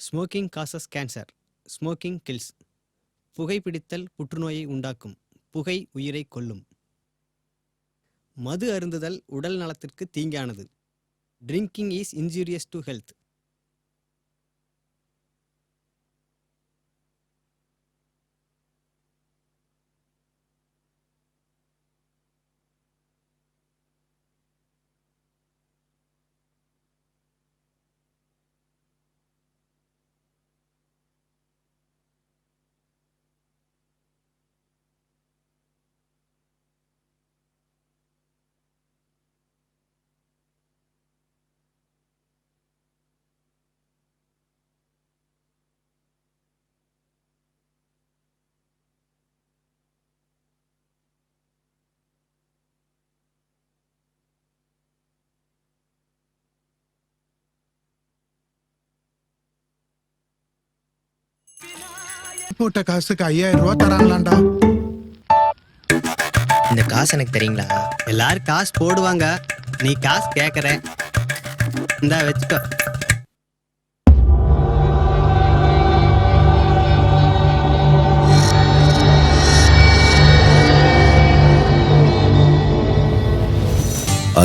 Smoking causes cancer, smoking kills. புகைப்பிடித்தல் புற்றுநோயை உண்டாக்கும், புகை உயிரை கொல்லும். மது அருந்துதல் உடல் நலத்திற்கு தீங்கானது. Drinking is injurious to health. போட்ட காசுக்கு 5000 ரூபா தராங்களாண்டா. இந்த காசு எனக்கு தெரியுங்களா? எல்லாரும் காசு போடுவாங்க, நீ காசு கேட்குற. இந்தா வச்சுக்கோ.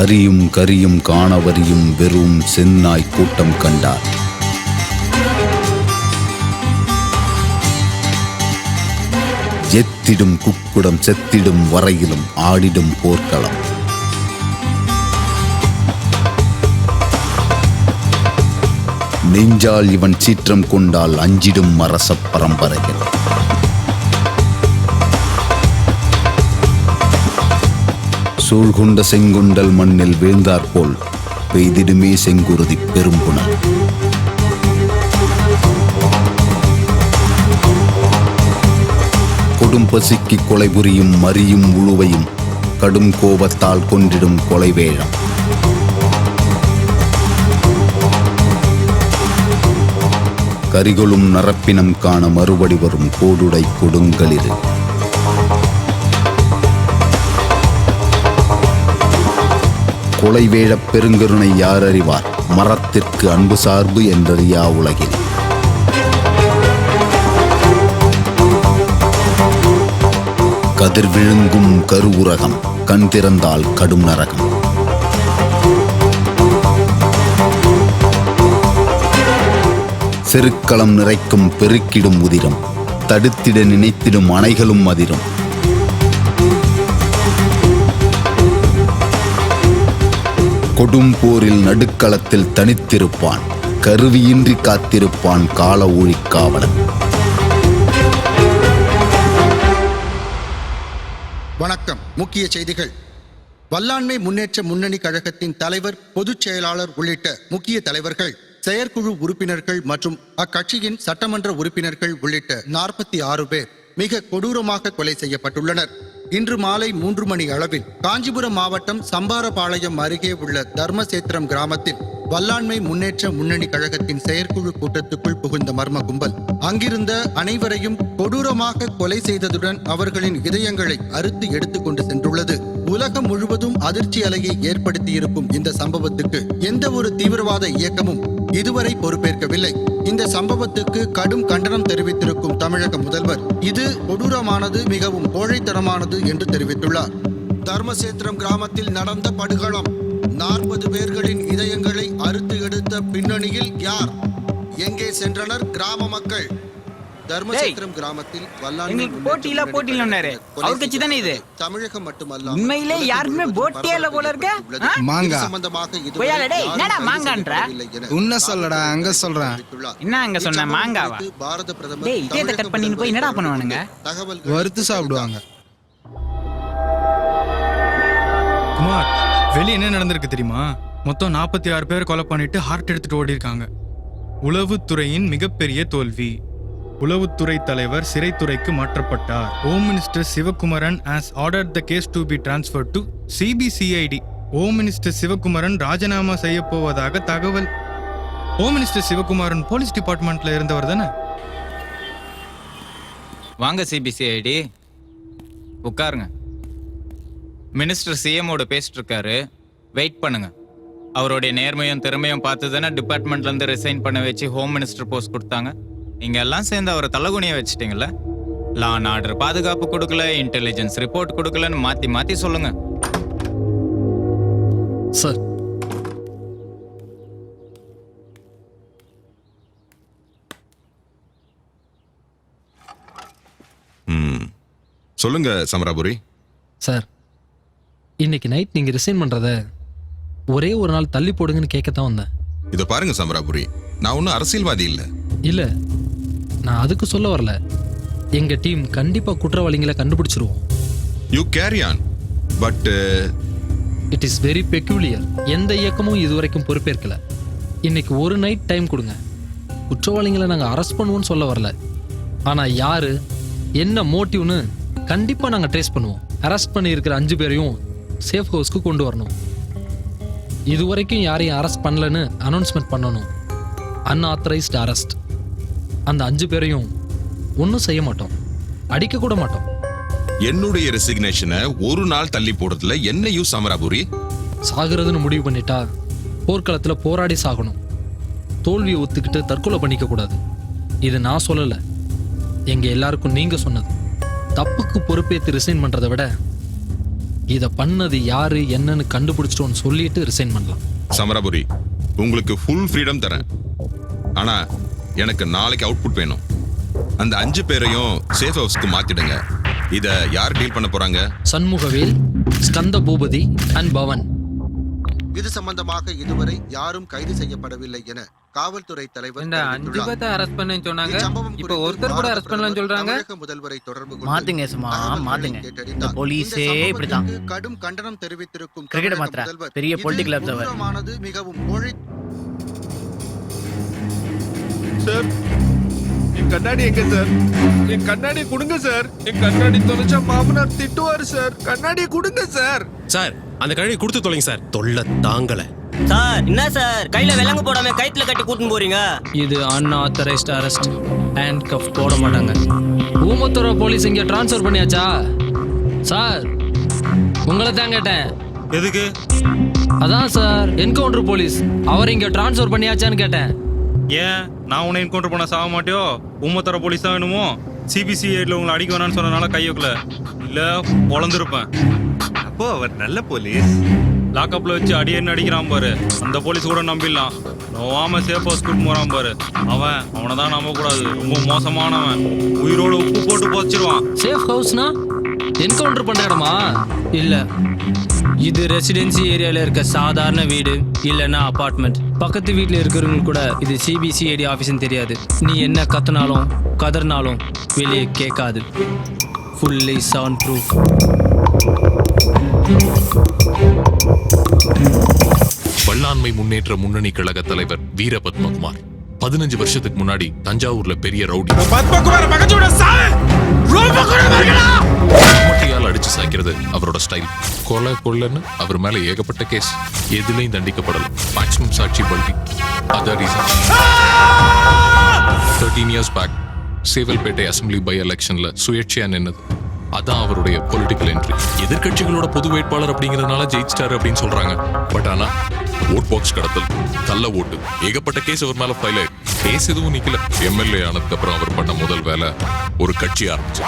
அரியும் கரியும் காணவரியும் வெறும் செந்நாய் கூட்டம் கண்டார். எத்திடும் குக்குடம் செத்திடும் வரையிலும் ஆடிடும் போர்க்களம். நெஞ்சால் இவன் சீற்றம் கொண்டால் அஞ்சிடும் அரச பரம்பரைகள். சூழ்கொண்ட செங்குண்டல் மண்ணில் வீழ்ந்தாற்போல் பெய்திடுமே செங்குருதி பெரும்புணல். கொடும் பசிக்கு கொலை புரியும் மறியும் உழுவையும் கடும் கோபத்தால் கொண்டிடும் கொலை வேழம். கரிகொளும் நரப்பினம் காண மறுபடி வரும் கோடுடை கொடுங்களிரு. கொலை வேழப் பெருங்கருணை யார் அறிவார்? மரத்திற்கு அன்பு சார்பு என்றறியா உலகில். கதிர் விழுங்கும் கருவுரகம், கண் திறந்தால் கடும் நரகம். செருக்களம் நிறைக்கும் பெருக்கிடும் உதிரம், தடுத்திட நினைத்திடும் அணைகளும் அதிரும். கொடும் போரில் நடுக்களத்தில் தனித்திருப்பான், கருவியின்றி காத்திருப்பான் கால ஊழிக்காவலன். வணக்கம். முக்கிய செய்திகள். வல்லாண்மை முன்னேற்ற முன்னணி கழகத்தின் தலைவர், பொதுச் செயலாளர் உள்ளிட்ட முக்கிய தலைவர்கள், செயற்குழு உறுப்பினர்கள் மற்றும் அக்கட்சியின் சட்டமன்ற உறுப்பினர்கள் உள்ளிட்ட 46 பேர் மிக கொடூரமாக கொலை செய்யப்பட்டுள்ளனர். இன்று மாலை 3 மணி அளவில் காஞ்சிபுரம் மாவட்டம் சம்பாரபாளையம் அருகே உள்ள தர்மசேத்திரம் கிராமத்தில் வல்லாண்மை முன்னேற்ற முன்னணி கழகத்தின் செயற்குழு கூட்டத்துக்குள் புகுந்த மர்ம கும்பல் அங்கிருந்த அனைவரையும் கொடூரமாக கொலை செய்ததுடன் அவர்களின் இதயங்களை அறுத்து எடுத்துக் கொண்டு சென்றுள்ளது. உலகம் முழுவதும் அதிர்ச்சி அலையை ஏற்படுத்தியிருக்கும் இந்த சம்பவத்துக்கு எந்த ஒரு தீவிரவாத இயக்கமும் இதுவரை பொறுப்பேற்கவில்லை. இந்த சம்பவத்துக்கு கடும் கண்டனம் தெரிவித்திருக்கும் தமிழக முதல்வர் இது கொடூரமானது, மிகவும் கோழைத்தனமானது என்று தெரிவித்துள்ளார். தர்மசேத்திரம் கிராமத்தில் நடந்த படுகளம், 40 பேர்களின் இதயங்களை அறுத்து எடுத்த பின்னணியில் யார், எங்கே சென்றனர் கிராம மக்கள்? தர்மசேத்திரம் கிராமத்தில் தமிழகம் மட்டுமல்ல உண்மையிலே யாருமே போட்டே இல்ல போல இருக்க. மாங்கா சம்பந்தமாக உன்ன சொல்லடா, அங்க சொல்றேன். என்ன அங்க சொன்ன மாங்காவா? பாரத பிரதமர் இதே கட் பண்ணி போய் என்னடா பண்ணுவானுங்க? தகவல் வறுத்து சாப்பிடுவாங்க. குமார், வெளியே என்ன நடந்திருக்கு தெரியுமா? மொத்தம் 46 பேர் கொலை பண்ணிட்டு ஹார்ட் எடுத்துட்டு ஓடி இருக்காங்க. உளவுத்துறையின் மிகப்பெரிய தோல்வி. உளவுத்துறை தலைவர் சிறைத்துறைக்கு மாற்றப்பட்டார். Home minister Sivakumaran has ordered the case to be transferred to CBCID. Home minister Sivakumaran ராஜினாமா செய்ய போவதாக தகவல். ஹோம் மினிஸ்டர் சிவகுமரன் போலீஸ் டிபார்ட்மெண்ட்ல இருந்தவர் தானே? வாங்க சிபிசிஐடி, உட்காருங்க. மினிஸ்டர் சிஎம்மோட பேசிட்டு இருக்காரு, வெயிட் பண்ணுங்க. அவருடைய நேர்மையும் திறமையும் பார்த்து தானே டிபார்ட்மெண்ட்ல இருந்து ரிசைன் பண்ண வச்சு ஹோம் மினிஸ்டர் போஸ்ட் கொடுத்தாங்க. நீங்க எல்லாம் சேர்ந்து அவரை தலகுனிய வச்சுட்டீங்கல்ல. லா அண்ட் ஆர்டர் பாதுகாப்பு கொடுக்கல, இன்டெலிஜென்ஸ் ரிப்போர்ட் கொடுக்கலன்னு மாத்தி மாத்தி சொல்லுங்க. சார் சொல்லுங்க சமராபுரி. சார் இன்னைக்கு நைட் நீங்க ரிசைன் பண்றத ஒரே ஒரு நாள் தள்ளி போடுங்கன்னு கேட்கத்தான் வந்தேன். இத பாருங்க சமராபுரி, நான் ஒன்றும் அரசியல்வாதி இல்ல. இல்ல நான் அதுக்கு சொல்ல வரல. எங்க டீம் கண்டிப்பா குற்றவாளிகளை கண்டுபிடிச்சிருவோம். You carry on. But it is very peculiar. எந்த இயக்கமும் இதுவரைக்கும் பொறுப்பேற்கல. இன்னைக்கு ஒரு நைட் டைம் கொடுங்க. குற்றவாளிகளை நாங்க அரெஸ்ட் பண்ணுவோம்னு சொல்ல வரல. ஆனா யாரு என்ன மோட்டிவ்னு கண்டிப்பா நாங்க ட்ரேஸ் பண்ணுவோம். அரெஸ்ட் பண்ணி இருக்கிற 5 பேரையும் சேஃப் ஹவுஸ்க்கு கொண்டு வரணும். இதுவரைக்கும் யாரையும் அரெஸ்ட் பண்ணலன்னு அனௌன்ஸ்மெண்ட் பண்ணணும். Unauthorised arrest. அந்த 5 பேரையும் ஒன்றும் செய்ய மாட்டோம், அடிக்க கூட மாட்டோம். என்னுடைய ரெசிக்னேஷனை ஒரு நாள் தள்ளி போடுறதுல என்ன யூஸ் சமராபுரி? சாகிறதுன்னு முடிவு பண்ணிட்டா போர்க்களத்துல போராடி சாகணும். தோல்வியை ஒத்துக்கிட்டு தற்கொலை பண்ணிக்க கூடாது. இது நான் சொல்லல, எங்க எல்லாருக்கும் நீங்க சொன்னது. தப்புக்கு பொறுப்பேற்று ரிசைன் பண்றதை விட இதை பண்ணது யாரு என்னன்னு கண்டுபிடிச்சிட்டோன்னு சொல்லிட்டு ரிசைன் பண்ணலாம். சமராபுரி, உங்களுக்கு ஃபுல் ஃப்ரீடம் தரேன். ஆனா எனக்கு நாளைக்கு அவுட்புட் வேணும். அந்த 5 பேரையும் சேஃப் ஹவுஸ்க்கு மாத்திடுங்க. இத யார் டீல் பண்ண போறாங்க? சண்முகவேல், ஸ்கந்த பூபதி அண்ட் பவன். இது சம்பந்தமாக இதுவரை யாரும் கைது செய்யப்படவில்லை என காவல்துறை தலைவர் இந்த 5 பேரை அரெஸ்ட் பண்ணேன்னு சொன்னாங்க. இச்சம்பவம் இப்போ குறித்து ஒருத்தர் கூட அரெஸ்ட் பண்ணலன்னு சொல்றாங்க. தமிழக முதல்வரை தொடர்பு கொண்டு மாத்துங்க சும்மா தகவல்களை மாத்துங்க. கேட்டறிந்தார். போலீஸே இந்த இப்படிதான். சம்பவத்திற்கு கடும் கண்டனம் தெரிவித்திருக்கும் கிரிக்கெட் தமிழக மாத்திரா முதல்வர், பெரிய இது பொலிட்டிக்கல் அப்சர்வர். கொடூரமானது, மிகவும் மொழி சார் என் கண்ணாடி எங்க சார்? என் கண்ணாடி கொடுங்க சார். என் கண்ணாடி தொலைச்சா மாமனார் திட்டுவாரு சார். கண்ணாடியை கொடுங்க சார். சார் அந்த கண்ணாடி கொடுத்து தொலைங்க சார். தொல்லை தாங்கல சார். என்ன சார் கையில விலங்கு போடாம கைத்துல கட்டி கூட்டின்னு போறீங்க? இது அன்ஆத்தரைஸ்டு அரெஸ்ட். ஹேண்ட் கஃப் போட மாட்டாங்க. ஊமத்துறை போலீஸ் இங்க ட்ரான்ஸ்ஃபர் பண்ணியாச்சா? சார் உங்களை தான் கேட்டேன். எதுக்கு? அதான் சார் என்கவுண்டர் போலீஸ். அவர் இங்க ட்ரான்ஸ்ஃபர் பண்ணியாச்சான்னு கேட்டேன். ஏன் நான் உன்னை என்கவுண்டர் பண்ண சாக மாட்டியோ? உம்மத்தர போலீஸ் தான் வேணுமோ? சிபிசிஐடியில் உங்களை அடிக்க வேணான்னு சொன்னனால கை வைக்கல, இல்ல பொழந்திருப்பேன். அப்போ அவர் நல்ல போலீஸ். லாக்அப்ல வச்சு அடியன்னு அடிக்கிறான் பாரு, அந்த போலீஸ் கூட நம்பிடலாம். நோவாம சேஃப் ஹவுஸ் கூட்டு போறான் பாரு, அவனை தான் நம்ப கூடாது. ரொம்ப மோசமானவன். உயிரோட உப்பு போட்டு போச்சிருவான். சேஃப் ஹவுஸ்னா என்கவுண்டர் பண்ற இடமா? இல்ல, இது ரெசிடென்சி ஏரியால இருக்க சாதாரண வீடு இல்லைன்னா அபார்ட்மெண்ட். பக்கத்து வீட்டில் இருக்கிறவங்க கூட இது சிபிசிஐடி ஆஃபீஸ்னு தெரியாது. நீ என்ன கத்துனாலும் கதர்னாலும் வெளியே கேட்காது. Fully soundproof. வல்லாண்மை முன்னேற்ற முன்னணி கழக தலைவர் வீரபத்மகுமார் 15 வருஷத்துக்கு முன்னாடி தஞ்சாவூர்ல பெரிய ரவுடி. மட்டையால் அடிச்சு சாய்க்கிறது அவரோட ஸ்டைல். கொலை கொள்ளன்னு அவர் மேல ஏகப்பட்ட கேஸ், எதுலையும் தண்டிக்கப்படல. மேக்ஸிமம் சாட்சி பல்டி. அதான் reason 13 years back Sevalpettai assembly by எலெக்ஷன்ல சுயேட்சையா நின்னது. அதான் அவருடைய பொலிட்டிக்கல் என்ட்ரி. எதிர்கட்சிகளோட பொது வேட்பாளர் அப்படிங்கறதுனால ஜெயிச்சிட்டாரு அப்படின்னு சொல்றாங்க. பட் ஆனா ஓட் பாக்ஸ் கடத்தல், கள்ள ஓட்டு, ஏகப்பட்ட கேஸ் அவர் மேல ஃபைல் ஆயிடுச்சு. கேஸ் எதுவும் நிக்கல. எம்எல்ஏ ஆனதுக்கு அப்புறம் அவர் பண்ண முதல் வேலை ஒரு கட்சி ஆரம்பிச்சு.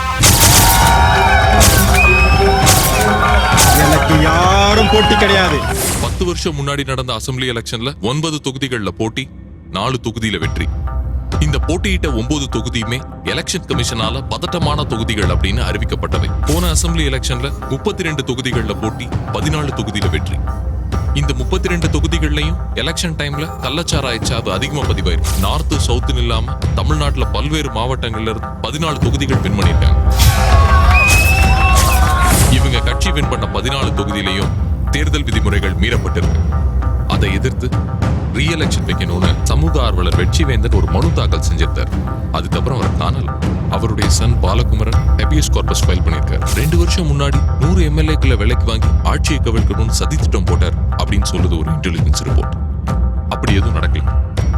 எனக்கு யாரும் போட்டி கிடையாது. 10 வருஷம் முன்னாடி நடந்த அசம்பிளி எலெக்ஷன்ல 9 தொகுதிகள்ல போட்டி, 4 தொகுதியில வெற்றி. இந்த போட்டியிட்ட 9 தொகுதியுமே எலெக்ஷன் கமிஷனால பதட்டமான தொகுதிகள் அப்படின்னு அறிவிக்கப்பட்டவை. போன அசம்பிளி எலெக்ஷன்ல 32 தொகுதிகள்ல போட்டி, 14 தொகுதியில வெற்றி. இந்த 32 தொகுதிகள்லயும் எலெக்ஷன் டைம்ல கள்ளச்சாராய சாவு அதிகமா பதிவாயிருக்கு. நார்த் சவுத்துன்னு இல்லாம தமிழ்நாட்டுல பல்வேறு மாவட்டங்கள்ல இருந்து 14 தொகுதிகள் வின் பண்ணிருக்காங்க. இவங்க கட்சி வின் பண்ண 14 தொகுதியிலையும் தேர்தல் விதிமுறைகள் மீறப்பட்டிருக்கு. அதை எதிர்த்து ரீஎலெக்ஷன் வைக்கணும்னு சமூக ஆர்வலர் வெற்றிவேந்தன் ஒரு மனு தாக்கல் செஞ்சிருந்தார். அதுக்கப்புறம் அவர் காணல. அவருடைய son Balakumaran habeas corpus file பண்ணிருக்காரு. 2 வருஷம் முன்னாடி 100 எம்எல்ஏக்களை விலைக்கு வாங்கி ஆட்சியை கவிழ்க்கணும்னு சதி திட்டம் போட்டார் அப்படின்னு சொல்லுது ஒரு இன்டெலிஜென்ஸ் ரிப்போர்ட். அப்படி எதுவும் நடக்கல.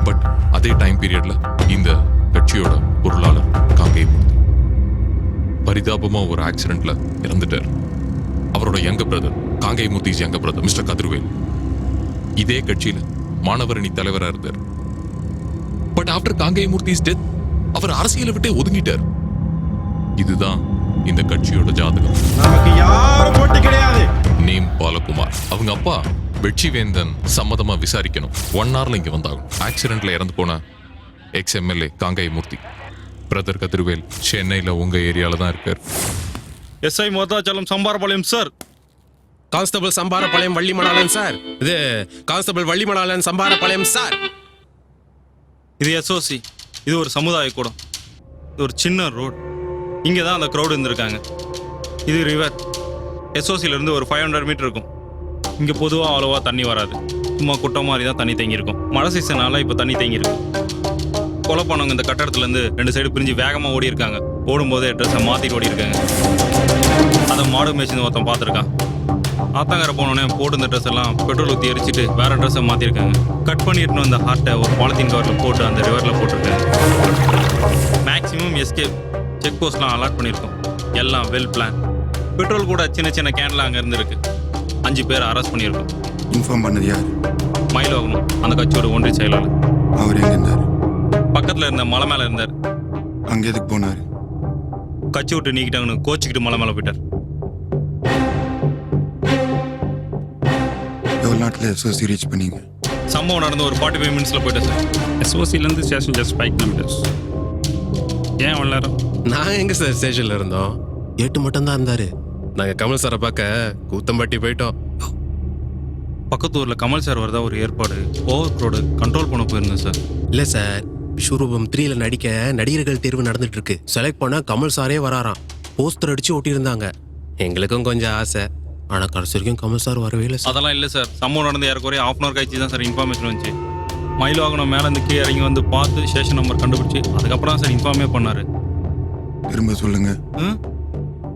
பட் அதே டைம் பீரியட்ல இந்த கட்சியோட பொருளாளர் காங்கேயமூர்த்தி பரிதாபமா ஒரு ஆக்சிடென்ட்ல இறந்துட்டார். அவரோட யங்க பிரதர், காங்கேயமூர்த்திஸ் யங்க பிரதர் மிஸ்டர் கதிர்வேல், இதே கட்சியில மாணவரணி தலைவரா இருந்தார். பட் ஆஃப்டர் காங்கேயமூர்த்திஸ் டெத் அவர் அரசியலை விட்டே ஒதுங்கிட்டார். இதுதான் இந்த கட்சியோட ஜாதகம். நமக்கு யாரும் போட்டி கிடையாது. நேம் பாலகுமார். அவங்க அப்பா வெற்றிவேந்தன் சம்மதமா விசாரிக்கணும். 1 hourல இங்க வந்தாகும். ஆக்சிடென்ட்ல இறந்து போன எக்ஸ்-எம்எல்ஏ காங்கேயமூர்த்தி. பிரதர் கதிர்வேல் சென்னையில உங்க ஏரியால தான் இருக்கார். SI Mothachalam Samparapalayam sir. Constable Samparapalayam Vallimanalan sir. இது கான்ஸ்டபிள் வள்ளிமணாலன் சம்பாரபாளையம் சார். இது எஸ்ஓசி. இது ஒரு சமுதாய கூடம். இது ஒரு சின்ன ரோட். இங்கே தான் அந்த க்ரௌடு இருந்திருக்காங்க. இது ரிவர். எஸ்ஓசியில இருந்து ஒரு 500 மீட்டர் இருக்கும். இங்கே பொதுவாக அவ்வளோவா தண்ணி வராது. சும்மா குட்டை மாதிரி தான் தண்ணி தேங்கியிருக்கும். மழை சீசனால இப்போ தண்ணி தேங்கியிருக்கும். கொலை பண்ணவங்க இந்த கட்டடத்துலேருந்து 2 சைடு பிரிஞ்சு வேகமாக ஓடி இருக்காங்க. ஓடும்போது ட்ரெஸ்ஸை மாற்றிட்டு ஓடி இருக்காங்க. அதை மாடு மேய்ச்சி ஒருத்தன் பார்த்துருக்கான். ஆத்தாங்கரை போனோடனே போட்டு இந்த ட்ரெஸ் எல்லாம் பெட்ரோல் ஊற்றி எரிச்சிட்டு வேற ட்ரெஸ்ஸை மாற்றிருக்காங்க. கட் பண்ணிட்டு வந்த ஹார்ட்டை ஒரு பாலித்தீன் கவரில் போட்டு அந்த ரிவரில் போட்டிருக்காங்க. மேக்ஸிமம் எஸ்கேப் செக் போஸ்ட்லாம் அலாட் பண்ணியிருக்கோம். எல்லாம் வெல் பிளான். பெட்ரோல் கூட சின்ன சின்ன கேன்லாம் அங்கே இருந்துருக்கு. 5 பேர் அரெஸ்ட் பண்ணியிருக்கோம். இன்ஃபார்ம் பண்ணது யார்? மயிலோகமும் அந்த கட்சியோட ஒன்றிய செயலாளர். அவர் எங்க இருந்தார்? பக்கத்தில் இருந்த மலை மேலே இருந்தார். அங்கே எதுக்கு போனார்? கட்சி விட்டு நீக்கிட்டாங்கன்னு கோச்சிக்கிட்டு மலை மேலே போயிட்டார். எவ்வளோ நாட்டில் எஸ்ஓசி ரீச் பண்ணீங்க? சம்பவம் நடந்த ஒரு 45 மினிட்ஸில் போயிட்டேன் சார். எஸ்ஓசிலேருந்து ஸ்டேஷன் ஜஸ்ட் 5 கிலோமீட்டர்ஸ். ஏன் அவ்வளோ நேரம்? நாங்கள் எங்கே சார் ஸ்டேஷனில் இருந்தோம்? 8 மட்டும்தான் இருந்தார். நாங்கள் கமல் சாரை பார்க்க கூத்தம்பட்டி போயிட்டோம். பக்கத்து ஊரில் கமல் சார் வரதா ஒரு ஏற்பாடு. ஓவர் க்ரௌடு கண்ட்ரோல் பண்ண போயிருந்தேன் சார். இல்லை சார், விஸ்வரூபம் 3ல நடிக்க நடிகர்கள் தேர்வு நடந்துட்டு இருக்கு. செலக்ட் பண்ணால் கமல் சாரே வராராம். போஸ்டர் அடிச்சு ஓட்டியிருந்தாங்க. எங்களுக்கும் கொஞ்சம் ஆசை. ஆனால் கடைசி வரைக்கும் கமல் சார் வரவே இல்லை சார். அதெல்லாம் இல்லை சார். சம்பவம் நடந்து ஏறக்குறைய 1/2 hour கழிச்சு தான் சார் இன்ஃபர்மேஷன் வந்துச்சு. மயில்வாகனம் மேலே இருந்து கீழே இறங்கி வந்து பார்த்து ஸ்டேஷன் நம்பர் கண்டுபிடிச்சி அதுக்கப்புறம் தான் சார் இன்ஃபார்மே பண்ணார். திரும்ப சொல்லுங்க.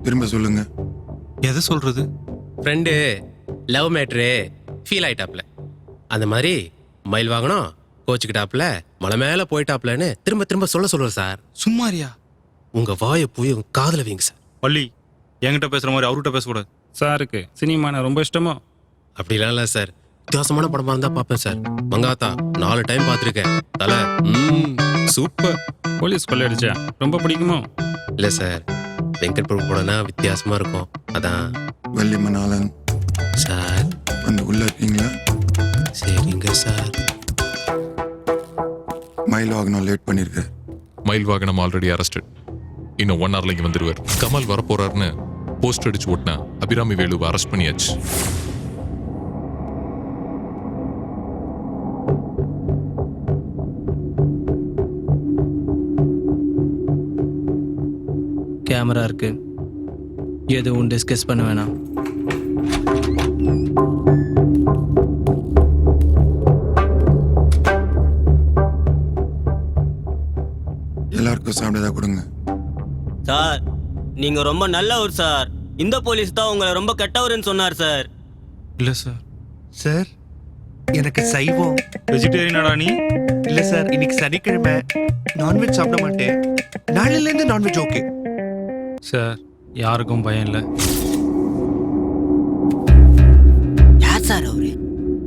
திரும்ப சொல்லுங்க. எதை சொல்றது? ஃப்ரெண்டு லவ் மேட்ரு ஃபீல் ஆயிட்டாப்ல. அந்த மாதிரி மயில் வாங்கணும் கோச்சுக்கிட்டாப்ல மலை மேலே போயிட்டாப்லன்னு திரும்ப திரும்ப சொல்லுவார் சார். சும்மாரியா? உங்கள் வாயை போய் உங்கள் காதில் வைங்க சார். பள்ளி என்கிட்ட பேசுகிற மாதிரி அவர்கிட்ட பேசக்கூடாது. சாருக்கு சினிமான ரொம்ப இஷ்டமோ? அப்படிலாம் இல்லை சார். வித்தியாசமான படமாக இருந்தால் பார்ப்பேன் சார். மங்காத்தா 4 டைம் பார்த்துருக்கேன். தலை சூப்பர். போலீஸ் கொள்ளையடிச்சா ரொம்ப பிடிக்குமோ? இல்லை சார், வெங்கட் பிரபு படம்னா வித்தியாசமாக இருக்கும். அதான். வள்ளிமணாலன் சார் வந்து உள்ள இருக்கீங்களா? சரிங்க சார். மயில் வாகனம் லேட் பண்ணிருக்க. மயில் வாகனம் ஆல்ரெடி அரெஸ்டட். இன்னும் 1 hourல இங்க வந்துருவார். கமல் வரப்போறாருன்னு போஸ்ட் அடிச்சு ஓட்டினா அபிராமி வேலுவை அரெஸ்ட் பண்ணியாச்சு. கேமரா இருக்கு, எதுவும் டிஸ்கஸ் பண்ண வேணாம். எல்லாருக்கும் சாப்பிட்டதா கொடுங்க. சார் நீங்க ரொம்ப நல்லவர் சார். இந்த போலீஸ் தான் உங்களை ரொம்ப கெட்டவர்னு சொன்னார் சார். இல்லை சார். சார் எனக்கு சைவம். வெஜிடேரியனாடா நீ? இல்ல சார், இன்னைக்கு சனிக்கிழமை, நான்வெஜ் சாப்பிட மாட்டேன். நாளையில இருந்து நான்வெஜ் ஓகே சார். யாருக்கும் பயம் இல்லை. யார் சார் அவரு?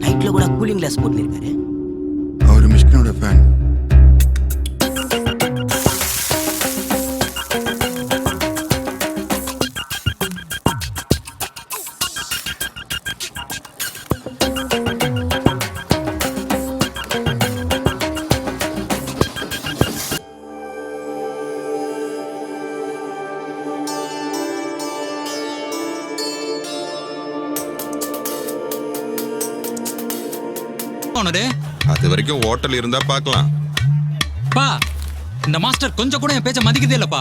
நைட்ல கூட கூலிங் கிளாஸ் போட்டுருக்காரு. அவர் மிஷ்கினோட ஃபேன். அது வரைக்கும் ஹோட்டல் இருந்தா பார்க்கலாம். பா, இந்த மாஸ்டர் கொஞ்சம் கூட என் பேச்ச மதிக்கதே இல்லப்பா.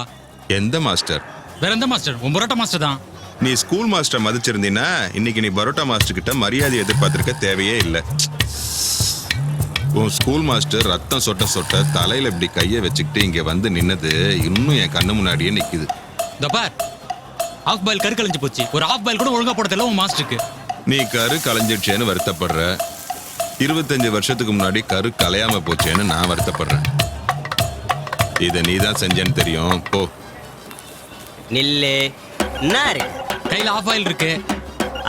எந்த மாஸ்டர்? வேற எந்த மாஸ்டர்? உன் பரோட்டா மாஸ்டர் தான். நீ ஸ்கூல் மாஸ்டர் மதிச்சிருந்தீன்னா இன்னைக்கு நீ பரோட்டா மாஸ்டர் கிட்ட மரியாதை எதிர்பார்த்திருக்க தேவையே இல்லை. உன் ஸ்கூல் மாஸ்டர் ரத்தம் சொட்ட சொட்ட தலையில இப்படி கையை வச்சுக்கிட்டு இங்க வந்து நின்னது இன்னும் என் கண்ணு முன்னாடியே நிக்குது. இந்த பார், ஆஃப் பாயில் கரு கலைஞ்சு போச்சு. ஒரு ஆஃப் பாயில் கூட ஒழுங்கா போட தெரியல உன் மாஸ்டருக்கு. நீ கரு கலைஞ்சிடுச்சேன்னு வருத்தப்படுற. 25 வருஷத்துக்கு முன்னாடி கரு கலையாம போச்சேன்னு நான் வருத்தப்படுறேன். இதை நீ தான் செஞ்சேன்னு தெரியும். போ. நில்லு. என்ன இருக்கு கையில ஆஃப் ஆயில் இருக்கு.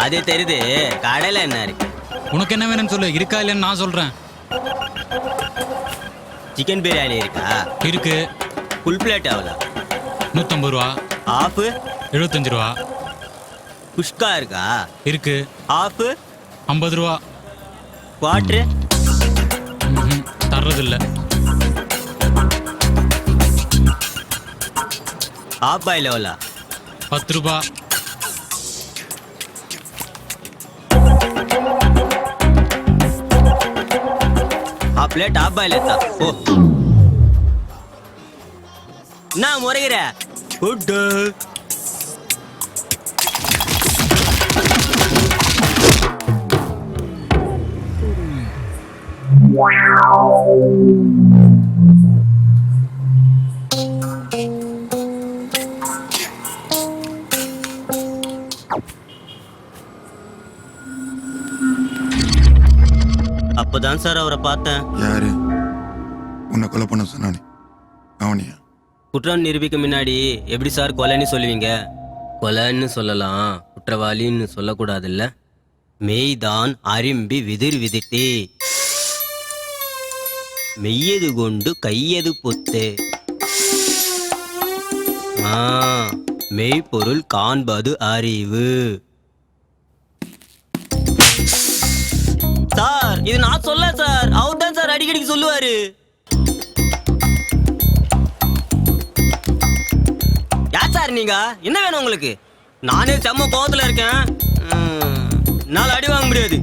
அது தெரியுது. கடையில என்ன இருக்கு? உனக்கு என்ன வேணும்னு சொல்லு, இருக்கா இல்லைன்னு நான் சொல்றேன். சிக்கன் பிரியாணி இருக்கா? இருக்கு. ஃபுல் பிளேட் எவ்வளோ? 150 ரூபா. ஆஃபு? 75 ரூபா. குஷ்கா இருக்கா? இருக்கு. ஆஃபு? 50 ரூபா. குவாட்ரு? தர்றதில்ல. ஆஃப் பாயில் எவ்வளோ? 10 ரூபா. ஆஃப் பிளேட் ஆஃப் பாயில் எத்தா? ஓ நான் முறைகிற குட்டு. அப்பதான் சார் அவரை பார்த்தேன். யாரு உன்னை கொலை பண்ண சொன்னானே அவனியா? குற்றம் நிரூபிக்க முன்னாடி எப்படி சார் கொலைன்னு சொல்லுவீங்க? கொலைன்னு சொல்லலாம், குற்றவாளின்னு சொல்லக்கூடாதுல்ல. மெய்தான் அரும்பி விதிர் விதித்தே, மெய்யது கொண்டு கையது பொத்து. மெய்ப்பொருள் காண்பது அறிவு. சார் இது நான் சொல்ல சார், அவர் தான் சார் அடிக்கடிக்கு சொல்லுவாரு. யார் சார் நீங்க? என்ன வேணும் உங்களுக்கு? நானே செம்ம கோவத்துல இருக்கேன். நாள் அடி வாங்க முடியாது.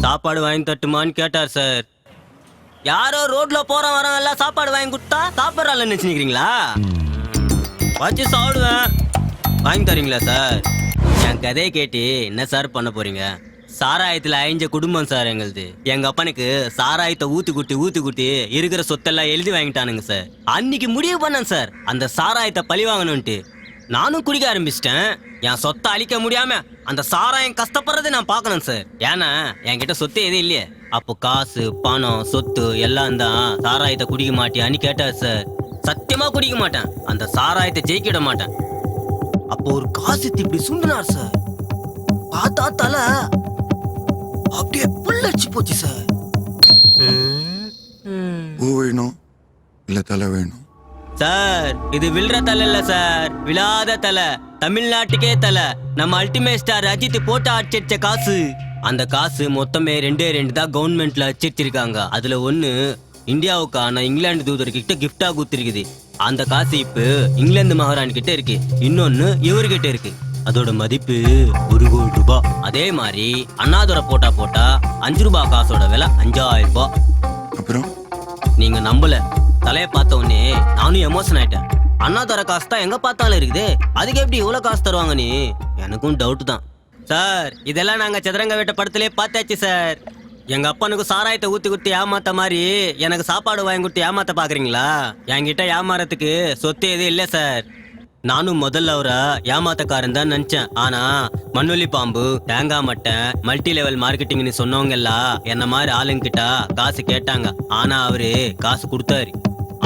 சாப்பாடு வாங்கி தட்டுமான்னு கேட்டார் சார். யாரோ ரோட்ல போறோம் வரோம் எல்லாம் சாப்பாடு வாங்கி கொடுத்தா சாப்பிட்றாள் நினைச்சுக்கிறீங்களா? வச்சு சாப்பிடுவேன். வாங்கி தரீங்களா சார்? என் கதையை கேட்டு என்ன சார் பண்ண போறீங்க? சாராயத்துல அழிஞ்ச குடும்பம் சார் எங்களுது. எங்க அப்பனுக்கு சாராயத்தை ஊத்தி குட்டி இருக்கிற சொத்தெல்லாம் எழுதி வாங்கிட்டானுங்க சார். அன்னைக்கு முடிவு பண்ணேன் சார் அந்த சாராயத்தை பழி வாங்கணும்ட்டு. நானும் குடிக்க ஆரம்பிச்சிட்டேன். என் சொத்தை அழிக்க முடியாம அந்த சாராயம் கஷ்டப்படுறதை நான் பார்க்கணும் சார். ஏன்னா என்கிட்ட சொத்து எதுவும் இல்லையே. அப்போ காசு பணம் சொத்து எல்லாம் தான் சாராயத்தை குடிக்க மாட்டியான்னு கேட்டார் சார். சத்தியமா குடிக்க மாட்டேன், அந்த சாராயத்தை ஜெயிக்கிட மாட்டேன். அப்போ ஒரு காசு இப்படி சுண்டினார் சார். பார்த்தா தலை அப்படியே புல்லடிச்சு போச்சு சார். பூ வேணும் இல்ல தலை வேணும்? சார் இது வில்ற தலை இல்ல சார், விழாத தலை. தமிழ்நாட்டுக்கே தலை. நம்ம அல்டிமேட் ஸ்டார் அஜித் போட்டு அடிச்சிருச்ச காசு. அந்த காசு மொத்தமே 2 தான் கவர்மெண்ட்ல அடிச்சிருக்காங்க. அதுல ஒண்ணு இந்தியாவுக்கான இங்கிலாந்து தூதர்கிட்ட கிஃப்டா குடுத்திருக்குது. அந்த காசு இப்ப இங்கிலாந்து மகாராணி கிட்ட இருக்கு. இன்னொன்னு இவர்கிட்ட இருக்கு. அதோட மதிப்பு 1 கோடி ரூபாய். அதே மாதிரி அண்ணாதுரை போட்டா 5 ரூபாய் காசோட விலை 5000 ரூபாய். அப்புறம் நீங்க நம்பல. தலையை பார்த்த உடனே நானும் எமோஷன் ஆயிட்டேன். அண்ணாதுரை காசு தான் எங்க பார்த்தாலும் இருக்குது, அதுக்கு எப்படி இவ்வளவு காசு தருவாங்க? நீ எனக்கும் டவுட் தான் சார். இதெல்லாம் நாங்க சதுரங்க வேட்ட படத்திலே பார்த்தாச்சு சார். எங்க அப்பனுக்கு சாராயத்தை ஊத்தி குடுத்து ஏமாத்த மாதிரி எனக்கு சாப்பாடு வாங்கி கொடுத்து ஏமாத்த பாக்குறீங்களா? என்கிட்ட ஏமாறதுக்கு சொத்து எதுவும் இல்லை சார். நானும் முதல்ல அவரை ஏமாத்தக்காரன் தான் நினைச்சேன். ஆனா மண்ணுளி பாம்பு, தேங்காய் மட்டை, மல்டி லெவல் மார்க்கெட்டிங்னு சொன்னவங்க எல்லாம் என்ன மாதிரி ஆளுங்க கிட்ட காசு கேட்டாங்க. ஆனா அவரு காசு கொடுத்தாரு.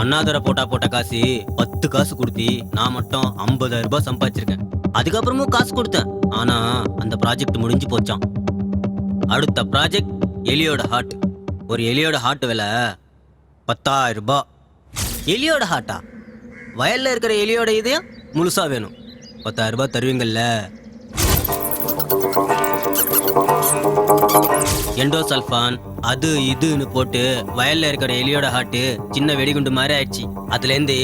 அண்ணாதுரை போட்ட காசு 10 காசு கொடுத்தி நான் மட்டும் 50,000 ரூபாய் சம்பாதிச்சிருக்கேன். அதுக்கப்புறமும் காசு கொடுத்தேன். ஆனா அந்த ப்ராஜெக்ட் முடிஞ்சு போச்சான். அடுத்த ப்ராஜெக்ட் எலியோட ஹார்ட். ஒரு எலியோட ஹார்ட் விலை 10,000 ரூபாய். எலியோட ஹார்ட்டா? வயல்ல இருக்கிற எலியோட இதயம் முழுசா வேணும். 10,000 ரூபாய் தருவீங்கல்ல? எண்டோசல்ஃபான் அது இதுன்னு போட்டு வயல்ல இருக்கிற எலியோட ஹார்ட் சின்ன வெடிகுண்டு மாதிரி ஆயிடுச்சு. அதுல இருந்து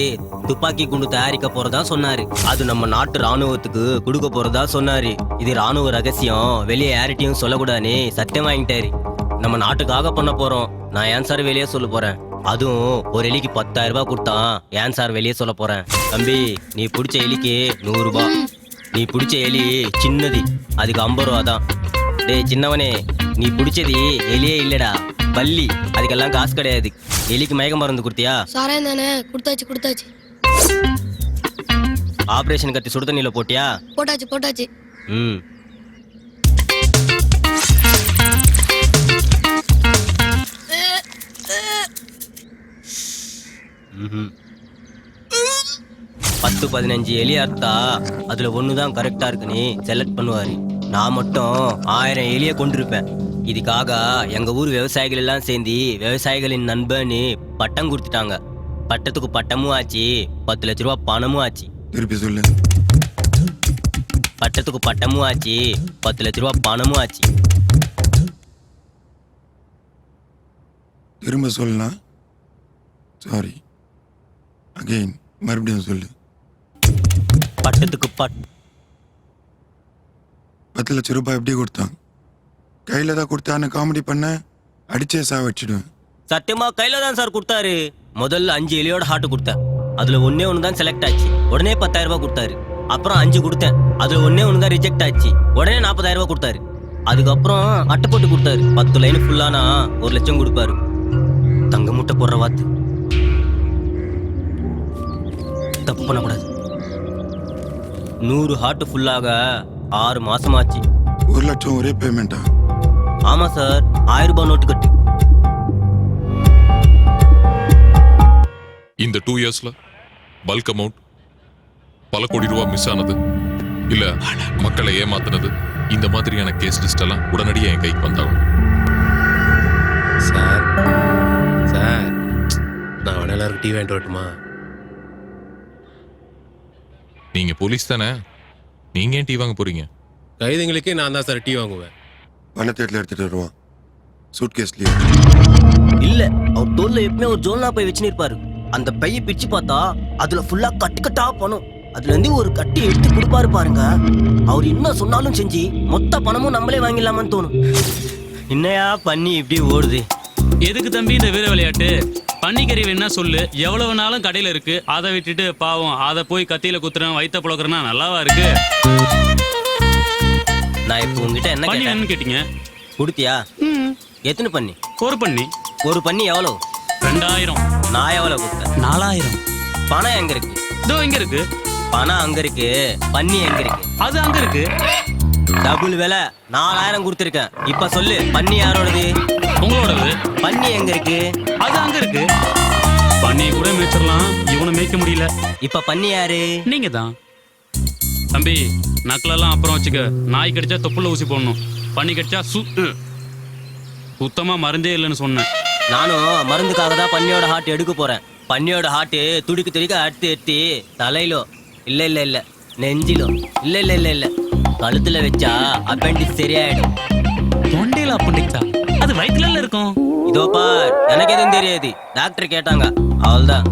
துப்பாக்கி குண்டு தயாரிக்க போறதா சொன்னாரு. அது நம்ம நாட்டு ராணுவத்துக்கு கொடுக்க போறதா சொன்னாரு. இது ராணுவ ரகசியம், வெளியே யார்கிட்டயும் சொல்லக்கூடாதுன்னு சத்தியம் வாங்கிட்டாரு. நம்ம நாட்டுக்காக பண்ண போறோம். நான் ஏன் சார் வெளியே சொல்ல போறேன்? அதுவும் ஒரு எலிக்கு 10,000 ரூபாய் கொடுத்தான். ஏன் சார் வெளியே சொல்ல போறேன்? தம்பி நீ பிடிச்ச எலிக்கு 100 ரூபாய். நீ பிடிச்ச எலி சின்னது, அதுக்கு 50 ரூபா தான். டேய் சின்னவனே, நீ பிடிச்சது எலியே இல்லடா, பல்லி. அதுக்கெல்லாம் காசு கிடையாது. எலிக்கு மயக்க மருந்து கொடுத்தியா? சாராயம் தானே, கொடுத்தாச்சு. ஆபரேஷன் கத்தி சுடு தண்ணியில போட்டியா? போட்டாச்சு. ம். ம். 10-15 எலி அறுத்தா அதுல ஒண்ணுதான் கரெக்டா இருக்குன்னு செலக்ட் பண்ணுவாரு. நான் மட்டும் 1000 எலியை கொண்டிருப்பேன். இதுக்காக எங்க ஊர் விவசாயிகள் எல்லாம் சேர்ந்து விவசாயிகளின் நண்பன்னு பட்டம் கொடுத்துட்டாங்க. பட்டத்துக்கு பட்டமும் ஆச்சு, 10 லட்ச ரூபா பணமும் ஆச்சு. திருப்பி சொல்லு. பட்டத்துக்கு பட்டமும் ஆச்சு, 10 லட்ச ரூபா பணமும் ஆச்சு. திரும்ப சொல்லலாம். சாரி, அகைன் மறுபடியும் சொல்லு. பட்டத்துக்கு 10 லட்ச ரூபாய் எப்படி கொடுத்தான்? கையில தான் கொடுத்தான்னு காமெடி பண்ண அடிச்சே சாவச்சிடுவேன். சத்தியமா கையில தான் சார் கொடுத்தாரு. முதல்ல 5 எலியோட ஹார்ட் கொடுத்தேன். அதுல ஒன்னே ஒன்று தான் செலக்ட் ஆச்சு. உடனே 10,000 ரூபாய் கொடுத்தாரு. அப்புறம் 5 கொடுத்தேன். அதுல ஒன்னே ஒன்று தான் ரிஜெக்ட் ஆச்சு. உடனே 40,000 ரூபாய் கொடுத்தாரு. அதுக்கப்புறம் அட்டை போட்டு கொடுத்தாரு. 10 லைன் ஃபுல்லானா 1 லட்சம் கொடுப்பாரு. தங்க முட்டை போடுற வாத்து. தப்பு பண்ணக்கூடாது. 100 ஹார்ட் ஃபுல்லாக 6 மாசமாச்சு. 1 லட்சம் ஒரே பேமெண்டா? ஆமா சார், 1000 ரூபாய் நோட்டு கட்டு. இந்த 2 இயர்ஸ்ல பல்க் அமௌண்ட் பல கோடி ரூபாய் மிஸ் ஆனது இல்ல மக்களை ஏமாத்துனது, இந்த மாதிரியான கேஸ் லிஸ்ட் எல்லாம் உடனடியாக என் கைக்கு வந்தாகும். சார் சார், நான் வேணா எல்லாருக்கும் டீ வாங்கிட்டு வரட்டுமா? நீங்க போலீஸ் தானே, நீங்க ஏன் டீ வாங்க போறீங்க? கைதிங்களுக்கே நான் தான் சார் டீ வாங்குவேன். பணத்தேட்டில் எடுத்துட்டு வருவான், சூட்கேஸ்லயே. இல்ல, அவர் தோல்ல எப்பவுமே ஒரு ஜோல்னா பை வச்சுன்னு இருப்பாரு. அந்த பையை பிச்சு பார்த்தா அதுல ஃபுல்லா கட்டு பணம். அதுல இருந்து ஒரு கட்டி எடுத்து கொடுப்பாரு பாருங்க. அவர் என்ன சொன்னாலும் செஞ்சு மொத்த பணமும் நம்மளே வாங்கிடலாமான்னு தோணும். என்னையா பண்ணி இப்படி ஓடுது? எதுக்கு தம்பி இந்த வீர விளையாட்டு? பன்னிக்கறி வேணா சொல்லு, எவ்வளவு நாளும் கடையில இருக்கு. அதை விட்டுட்டு பாவம் அதை போய் கத்தியில குத்துறேன் வயிற்ற புழக்கிறேன்னா நல்லாவா இருக்கு? நான் இப்போ உங்ககிட்ட என்ன பண்ணி கேட்டீங்க? கொடுத்தியா? எத்தனை பண்ணி? ஒரு பண்ணி எவ்வளவு? 2000. நான் எவ்வளவு கொடுத்தேன்? 4000. பணம் எங்க இருக்கு? இதோ இங்க இருக்கு. பணம் அங்க இருக்கு, பண்ணி எங்க இருக்கு? அது அங்க இருக்கு. டபுள் விலை 4000 கொடுத்துருக்கேன். இப்ப சொல்லு, பண்ணி யாரோடது? உங்களோடது. பண்ணி எங்க இருக்கு? அது அங்க இருக்கு. பண்ணியை கூட மேய்ச்சிடலாம், இவனை மேய்க்க முடியல. இப்ப பண்ணி யாரு? நீங்க தான். தம்பி, நக்கலெல்லாம் அப்புறம் வச்சுக்க. நாய் கடிச்சா தொப்புல ஊசி போடணும், பண்ணி கடிச்சா சுத்தமா மருந்தே இல்லைன்னு சொன்னேன். நானும் மருந்துக்காக தான் பண்ணியோட ஹார்ட் எடுக்க போறேன். பண்ணியோட ஹார்ட் துடிக்க எடுத்து தலையிலோ இல்ல நெஞ்சிலோ இல்ல கழுத்துல வச்சா அப்பெண்டிக்ஸ் சரியாயிடும். தொண்டையில அப்பெண்டிக்ஸா? அது வயிற்றுல இருக்கும். இதோ பார், எனக்கு எதுவும் தெரியாது. டாக்டர் கேட்டாங்க, அவள்தான்.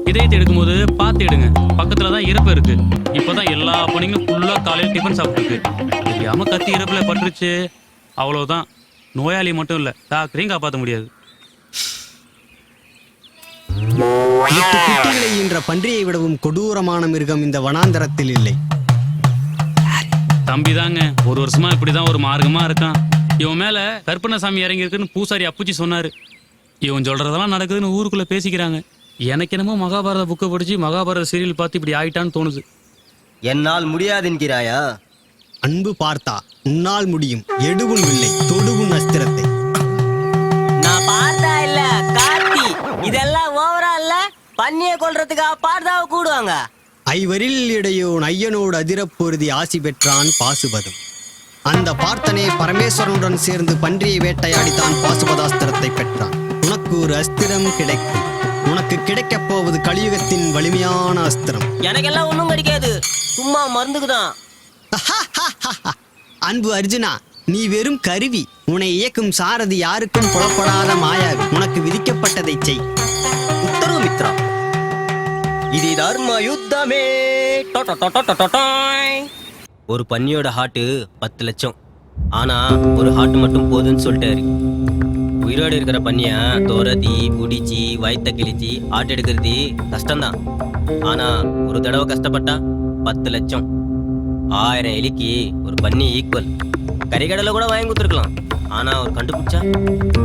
இதயத்தை எடுக்கும்போது பார்த்து எடுங்க, பக்கத்துல தான் இறப்பு இருக்கு. இப்பதான் எல்லா பொண்ணுங்களும் ஃபுல்லா காலையில் டிஃபன் சாப்பிட்டுருக்கு. தெரியாம கத்தி இறப்புல பட்டுருச்சு, அவ்வளவுதான். நோயாளி மட்டும் இல்ல, டாக்டரையும் காப்பாற்ற முடியாது. 8 குட்டிகளை ஈன்ற பன்றியை விடவும் கொடூரமான மிருகம் இந்த வனாந்தரத்தில் இல்லை. தம்பிதாங்க, ஒரு வருஷமா இப்படிதான் ஒரு மார்க்கமா இருக்கான். இவன் மேல கற்பனசாமி இறங்கி இருக்குன்னு பூசாரி அப்புச்சி சொன்னாரு. இவன் சொல்றதெல்லாம் நடக்குதுன்னு ஊருக்குள்ள பேசிக்கிறாங்க. எனக்கு என்னமோ மகாபாரத புக்கை படிச்சு மகாபாரத சீரியல் பார்த்து இப்படி ஆயிட்டான்னு தோணுது. என்னால் முடியாது என்கிறாயா? அன்பு பார்த்தா உன்னால் முடியும். எடுவும் இல்லை தொடுவும் அஸ்திரத்தை. நான் பார்த்தா இல்ல கார்த்தி, இதெல்லாம் ஓவரா இல்ல. பண்ணிய கொல்றதுக்கா பார்த்தாவ கூடுவாங்க. ஐவரில் இடையோன் ஐயனோடு அதிரப் பொருதி ஆசி பெற்றான் பாசுபதம். அந்த பார்த்தனே பரமேஸ்வரனுடன் சேர்ந்து பன்றியை வேட்டையாடித்தான் பாசுபதாஸ்திரத்தை பெற்றான். உனக்கு ஒரு அஸ்திரம் கிடைக்கும். உனக்கு கிடைக்கப் போவது கலியுகத்தின் வலிமையான அஸ்திரம். எனக்கெல்லாம் ஒண்ணும் கிடைக்காது, சும்மா மருந்துக்குதான். அன்பு அர்ஜுனா, நீ வெறும் கருவி. உன்னை இயக்கும் சாரதி யாருக்கும் புலப்படாத மாயாவி. உனக்கு விதிக்கப்பட்டதை செய். உத்தரவு மித்ரா. இது தர்ம யுத்தமே. ஒரு பன்னியோட ஹார்ட் 10 லட்சம். ஆனா ஒரு ஹார்ட் மட்டும் போதுன்னு சொல்லிட்டாரு. உயிரோடு இருக்கிற பன்னிய தோரதி புடிச்சி வயிற்ற கிழிச்சி ஹார்ட் எடுக்கிறது கஷ்டம்தான். ஆனா ஒரு தடவை கஷ்டப்பட்டா 10 லட்சம். 1000 எலிக்கு ஒரு பன்னி ஈக்குவல். கறிக்கடலை கூட வாங்கி கொடுத்துருக்கலாம். ஆனா அவர் கண்டுபிடிச்சா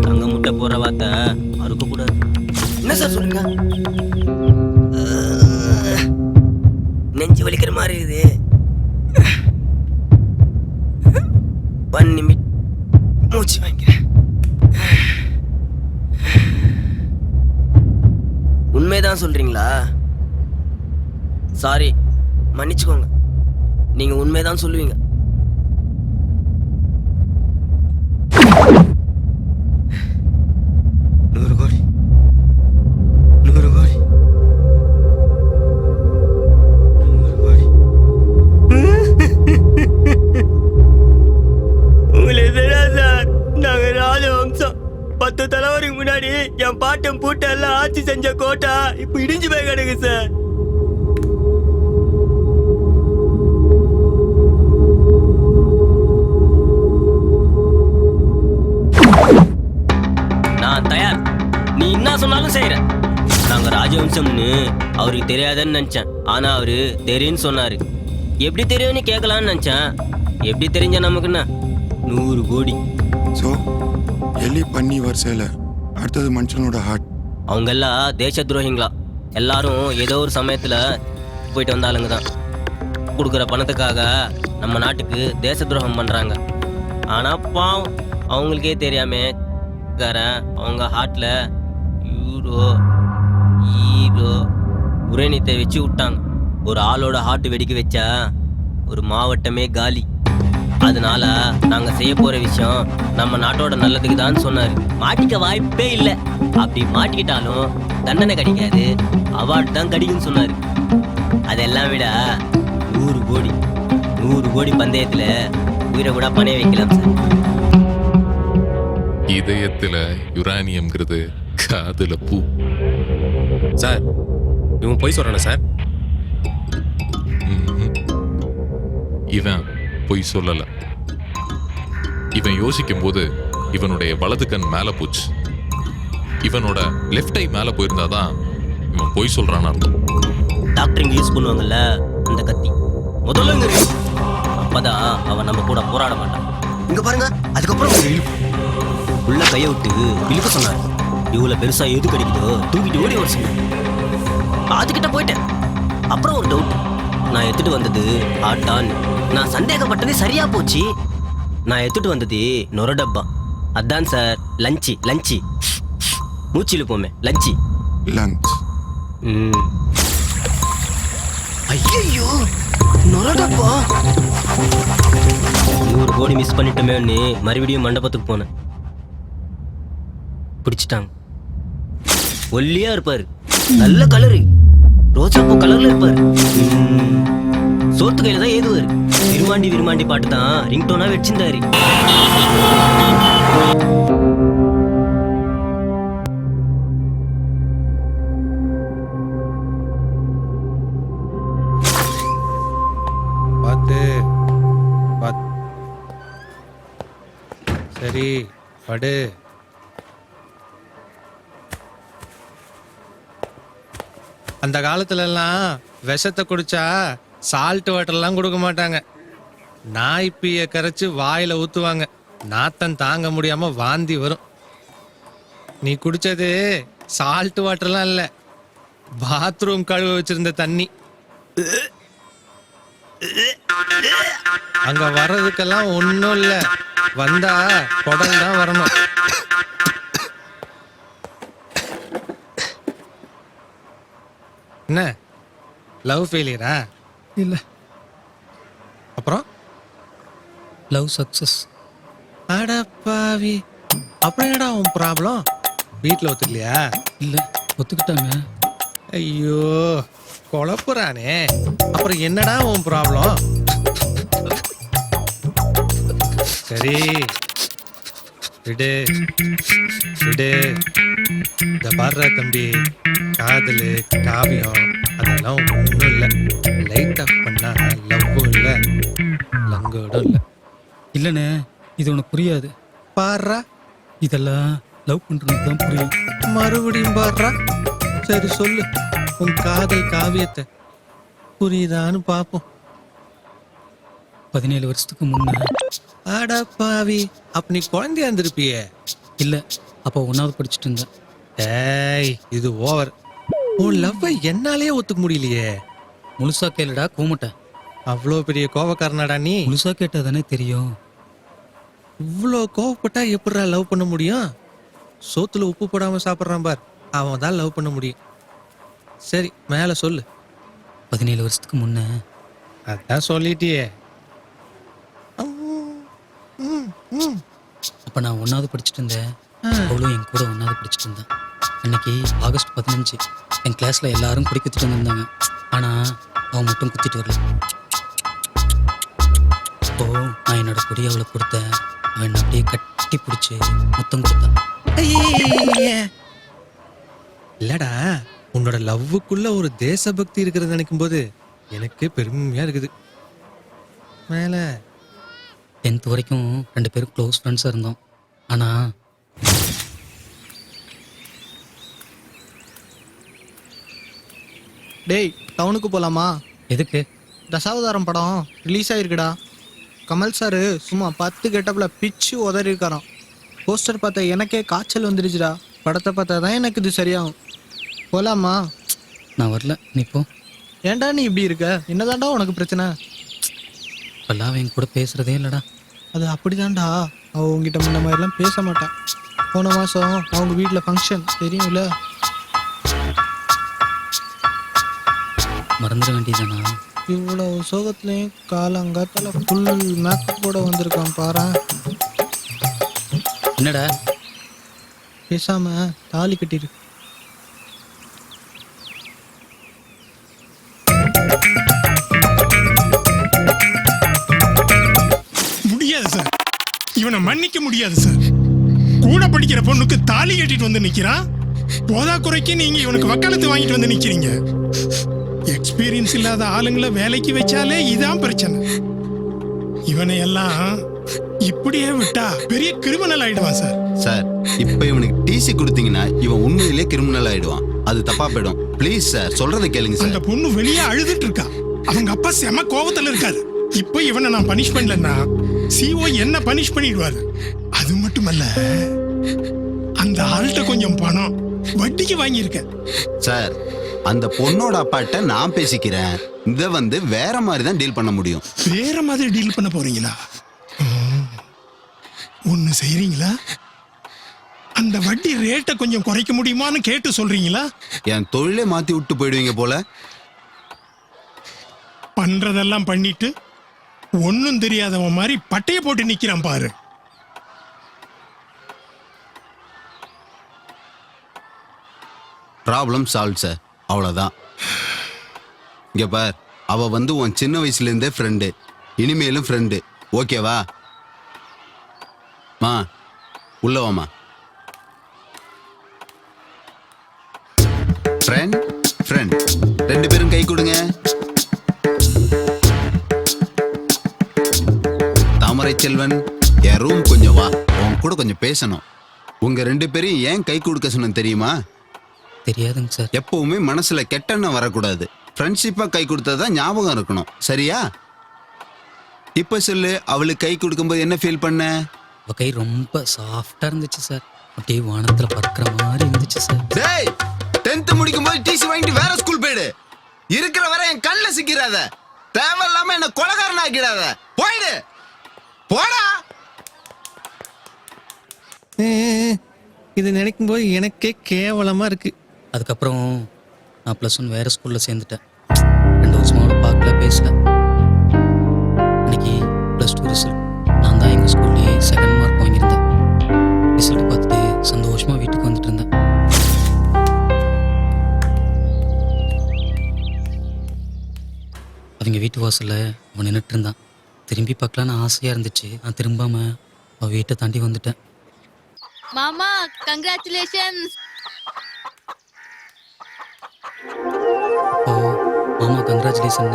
தங்க முட்டை போடுற வார்த்தை அறுக்க கூடாது. என்ன சார் சொல்லுங்க? நெஞ்சு வலிக்கிற மாதிரி இருக்குது. பண்ணி மூச்சு வாங்கிக்கிறேன். உண்மைதான் சொல்றீங்களா? சாரி, மன்னிச்சுக்கோங்க. நீங்க உண்மைதான் சொல்லுவீங்க. வருஷம் பூட்டெல்லாம் ஆட்சி செஞ்ச கோட்டா இப்ப இடிஞ்சு போய் கிடக்கு சார். நான் தயார், நீ என்ன சொன்னாலும் செய்யறேன். நாங்க ராஜவம்சம்னு அவருக்கு தெரியாதுன்னு நினைச்சேன். ஆனா அவரு தெரியும்னு சொன்னாரு. எப்படி தெரியும்னு கேட்கலான்னு நினைச்சேன். எப்படி தெரிஞ்ச நமக்குன்னா 100 கோடி. ஸோ எலி பண்ணி வரிசையில் அடுத்தது மனுஷனோட ஹார்ட். அவங்க எல்லாம் தேச துரோகிங்களா. எல்லாரும் ஏதோ ஒரு சமயத்துல போயிட்டு வந்தாலுங்க தான். கொடுக்குற பணத்துக்காக நம்ம நாட்டுக்கு தேச துரோகம் பண்றாங்க. ஆனா பாவம் அவங்களுக்கே தெரியாம அவங்க ஹார்ட்ல யூரோ ஈரோ உரேனியத்தை வச்சு விட்டாங்க. ஒரு ஆளோட ஹார்ட் வெடிக்க வச்சா ஒரு மாவட்டமே காலி. அதனால நாங்க செய்ய போற விஷயம் நம்ம நாட்டோட நல்லதுக்கு தான் சொன்னாரு. மாட்டிக்க வாய்ப்பே இல்லை. அப்படி மாட்டிக்கிட்டாலும் தண்டனை கிடைக்காது, அவார்டு தான் கிடைக்கும்னு சொன்னாரு. அதெல்லாம் விட 100 கோடி பந்தயத்துல உயிரை கூட பணைய வைக்கலாம் சார். இதயத்துல யுரானியம்ங்கிறது காதுல பூ. சார் இவன் போய் சொல்றானே சார்? இவன் பொய் சொல்லல. இவன் யோசிக்கும் போது இவனுடைய வலது கண் மேல போச்சு. இவனோட லெஃப்ட் ஐ மேல போயிருந்தாதான் இவன் பொய் சொல்றான்னு அர்த்தம். டாக்டரிங் யூஸ் பண்ணுவாங்கல்ல அந்த கத்தி முதல்ல இங்க இருக்கு. அப்பதான் அவன் நம்ம கூட போராட மாட்டான். இங்க பாருங்க, அதுக்கப்புறம் உள்ள கையை விட்டு இழுக்க சொன்னாரு. இவ்வளவு பெருசா எது கிடைக்குதோ தூக்கிட்டு ஓடி வர சொன்னாரு. அதுக்கிட்ட போயிட்டேன். அப்புறம் ஒரு டவுட், நான் எடுத்துட்டு வந்தது ஆட்டான்னு. நான் சந்தேகப்பட்டதே சரியா போச்சு. நான் எடுத்துட்டு வந்தது நொர டப்பா. அதான் சார் லஞ்சி மூச்சில போமே லஞ்சி. ஐயோ நொர டப்பா. 100 கோடி மிஸ் பண்ணிட்டோமேன்னு மறுபடியும் மண்டபத்துக்கு போனேன். பிடிச்சிட்டாங்க. ஒல்லியா இருப்பாரு, நல்ல கலரு, ரோஜாப்பூ கலர்ல இருப்பாரு. சோத்து கையில தான் ஏதுவாரு. விருமாண்டி பாட்டு தான் ரிங்டோனா வச்சிருந்தாரு. சரி படு. அந்த காலத்துல எல்லாம் விஷத்தை குடிச்சா சால்ட் வாட்டர்லாம் கொடுக்க மாட்டாங்க. நாய்ப்பிய கரைச்சு வாயில ஊத்துவாங்க. நாத்தம் தாங்க முடியாம வாந்தி வரும். நீ குடிச்சது சால்ட் வாட்டர்லாம் இல்ல, பாத்ரூம் கழுவ வச்சிருந்த தண்ணி. அங்க வர்றதுக்கெல்லாம் ஒன்றும் இல்லை, வந்தா குடல் தான் வரணும். என்ன லவ் ஃபெயிலியரா? இல்ல, அப்புறம் லவ் சக்சஸ். அடப்பாவி, அப்புறம் என்னடா உன் ப்ராப்ளம்? வீட்டில் ஒத்துக்கலையா? இல்ல, ஒத்துக்கிட்டாங்க. ஐயோ குழப்புறானே. அப்புறம் என்னடா உன் ப்ராப்ளம்? சரி விடு விடு. இந்த பாடுற தம்பி, காதல் காவியம் அதெல்லாம் ஒன்றும் இல்லை. லைட் ஆஃப் பண்ணா லவ்வும் இல்லை, லங்கோடும் இல்லை. இல்லைண்ணே, இது உனக்கு புரியாது. பாடுறா, இதெல்லாம் லவ் பண்றது தான் புரியும். மறுபடியும் பாடுறா. சரி சொல்லு, உன் காதல் காவியத்தை புரியுதான்னு பார்ப்போம். 17 வருஷத்துக்கு முன்ன. ஆடா பாவி, அப்ப நீ குழந்தையா இருந்திருப்பியே. இல்ல, அப்போ 1வது படிச்சுட்டு இருந்தேன். ஏய் இது ஓவர். உன் லவ்வை என்னாலேயே ஒத்துக்க முடியலையே. முழுசா கேளுடா கோமட்ட. அவ்வளோ பெரிய கோவக்காரனாடா நீ? முழுசா கேட்டா தானே தெரியும். இவ்வளோ கோவப்பட்டா எப்படிடா லவ் பண்ண முடியும்? சோத்துல உப்பு போடாம சாப்பிட்றான் பார், அவன் தான் லவ் பண்ண முடியும். சரி மேல சொல்லு. 17 வருஷத்துக்கு முன்ன. அதான் சொல்லிட்டியே. அப்ப நான் 1வது படிச்சுட்டு இருந்தேன். அவளும் என் கூட 1வது படிச்சுட்டு இருந்தான். அன்னைக்கு ஆகஸ்ட் 15 என் கிளாஸ்ல எல்லாரும் குடி குத்திட்டு வந்திருந்தாங்க. ஆனா அவன் மட்டும் குத்திட்டு வரல. அப்போ நான் என்னோட கொடி அவளை கொடுத்தேன். அவன் அப்படியே கட்டி பிடிச்சி முத்தம் கொடுத்தான். இல்லடா, உன்னோட லவ்வுக்குள்ள ஒரு தேசபக்தி இருக்கிறத நினைக்கும் போது எனக்கு பெருமையா இருக்குது. மேல 10th வரைக்கும் 2 பேரும் க்ளோஸ் ஃப்ரெண்ட்ஸாக இருந்தோம். ஆனால் டேய், டவுனுக்கு போலாமா? எதுக்கு? தசாவதாரம் படம் ரிலீஸ் ஆயிருக்குடா. கமல் சார் சும்மா 10 கெட்டப்ல பிச்சு உதறி இருக்காராம். போஸ்டர் பார்த்த எனக்கே காய்ச்சல் வந்துருச்சுடா. படத்தை பார்த்தா தான் எனக்கு இது சரியாகும். போலாமா? நான் வரல, நீ போ. ஏன்டா நீ இப்படி இருக்க? என்னதான்டா உனக்கு பிரச்சனை? இப்போல்லாம் அவன் கூட பேசுகிறதே இல்லைடா. அது அப்படிதான்டா. அவ உங்ககிட்ட முன்ன மாதிரிலாம் பேச மாட்டான். போன மாதம் அவங்க வீட்டில் ஃபங்க்ஷன் தெரியும்ல. மறந்துட வேண்டியதானா? இவ்வளவு சோகத்துலேயும் காலங்காத்தால ஃபுல் மேக்கப்போட வந்திருக்கான் பாரு. என்னடா? பேசாம தாலி கட்டிரு. முடியாது சார், இவனை மன்னிக்க முடியாது சார். கூட படிக்கிற பொண்ணுக்கு தாலி கட்டிட்டு வந்து நிக்கிறான். போதா குறைக்கு நீங்க இவனுக்கு வக்காலத்து வாங்கிட்டு வந்து நிக்கிறீங்க. எக்ஸ்பீரியன்ஸ் இல்லாத ஆளுங்களை வேலைக்கு வச்சாலே இதான் பிரச்சனை. இவனை எல்லாம் இப்படியே விட்டா பெரிய கிரிமினல் ஆயிடுவான் சார். சார், இப்ப இவனுக்கு டிசி கொடுத்தீங்கன்னா இவன் உண்மையிலே கிரிமினல் ஆயிடுவான். அது தப்பா போயிடும். ப்ளீஸ் சார், சொல்றதை கேளுங்க சார். அந்த பொண்ணு வெளியே அழுதுட்டு இருக்கா. அவங்க அப்பா செம கோபத்துல இருக்காரு. இப்போ இவனை நான் பனிஷ் பண்ணலன்னா சிஓ என்ன பனிஷ் பண்ணிடுவாரு. அது மட்டுமல்ல, அந்த ஆள்கிட்ட கொஞ்சம் பணம் வட்டிக்கு வாங்கியிருக்கேன். சார், அந்த பொண்ணோட அப்பாட்ட நான் பேசிக்கிறேன். இதை வந்து வேற மாதிரி தான் டீல் பண்ண முடியும். வேற மாதிரி டீல் பண்ண போறீங்களா? ஒண்ணு செய்றீங்களா? அந்த வட்டி ரேட்டை கொஞ்சம் குறைக்க முடியுமான்னு கேட்டு சொல்றீங்களா? என் தொழிலே மாத்தி விட்டு போயிடுவீங்க போல. பண்றதெல்லாம் பண்ணிட்டு ஒன்னும் தெரியாதவன் மாதிரி பட்டைய போட்டு நிக்கிறான் பாரு. ப்ராப்ளம் சால்வ் சார், அவ்வளோதான். இங்க பார், அவ வந்து உன் சின்ன வயசுல இருந்தே ஃப்ரெண்டு, இனிமேலும் ஃப்ரெண்டு. ஓகேவா? மா, உள்ள வாமா. ஃப்ரெண்ட் ஃப்ரெண்ட் 2 பேரும் கை கொடுங்க. தாமரை செல்வன், என் ரூம் கொஞ்சம் வா. உன் கூட கொஞ்சம் பேசணும். உங்க 2 பேரையும் ஏன் கை கொடுக்க சொன்ன தெரியுமா? தெரியாதுங்க சார். எப்பவுமே மனசுல கெட்டெண்ணம் வரக்கூடாது. ஃப்ரெண்ட்ஷிப்பா கை கொடுத்ததான் ஞாபகம் இருக்கணும். சரியா? இப்ப சொல்லு, அவளுக்கு கை கொடுக்கும்போது என்ன ஃபீல் பண்ண? அவ கை ரொம்ப சாஃப்டா இருந்துச்சு சார். அப்படியே வானத்துல பறக்கிற மாதிரி இருந்துச்சு சார். டேய், 10th முடிக்கும் போது டிசி வாங்கிட்டு வேற ஸ்கூல் போயிடு. இருக்கிற வரை என் கண்ணுல சிக்கிறாத. தேவையில்லாம என்ன கொலைகாரன் ஆக்கிடாத. போயிடு, போடா. இது நினைக்கும் போது எனக்கே கேவலமா இருக்கு. அதுக்கப்புறம் நான் +1 வேற ஸ்கூல்ல சேர்ந்துட்டேன். 2 வருஷமா அவளை பார்க்கல, பேசல. அன்னைக்கு +2 ரிசல்ட். நான் தான் எங்கள் ஸ்கூல்லேயே 2nd மார்க் வாங்கியிருந்தேன். ரிசல்ட் பார்த்துட்டு சந்தோஷமா வீட்டுக்கு வந்துட்டு இருந்தேன். அவங்க வீட்டு வாசல்ல அவன் நின்றுட்டு இருந்தான். திரும்பி பார்க்கலான்னு ஆசையா இருந்துச்சு. நான் திரும்பாம அவன் வீட்டை தாண்டி வந்துட்டேன். மாமா, கங்க்ராச்சுலேஷன்ஸ். அப்போ மாமா கங்க்ராச்சுலேஷன்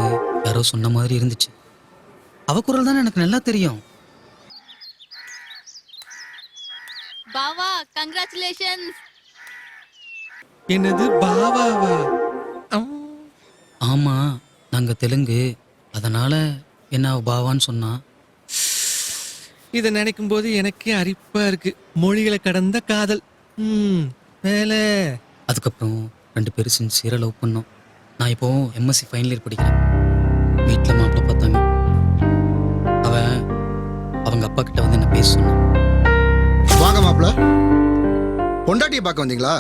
யாரோ சொன்ன மாதிரி இருந்துச்சு. அவ குரல் தானே எனக்கு நல்லா தெரியும். பாவா, கங்க்ராச்சுலேஷன்ஸ். என்னது பாவாவா? ஆமா, நாங்க தெலுங்கு, அதனால என்ன அவ பாவான்னு சொன்னா. இதை நினைக்கும் போது எனக்கே அரிப்பா இருக்கு. மொழிகளை கடந்த காதல். மேல அதுக்கப்புறம் 2 பேரும் சின்சியரா லவ் பண்ணோம். நான் இப்போ MSc ஃபைனல் இயர் படிக்கிறேன். வீட்டில் மாப்பிள்ளை பார்த்தாங்க. அவங்க அப்பா கிட்ட வந்து என்ன பேச சொன்னான். வாங்க மாப்பிள்ள, பொண்டாட்டியை பார்க்க வந்தீங்களா?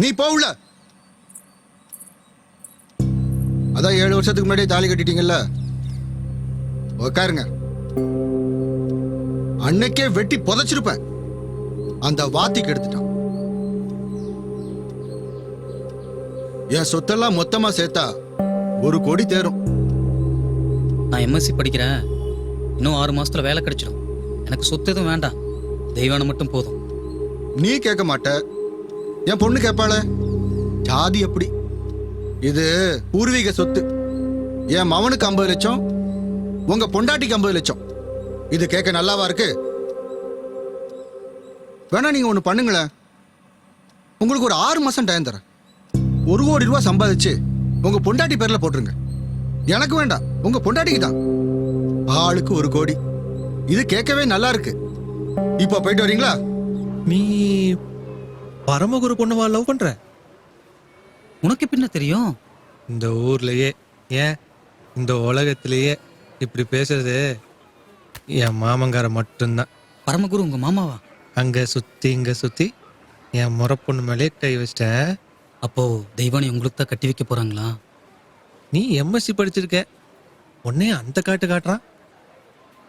நீ போவுல. அதான் 7 வருஷத்துக்கு முன்னாடியே தாலி கட்டிட்டீங்கல்ல, உட்காருங்க. அன்னைக்கே வெட்டி புதைச்சிருப்பேன். அந்த வாத்திக்கு எடுத்துட்டான். என் சொத்தெல்லாம் மொத்தமா சேர்த்தா 1 கோடி தேரும். நான் MSc படிக்கிறேன். இன்னும் 6 மாசத்துல வேலை கிடைச்சிடும். எனக்கு சொத்து எதுவும் வேண்டாம், தெய்வானம் மட்டும் போதும். நீ கேட்க மாட்ட, என் பொண்ணு கேட்பாள. ஜாதி எப்படி? இது பூர்வீக சொத்து. என் மவனுக்கு 50 லட்சம், உங்க பொண்டாட்டிக்கு 50 லட்சம். இது கேட்க நல்லாவா இருக்கு? வேணா நீங்க ஒண்ணு பண்ணுங்களேன். உங்களுக்கு ஒரு 6 மாசம் டைம் தரேன். 1 கோடி ரூபாய் சம்பாதிச்சு உங்க பொண்டாட்டி பேர்ல போட்டுருங்க. எனக்கு வேண்டாம், உங்க பொண்டாட்டிக்கு தான். ஆளுக்கு 1 கோடி. இது கேட்கவே நல்லா இருக்கு. இப்போ போயிட்டு வரீங்களா? நீ பரமகுரு பொண்ணவா லவ் பண்ற? உனக்கு பின்ன தெரியும்? இந்த ஊர்லயே, ஏன் இந்த உலகத்திலேயே இப்படி பேசுறது என் மாமங்கார மட்டும்தான். பரமகுரு உங்க மாமாவா? அங்க சுத்தி இங்க சுத்தி என் முறை பொண்ணு மேலே கை வச்சிட்டேன். அப்போ தெய்வானி உங்களுக்கு தான் கட்டி வைக்க போறாங்களா? நீ எம்எஸ்சி படிச்சிருக்க, உன்னே அந்த காட்டு காட்டுறான்.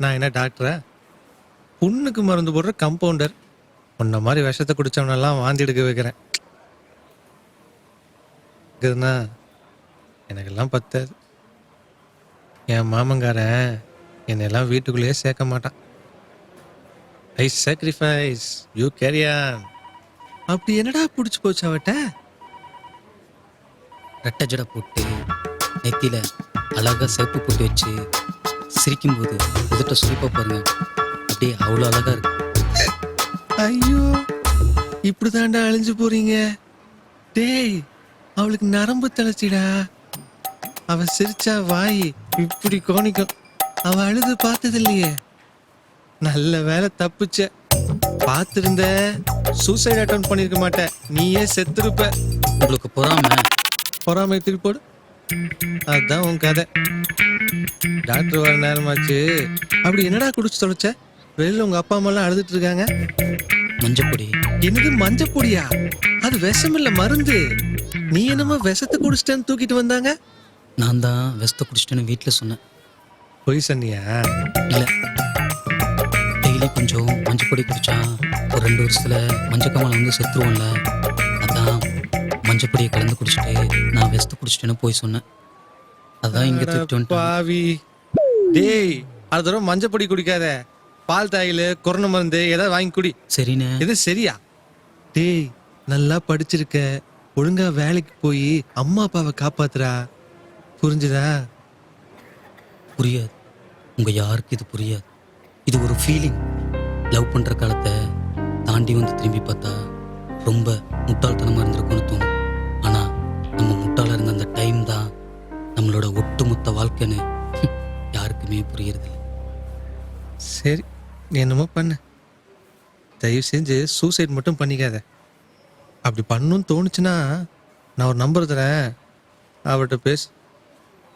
நான் என்ன டாக்டரா? புண்ணுக்கு மருந்து போடுற கம்பவுண்டர். உன்ன மாதிரி விஷத்தை குடிச்சவனெல்லாம் வாந்தி எடுக்க வைக்கிறேன். எனக்கெல்லாம் பத்தாது. என் மாமங்காரன் என்னெல்லாம் வீட்டுக்குள்ளேயே சேர்க்க மாட்டான். ஐ சாக்ரிஃபைஸ், யூ கேரி ஆன். அப்படி என்னடா பிடிச்சி போச்சு அவட்ட? ரெட்டை ஜடை போட்டு நெத்தியில அழகா சேப்பு போட்டு வச்சு சிரிக்கும்போது உதட்ட சுழிப்பா பாருங்க, அப்படியே அவ்வளோ அழகா இருக்கு. ஐயோ, இப்படிதாண்டா அழிஞ்சு போறீங்க. டேய், அவளுக்கு நரம்பு தளர்ச்சிடா. அவ சிரிச்சா வாய் இப்படி கோணிக்கும். அவ அழுது பார்த்தது இல்லையே. நல்ல வேலை தப்புச்ச. பார்த்திருந்த சூசைட் அட்டன் பண்ணிருக்க மாட்டேன். நீயே செத்துருப்ப. உங்களுக்கு பொறாமை திருப்பி போடு. அதுதான் உன் கதை. டாக்டர் வர நேரமாச்சு. அப்படி என்னடா குடிச்சு தொலைச்ச? வெளியில உங்க அப்பா அம்மா எல்லாம் அழுதுட்டு இருக்காங்க. மஞ்சப்பொடி. என்னது மஞ்சப்பொடியா? அது விஷம் இல்ல, மருந்து. நீ என்னமோ விஷத்தை குடிச்சிட்டேன்னு தூக்கிட்டு வந்தாங்க. நான் தான் விஷத்தை குடிச்சிட்டேன்னு வீட்டில் சொன்னேன். பொய் சொன்னியா? இல்லை, டெய்லி கொஞ்சம் மஞ்சப்பொடி குடிச்சா ஒரு 2 வருஷத்துல மஞ்சக்காமலை வந்து செத்துருவோம்ல, அதான் மஞ்சப்பொடியை கலந்து குடிச்சிட்டு நான் விஷத்தை குடிச்சிட்டேன்னு போய் சொன்னேன். அதான் இங்க தூக்கிட்டு பாவி. டேய், அது தடவை மஞ்சப்பொடி குடிக்காத. பால் தாயில் கொரோனா மருந்து ஏதாவது வாங்கி குடி. சரிண்ணே. இது சரியா? டேய், நல்லா படிச்சிருக்க, ஒழுங்கா வேலைக்கு போய் அம்மா அப்பாவை காப்பாத்துறா. புரிஞ்சுதா? புரியாது. உங்க யாருக்கு இது புரியாது. இது ஒரு ஃபீலிங். லவ் பண்ற காலத்தை தாண்டி வந்து திரும்பி பார்த்தா ரொம்ப முட்டாள்தனமா இருந்திருக்கும்னு தோணும். ஆனா நம்ம முட்டாளா இருந்த அந்த டைம் தான் நம்மளோட ஒட்டுமொத்த வாழ்க்கைன்னு யாருக்குமே புரியறது இல்லை. சரி, நீ என்னமோ பண்ணு. தயவு செஞ்சு சூசைட் மட்டும் பண்ணிக்காத. அப்படி பண்ணணும்னு தோணுச்சுன்னா நான் ஒரு நம்பர் தரேன், அவர்கிட்ட பேசு.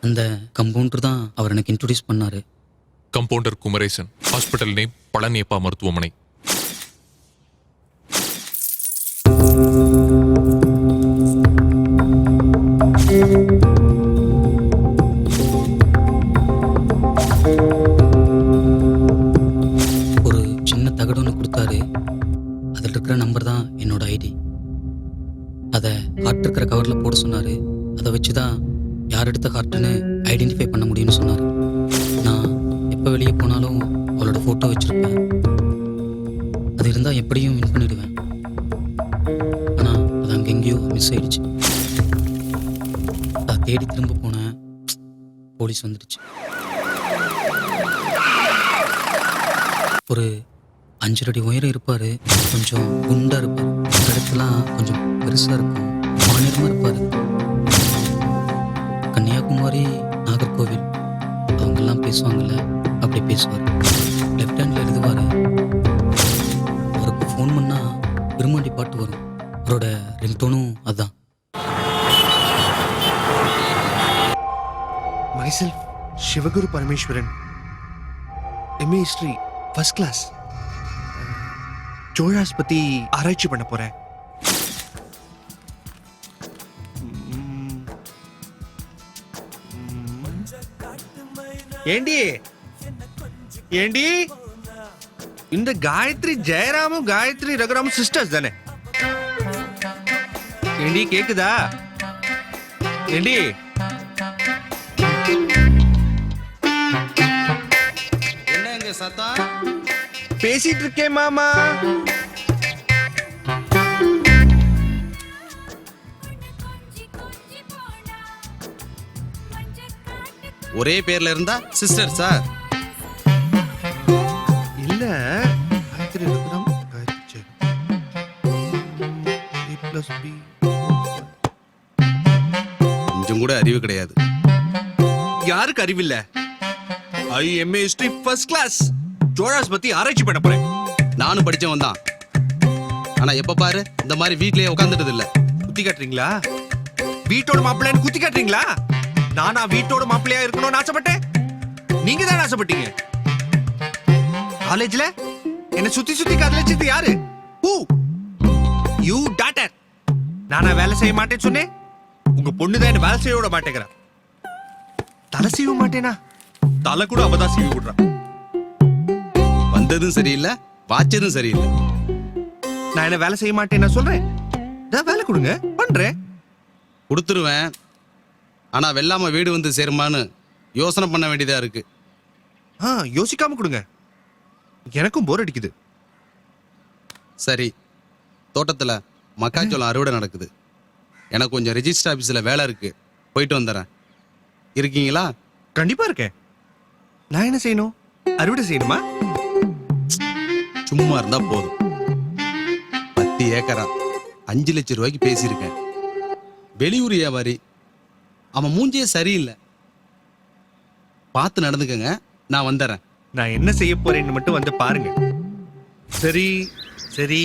அந்த கம்பவுண்டர் தான் அவர் எனக்கு இன்ட்ரோடியூஸ் பண்ணாரு. Compounder Kumaresan. Hospital name Palaniappa மருத்துவமனை. ஒரு சின்ன தகடு ஒன்று கொடுத்தாரு. அதில் இருக்கிற நம்பர் தான் என்னோட ஐடி. அதை ஹார்ட் இருக்கிற கவரில் போட சொன்னார். அதை வச்சு தான் யார் எடுத்த ஹார்ட்டுன்னு ஐடென்டிஃபை பண்ண முடியும்னு சொன்னார். நான் எப்போ வெளியே போனாலும் அவளோட ஃபோட்டோ வச்சுருப்பேன். அது இருந்தால் எப்படியும் வின் பண்ணிடுவேன். ஆனால் அது அங்கெங்கேயோ மிஸ் ஆயிடுச்சு. அதை தேடி திரும்ப போனேன். போலீஸ் வந்துடுச்சு. ஒரு 5 அடி உயரம் இருப்பார். கொஞ்சம் குண்டாக இருப்பார். இடத்துலாம் கொஞ்சம் பெருசாக இருக்கும். மாநிலமாக இருப்பார். கன்னியாகுமரி, நாகர்கோவில் அவங்கெல்லாம் பேசுவாங்கல்ல, அப்படி பேசுவார். லெஃப்ட் ஹேண்டில் எழுதுவார். அவருக்கு ஃபோன் பண்ணால் விரும்மாண்டி பாட்டு வரும். அவரோட ரிங்டோனும் அதுதான். myself Sivaguru Parameswaran, MA history first class. Cholas பத்தி ஆராய்ச்சி பண்ண போறேன். ஏண்டி ஏண்டி, இந்த காயத்ரி ஜெயராமும் காயத்ரி ரகுராமும் சிஸ்டர்ஸ் தானே? ஏண்டி கேக்குதா? ஏண்டி என்னங்க சத்தம்? பேசிட்டு இருக்கேன் மாமா. ஒரே பேர்ல இருந்தா சிஸ்டர் சார். இல்ல காயத்ரி ரத்னம் காயத்ரி A+B. கொஞ்சம் கூட அறிவு கிடையாது. யாருக்கு அறிவில்ல? IMA history first class. ஜோராஸ் பத்தி ஆராய்ச்சி பண்ண போறேன். நானும் படிச்சவன் தான். ஆனா எப்ப பாரு இந்த மாதிரி வீட்லயே உட்கார்ந்துட்டது இல்ல. குத்தி காட்டுறீங்களா? வீட்டோட மாப்பிள்ளைன்னு குத்தி காட்டுறீங்களா? நானா வீட்டோட மாப்பிள்ளையா இருக்கணும்னு ஆசைப்பட்டேன்? நீங்க தான் ஆசைப்பட்டீங்க. காலேஜ்ல என்ன சுத்தி சுத்தி காதலிச்சது யாரு? Who? You daughter. நானா வேலை செய்ய மாட்டேன்னு சொன்னேன். உங்க பொண்ணு தான் என்ன வேலை செய்ய விட மாட்டேங்கிறா. தலை சீவ மாட்டேனா? தலை கூட அவதான் சீவி விடுறா. வந்ததும் சரியில்லை, வாச்சதும் சரியில்லை. நான் என்ன வேலை செய்ய மாட்டேன்னு சொல்றேன். நான் வேலை கொடுங்க, பண்றேன். கொடுத்துருவேன். ஆனா வெள்ளாம வீடு வந்து சேருமான்னு யோசனை பண்ண வேண்டியதா இருக்கு. யோசிக்காம கொடுங்க. எனக்கும் போர் அடிக்குது. சரி, தோட்டத்துல மக்காச்சோளம் அறுவடை நடக்குது. எனக்கு கொஞ்சம் ரெஜிஸ்டர் ஆபீஸ்ல வேலை இருக்கு, போயிட்டு வந்துடுறேன். இருக்கீங்களா? கண்டிப்பா இருக்கேன். நான் என்ன செய்யணும்? அறுவடை செய்யணுமா? சும்மா இருந்தா போதும். 10 ஏக்கரா 5 லட்சம் ரூபாய்க்கு பேசியிருக்கேன். வெளியூர் வியாபாரி, அவன் மூஞ்சியே சரியில்லை. பார்த்து நடந்துக்கங்க, நான் வந்துடுறேன். நான் என்ன செய்ய போறேன்னு மட்டும் வந்து பாருங்க. சரி சரி,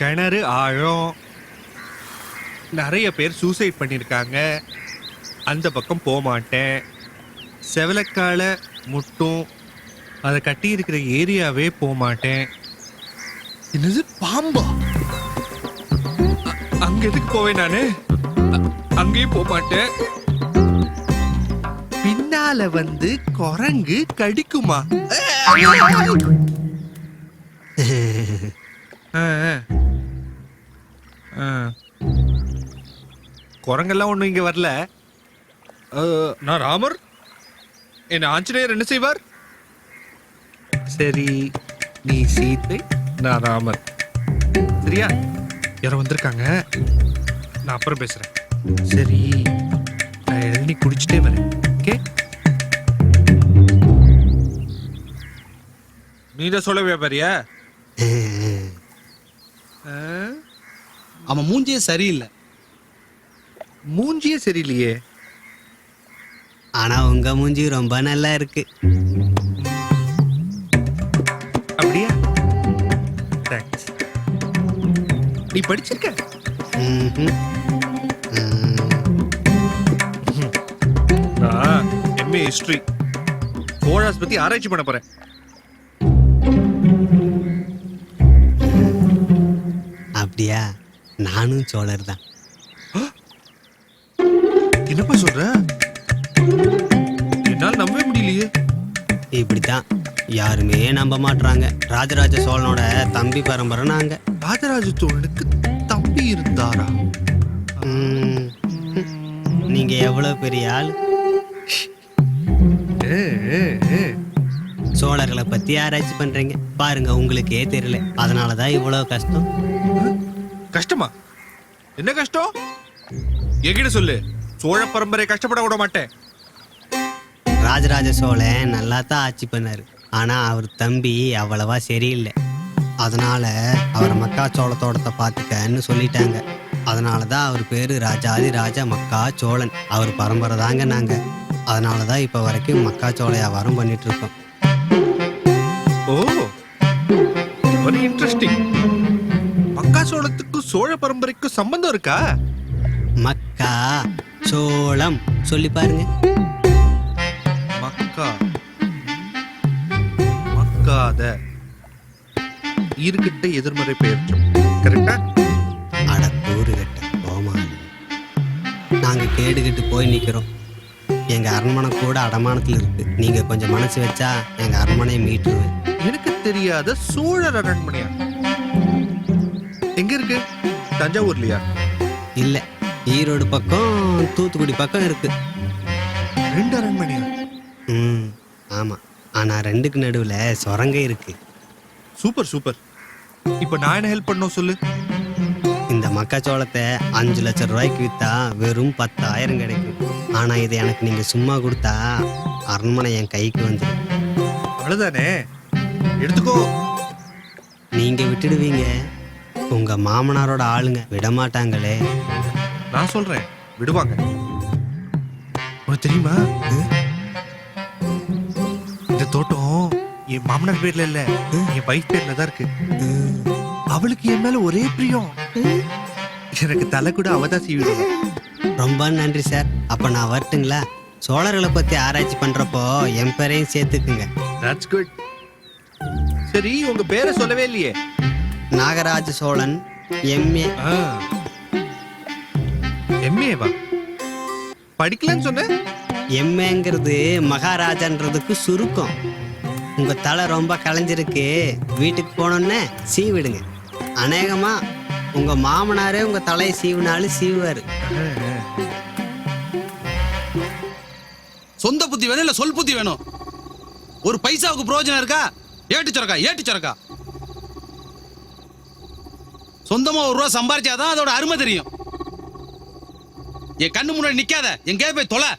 கிணறு ஆழம், நிறைய பேர் சூசைட் பண்ணியிருக்காங்க, அந்த பக்கம் போக மாட்டேன். செவலக்கால முட்டும், அதை கட்டி இருக்கிற ஏரியாவே போக மாட்டேன். என்னது பாம்பா? அங்க எதுக்கு போவேன் நானு? அங்கேயும் போக மாட்டேன். பின்னால வந்து குரங்கு கடிக்குமா? குரங்கெல்லாம் ஒண்ணும் இங்க வரல. நான் ராமர், என்ன ஆஞ்சநேயர் என்ன செய்வார்? சரி, நீ சீத்தை, நான் ராமர். சரியா? யாரோ வந்திருக்காங்க, நான் அப்புறம் பேசுறேன். சரி, நான் இளநீ குடிச்சிட்டே வரேன். ஓகே? நீ தான் சொல்ல வியாபாரியா? அவன் மூஞ்சியே சரியில்லை. மூஞ்சியே சரியில்லையே. ஆனா உங்க மூஞ்சி ரொம்ப நல்லா இருக்கு. அப்படியா? தேங்க்ஸ். நீ படிச்சிருக்க? நான் MA ஹிஸ்டரி கோழாஸ் பத்தி ஆராய்ச்சி பண்ண போறேன். அப்படியா? நானும் சோழர் தான். என்னப்பா சொல்ற? என்னால் நம்பவே முடியலையே. இப்படித்தான், யாருமே நம்ப மாட்றாங்க. ராஜராஜ சோழனோட தம்பி பரம்பரை நாங்க. ராஜராஜ சோழனுக்கு தம்பி இருந்தாரா? நீங்க எவ்வளவு பெரிய ஆள். சோழர்களை பத்தி ஆராய்ச்சி பண்றீங்க பாருங்க, உங்களுக்கே தெரியல. அதனாலதான் இவ்வளவு கஷ்டம். கஷ்டமா? என்ன கஷ்டம்? என்கிட்ட சொல்லு. சோழ பரம்பரை கஷ்டப்பட விட மாட்டேன். ராஜராஜ சோழன் நல்லா தான் ஆட்சி பண்ணாரு. ஆனா அவர் தம்பி அவ்வளவா சரியில்லை. அதனால அவர் மக்காச்சோளத்தோட்டத்தை பார்த்துக்கன்னு சொல்லிட்டாங்க. அதனாலதான் அவர் பேரு ராஜாதி ராஜா மக்காச்சோழன். அவர் பரம்பரை தாங்க நாங்க. அதனாலதான் இப்ப வரைக்கும் மக்காச்சோள வியாபாரம் பண்ணிட்டு இருக்கோம். ஓ, வெரி இன்ட்ரெஸ்டிங். மக்காச்சோளத்துக்கும் சோழ பரம்பரைக்கும் சம்பந்தம் இருக்கா? மக்கா சோளம் சொல்லி பாருங்க. மக்கா மக்காத இருக்கிட்ட எதிர்மறை பெயர்ச்சம். கரெக்டா? அட கூறுகட்ட போமா, நாங்க கேடுகிட்டு போய் நிக்கிறோம். எங்க அரண்மனை கூட அடமானத்துல இருக்கு. நீங்க கொஞ்சம் மனசு வச்சா எங்க அரண்மனையை மீட்டுருவேன். எனக்கு தெரியாத சோழர் அரண்மனையா? எங்க இருக்கு? தஞ்சாவூர்லயா? இல்ல, ஈரோடு பக்கம் தூத்துக்குடி பக்கம் இருக்கு. 2 அரண்மனையா? ஆமா, ஆனா 2க்கு நடுவுல சுரங்கம் இருக்கு. Super super. இப்ப நான் என்ன ஹெல்ப் பண்ணணும் சொல்லு. இந்த மக்காச்சோளத்தை 5 லட்சம் ரூபாய்க்கு வித்தா வெறும் 10,000 கிடைக்கும். ஆனால் இதை எனக்கு நீங்கள் சும்மா கொடுத்தா அரண்மனை என் கைக்கு வந்துடும். அவ்வளவுதானே, எடுத்துக்கோ. நீங்கள் விட்டுடுவீங்க, உங்கள் மாமனாரோட ஆளுங்க விடமாட்டாங்களே. நான் சொல்றேன் விடுவாங்க. உனக்கு தெரியுமா, இந்த தோட்டம் என் மாமனார் பேர்ல இல்ல, என் வைஃப் பேர்ல தான் இருக்கு. அவளுக்கு என் மேல ஒரே பிரியம். எனக்கு தலை கூட அவதான் சீவிடுவா. ரொம்ப நன்றி சார். அப்போ நான் வரட்டுங்களா? சோழர்களை பற்றி ஆராய்ச்சி பண்ணுறப்போ என் பேரையும் சேர்த்துக்குங்க. That's good. சரி, உங்க பேரை சொல்லவே இல்லையே. நாகராஜ சோழன், எம்ஏ. எம்ஏவா? படிக்கலன்னு சொன்ன? எம்ஏங்கிறது மகாராஜான்றதுக்கு சுருக்கம். உங்கள் தலை ரொம்ப களைஞ்சிருக்கு, வீட்டுக்கு போனோன்னே சீவிடுங்க. அநேகமாக உங்கள் மாமனாரே உங்கள் தலையை சீவினாலும் சீவுவார். சொந்த புத்தி வேணும் இல்ல சொல் புத்தி வேணும்? ஒரு பைசாவுக்கு பிரயோஜனம் இருக்கா? ஏட்டு சரக்கா. சொந்தமா ₹1 சம்பாரிச்சாதான் அதோட அருமை தெரியும். என் கண்ணு முன்னாடி நிக்காத, எங்கேயாவது போய் தொலை.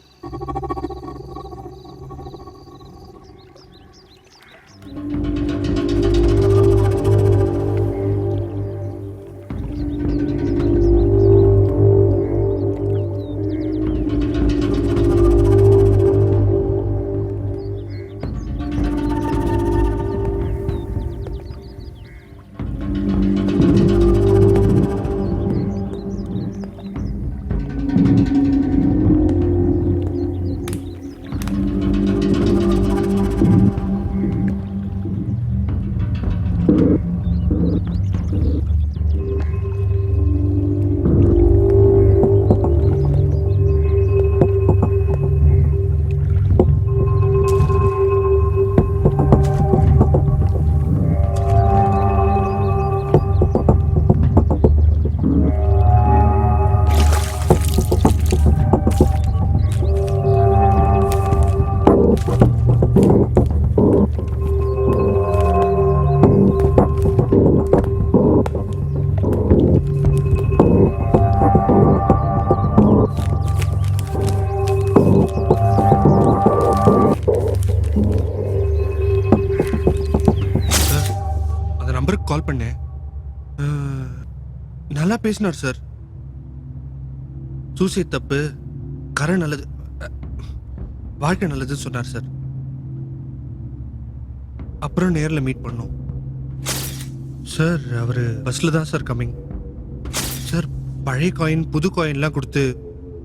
கால் பண்ணேன். நல்லா பேசினார் சார். சூசைட் தப்பு, கரை நல்லது, வாழ்க்கை நல்லதுன்னு சொன்னார் சார். அப்புறம் நேரில் மீட் பண்ணோம் சார். அவர் பஸ்ஸில் தான் சார் கம்மிங் சார். பழைய காயின் புது காயின்லாம் கொடுத்து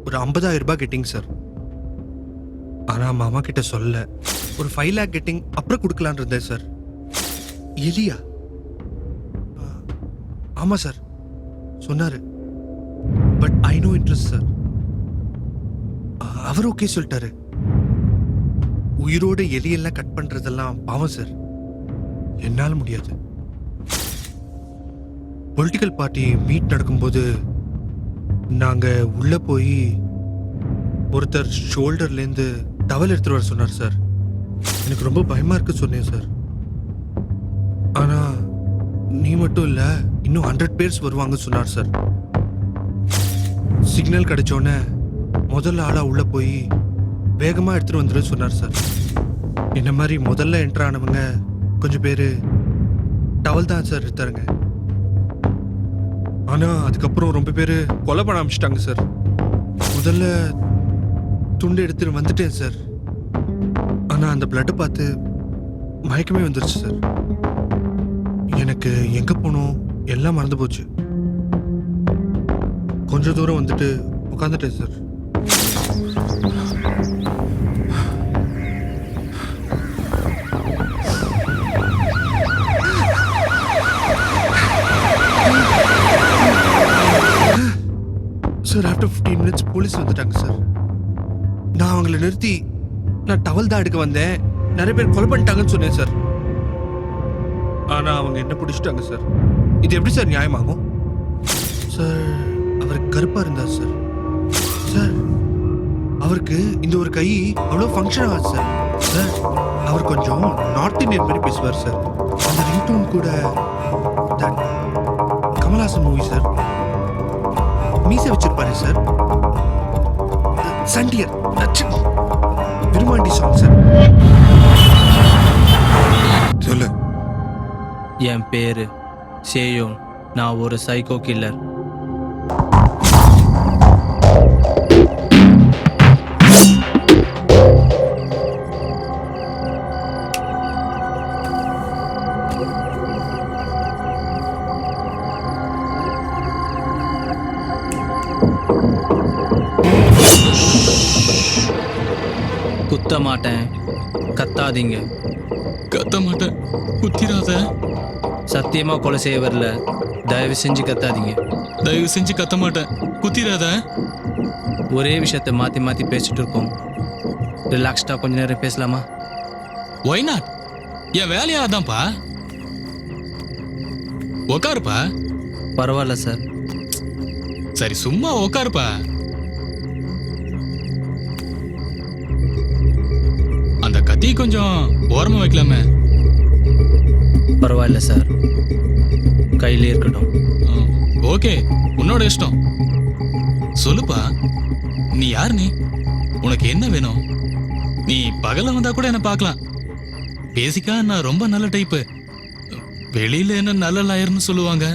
ஒரு 50,000 ரூபாய் கெட்டிங் சார். ஆனால் மாமா கிட்ட சொல்ல ஒரு 5 lakh கெட்டிங் அப்புறம் கொடுக்கலான் இருந்தேன் சார். எலியா? ஆமாம் சார் சொன்னார். But I no interest sir. அவர் ஓகே சொல்லிட்டாரு. உயிரோட எலியெல்லாம் கட் பண்றதெல்லாம் பாவம் சார், என்னால் முடியாது. பொலிட்டிக்கல் பார்ட்டி மீட் நடக்கும்போது நாங்க உள்ள போய் ஒருத்தர் ஷோல்டர்லேருந்து டவல் எடுத்துட்டு வர சொன்னார் சார். எனக்கு ரொம்ப பயமா இருக்கு சொன்னேன் சார். ஆனா நீ மட்டும் இல்ல, இன்னும் 100 பேர்ஸ் வருவாங்க சொன்னார் சார். சிக்னல் கிடைச்சோன்னே முதல்ல ஆளா உள்ள போய் வேகமா எடுத்துட்டு வந்துரு சொன்னார் சார். என்ன மாதிரி முதல்ல என்டர் ஆனவங்க கொஞ்சம் பேரு டவல் தான் சார் எடுத்தாருங்க. ஆனா அதுக்கப்புறம் ரொம்ப பேரு கொலை பண்ண ஆரம்பிச்சிட்டாங்க சார். முதல்ல துண்டு எடுத்துட்டு வந்துட்டேன் சார். ஆனா அந்த பிளட்டை பார்த்து மயக்கமே வந்துருச்சு சார். எனக்கு எங்க போனோம் எல்லாம் மறந்து போச்சு. கொஞ்ச தூரம் வந்துட்டு உட்காந்துட்டேன் sir. Sir after 15 minutes police வந்துட்டாங்க சார். நான் அவங்கள நிறுத்தி நான் டவல் தான் எடுக்க வந்தேன், நிறைய பேர் கொலை பண்ணிட்டாங்கன்னு சொன்னேன் சார். ஆனா அவங்க என்ன பிடிச்சிட்டாங்க சார். இது எப்படி சார் நியாயமாகும் சார்? அவர் கருப்பா இருந்தார் சார். சார் அவருக்கு இந்த ஒரு கை அவ்வளோ ஃபங்க்ஷன் ஆகாது சார். சார் அவர் கொஞ்சம் நார்த் இந்தியன் மாதிரி பேசுவார் சார். அந்த ரிங்டோன் கூட கமல்ஹாசன் மூவி சார். மீசை வச்சிருப்பாரு sir. Sandiyar Virumandi song sir. சொல்லு. என் பேரு சேயோன். நான் ஒரு சைக்கோ கில்லர். குத்த மாட்டேன், கத்தாதீங்க. கத்த மாட்டேன், குத்திராத. சத்தியமா கொலை செய்ய வரல, தயவு செஞ்சு கத்தாதீங்க. தயவு செஞ்சு கத்த மாட்டேன், குத்திராத. ஒரே விஷயத்தை மாத்தி மாத்தி பேசிட்டு இருக்கோம். ரிலாக்ஸ்டா கொஞ்ச நேரம் பேசலாமா? Y not? என் வேலையா அதான்ப்பா. உக்காருப்பா. பரவாயில்ல சார். சரி சும்மா உக்காருப்பா. அந்த கத்தி கொஞ்சம் ஓரமா வைக்கலாமே. பரவாயில்ல சார், கையிலே இருக்கட்டும். ஓகே, உன்னோட இஷ்டம். சொல்லுப்பா, நீ யார்? நீ உனக்கு என்ன வேணும்? நீ பகல வந்தா கூட என்ன பார்க்கலாம். பேசிக்கா நான் ரொம்ப நல்ல டைப்பு. வெளியில என்ன நல்ல லாயர்னு சொல்லுவாங்க.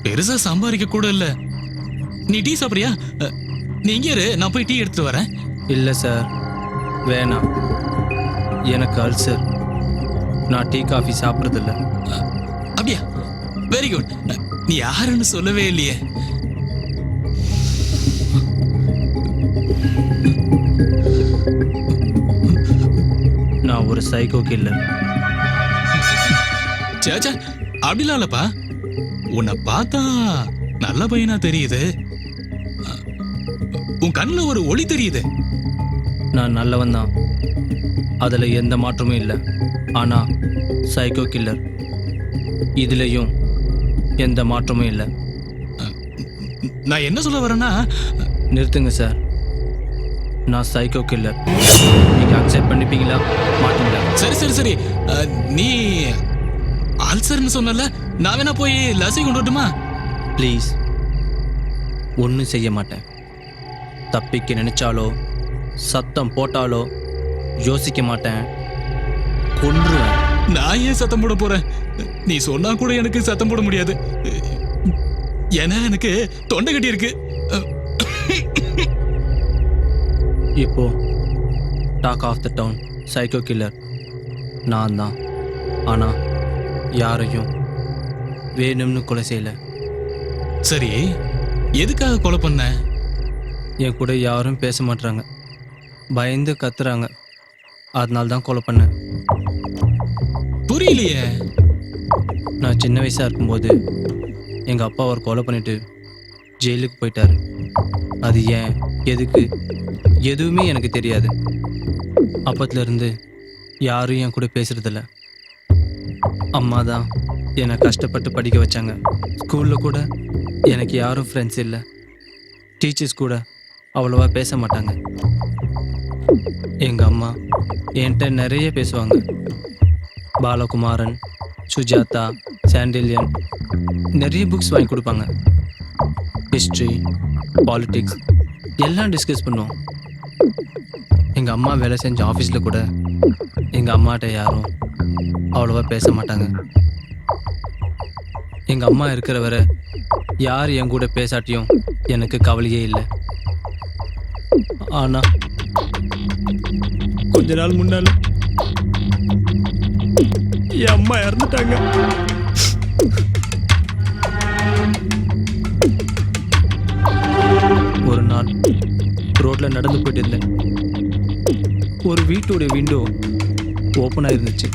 பெருசா சம்பாதிக்க கூட இல்ல. நீ டீ சாப்பிடுறியா? நீ இங்கே இரு, நான் போய் டீ எடுத்துட்டு வரேன். இல்லை சார், வேணாம். எனக்கு அல்சர். நான் டீ காஃபி சாப்பிட்றதில்ல. அப்படியா? Very good. நீ யாருன்னு சொல்லவே இல்லையே. நான் ஒரு சைக்கோ கில்லர். சேச்சா, அப்படிலாம் இல்லப்பா. உன்னை பார்த்தா நல்ல பையனா தெரியுது. உன் கண்ணுல ஒரு ஒளி தெரியுது. நான் நல்லவன் தான், அதில் எந்த மாற்றமும் இல்லை. ஆனால் சைக்கோ கில்லர், இதுலேயும் எந்த மாற்றமும் இல்லை. நான் என்ன சொல்ல வரேன்னா, நிறுத்துங்க சார். நான் சைக்கோ கில்லர். நீங்கள் அக்செப்ட் பண்ணிப்பீங்களா மாட்டீங்களா? சரி சரி சரி. நீ அல்சர்னு சொன்னல, நான் வேணா போய் லசி கொண்டு வரட்டுமா? ப்ளீஸ். ஒன்றும் செய்ய மாட்டேன். தப்பிக்க நினைச்சாலோ சத்தம் போட்டாலோ யோசிக்க மாட்டேன், கொன்றுவேன். நான் ஏன் சத்தம் போட போறேன்? நீ சொன்னா கூட எனக்கு சத்தம் போட முடியாது. ஏன்னா எனக்கு தொண்டை கட்டி இருக்கு. இப்போ talk of the town psycho killer நான் தான். ஆனால் யாரையும் வேணும்னு கொலை செய்யல. சரி, எதுக்காக கொலை பண்ண? என் கூட யாரும் பேச மாட்டாங்க, பயந்து கத்துறாங்க. அதனால தான் கொலை பண்ணேன். புரியலையே. நான் சின்ன வயசாக இருக்கும்போது எங்கள் அப்பா அவர் கொலை பண்ணிட்டு ஜெயிலுக்கு போயிட்டாரு. அது ஏன், எதுக்கு, எதுவுமே எனக்கு தெரியாது. அப்பத்துலேருந்து யாரும் என் கூட பேசுறதில்ல. அம்மா தான் என்னை கஷ்டப்பட்டு படிக்க வச்சாங்க. ஸ்கூலில் கூட எனக்கு யாரும் ஃப்ரெண்ட்ஸ் இல்லை. டீச்சர்ஸ் கூட அவ்வளோவா பேச மாட்டாங்க. எங்கள் அம்மா என்கிட்ட நிறைய பேசுவாங்க. பாலகுமாரன், சுஜாதா, சாண்டில்யன், நிறைய புக்ஸ் வாங்கி கொடுப்பாங்க. ஹிஸ்ட்ரி, பாலிட்டிக்ஸ் எல்லாம் டிஸ்கஸ் பண்ணுவோம். எங்கள் அம்மா வேலை செஞ்ச ஆஃபீஸில் கூட எங்கள் அம்மாட்ட யாரும் அவ்வளோவா பேச மாட்டாங்க. எங்கள் அம்மா இருக்கிற வரை யார் என் கூட பேசாட்டியும் எனக்கு கவலையே இல்லை. ஆனால் கொஞ்ச நாள் முன்னால என் அம்மா இறந்துட்டாங்க. ஒரு நாள் ரோட்ல நடந்து போயிட்டு இருந்தேன். ஒரு வீட்டோட விண்டோ ஓப்பன் ஆயிருந்துச்சு.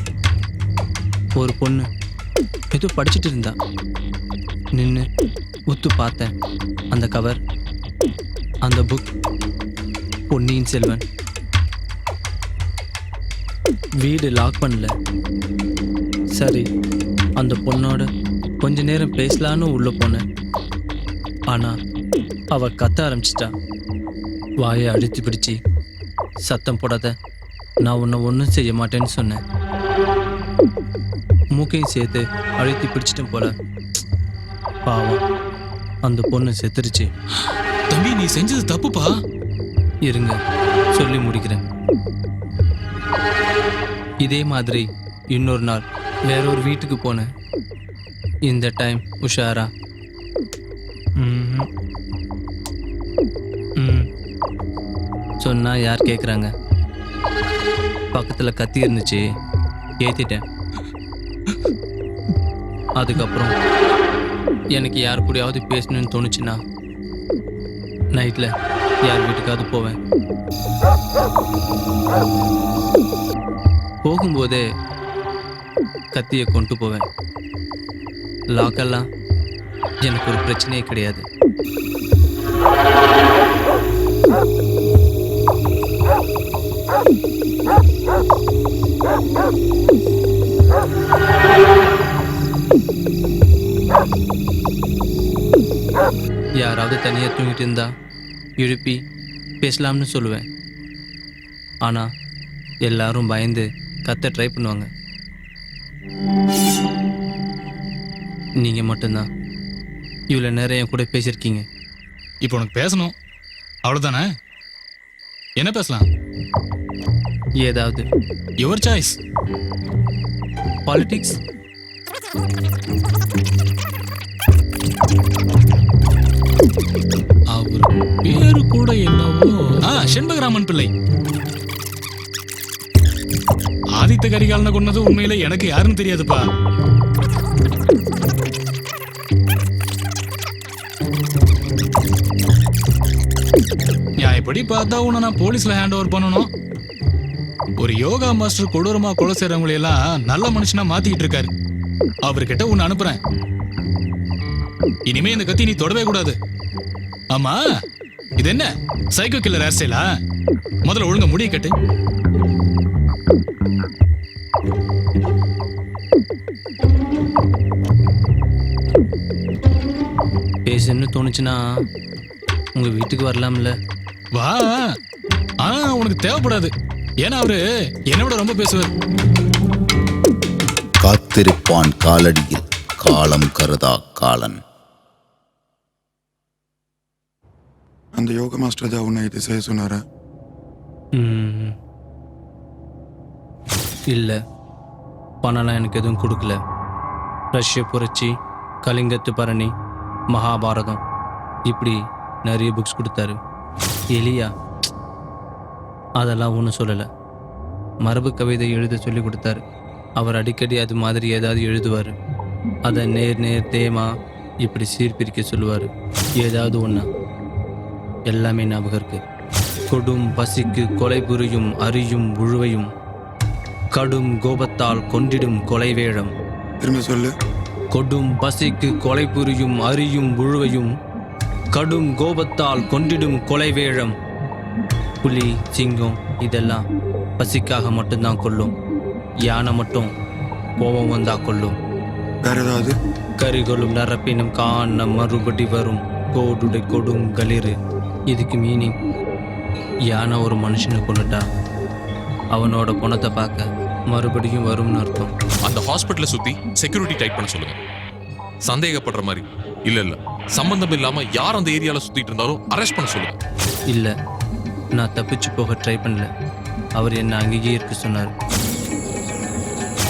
ஒரு பொண்ணு ஏதோ படிச்சுட்டு இருந்தா. நின்று உத்து பார்த்தேன். அந்த கவர், அந்த புக் பொன்னியின் செல்வன். வீடு லாக் பண்ணல. சரி, அந்த பொண்ணோட கொஞ்ச நேரம் பேசலான்னு உள்ள போனேன். ஆனா அவ கத்த ஆரம்பிச்சிட்டா. வாயை அழுத்தி பிடிச்சி, சத்தம் போடாத, நான் உன்னை ஒன்றும் செய்ய மாட்டேன்னு சொன்னேன். மூக்கையும் சேர்த்து அழுத்தி பிடிச்சிட்டேன் போல. பாவம், அந்த பொண்ணு செத்துருச்சு. தம்பி, நீ செஞ்சது தப்புப்பா. இருங்க சொல்லி முடிக்கிறேன். இதே மாதிரி இன்னொரு நாள் வேற ஒரு வீட்டுக்கு போனேன். இந்த டைம் உஷாரா. சொன்னா யார் கேட்குறாங்க? பக்கத்தில் கத்தி இருந்துச்சு, ஏற்றிட்டேன். அதுக்கப்புறம் எனக்கு யார் கூடயாவது பேசணும்னு தோணுச்சுன்னா நைட்டில் யார் வீட்டுக்காவது போவேன். போகும்போதே கத்தியை கொண்டு போவேன். லாக்கெல்லாம் எனக்கு ஒரு பிரச்சனையே கிடையாது. யாராவது தனியாக தூங்கிட்டு இருந்தா எழுப்பி பேசலாம்னு சொல்லுவேன். ஆனால் எல்லாரும் பயந்து கத்த ட்ரை பண்ணுவாங்க. நீங்கள் மட்டும்தான் இவ்வளோ நேரம் என் கூட பேசியிருக்கீங்க. இப்போ உனக்கு பேசணும் அவ்வளோதானே? என்ன பேசலாம்? ஏதாவது. Your choice. பாலிடிக்ஸ். அவர் பேரு கூட என்னவோ செண்பகராமன் பிள்ளை. ஆதித்த கரிகாலனை கொன்னது உண்மையில எனக்கு யாருன்னு தெரியாதுப்பா. நியாயப்படி பார்த்தா உன்னை நான் போலீஸ்ல ஹேண்ட் ஓவர் பண்ணணும். ஒரு யோகா மாஸ்டர் கொடூரமா கொலை செய்றவங்களை எல்லாம் நல்ல மனுஷனா மாத்திக்கிட்டு இருக்காரு. அவர்கிட்ட உன்னை அனுப்புறேன். இனிமே இந்த கத்தி நீ தொடவே கூடாது. ஆமா, இது என்ன சைக்கோ கில்லர் ஹேர் ஸ்டைலா? முதல்ல ஒழுங்கா முடிய கட்டு. பேசுன்னு தோணுச்சுன்னா உங்க வீட்டுக்கு வரலாம்ல? வா. ஆனா உனக்கு தேவைப்படாது. ஏன்னா அவரு என்னை விட ரொம்ப பேசுவார். காத்திருப்பான் காலடியில் காலம் கருதா காலன். அந்த யோகா மாஸ்டர் தான் உன்னை இது செய்ய சொன்னாரா? இல்லை, பணம்லாம் எனக்கு எதுவும் கொடுக்கல. ரஷ்ய புரட்சி, கலிங்கத்து பரணி, மகாபாரதம் இப்படி நிறைய புக்ஸ் கொடுத்தாரு. எலியா அதெல்லாம் ஒன்றும் சொல்லலை. மரபு கவிதை எழுத சொல்லி கொடுத்தாரு. அவர் அடிக்கடி அது மாதிரி ஏதாவது எழுதுவார். அதை நேர் தேமா இப்படி சீர்பிரிக்க சொல்லுவார். ஏதாவது ஒன்று எல்லாமே ஞாபகம் இருக்கு. கொடும் பசிக்கு கொலை புரியும் அறியும் உழுவையும் கடும் கோபத்தால் கொண்டிடும் கொலை வேழம். திரும்ப சொல்லு. கொடும் பசிக்கு கொலை புரியும் அறியும் உழுவையும் கடும் கோபத்தால் கொண்டிடும் கொலை வேழம். புலி, சிங்கம் இதெல்லாம் பசிக்காக மட்டும்தான் கொல்லும். யானை மட்டும் கோபம் வந்தா கொல்லும். வேற ஏதாவது? கரிகொள்ளும் நரப்பினும் காண மறுபடி வரும் கோடுடை கொடும் களிறு. இதுக்கு மீனிங், யானை ஒரு மனுஷனை கொண்டுட்டா அவனோட பணத்தை பார்க்க மறுபடியும் வரும்னு அர்த்தம். அந்த ஹாஸ்பிட்டலை சுத்தி செக்யூரிட்டி டைட் பண்ண சொல்லுங்க. சந்தேகப்படுற மாதிரி இல்ல சம்பந்தம் இல்லாம யார் அந்த ஏரியால சுத்திட்டு இருந்தாலும் அரெஸ்ட் பண்ண சொல்லுங்க. இல்லை, நான் தப்பிச்சு போக ட்ரை பண்ணல. அவர் என்ன அங்கேயே இருக்க சொன்னார்.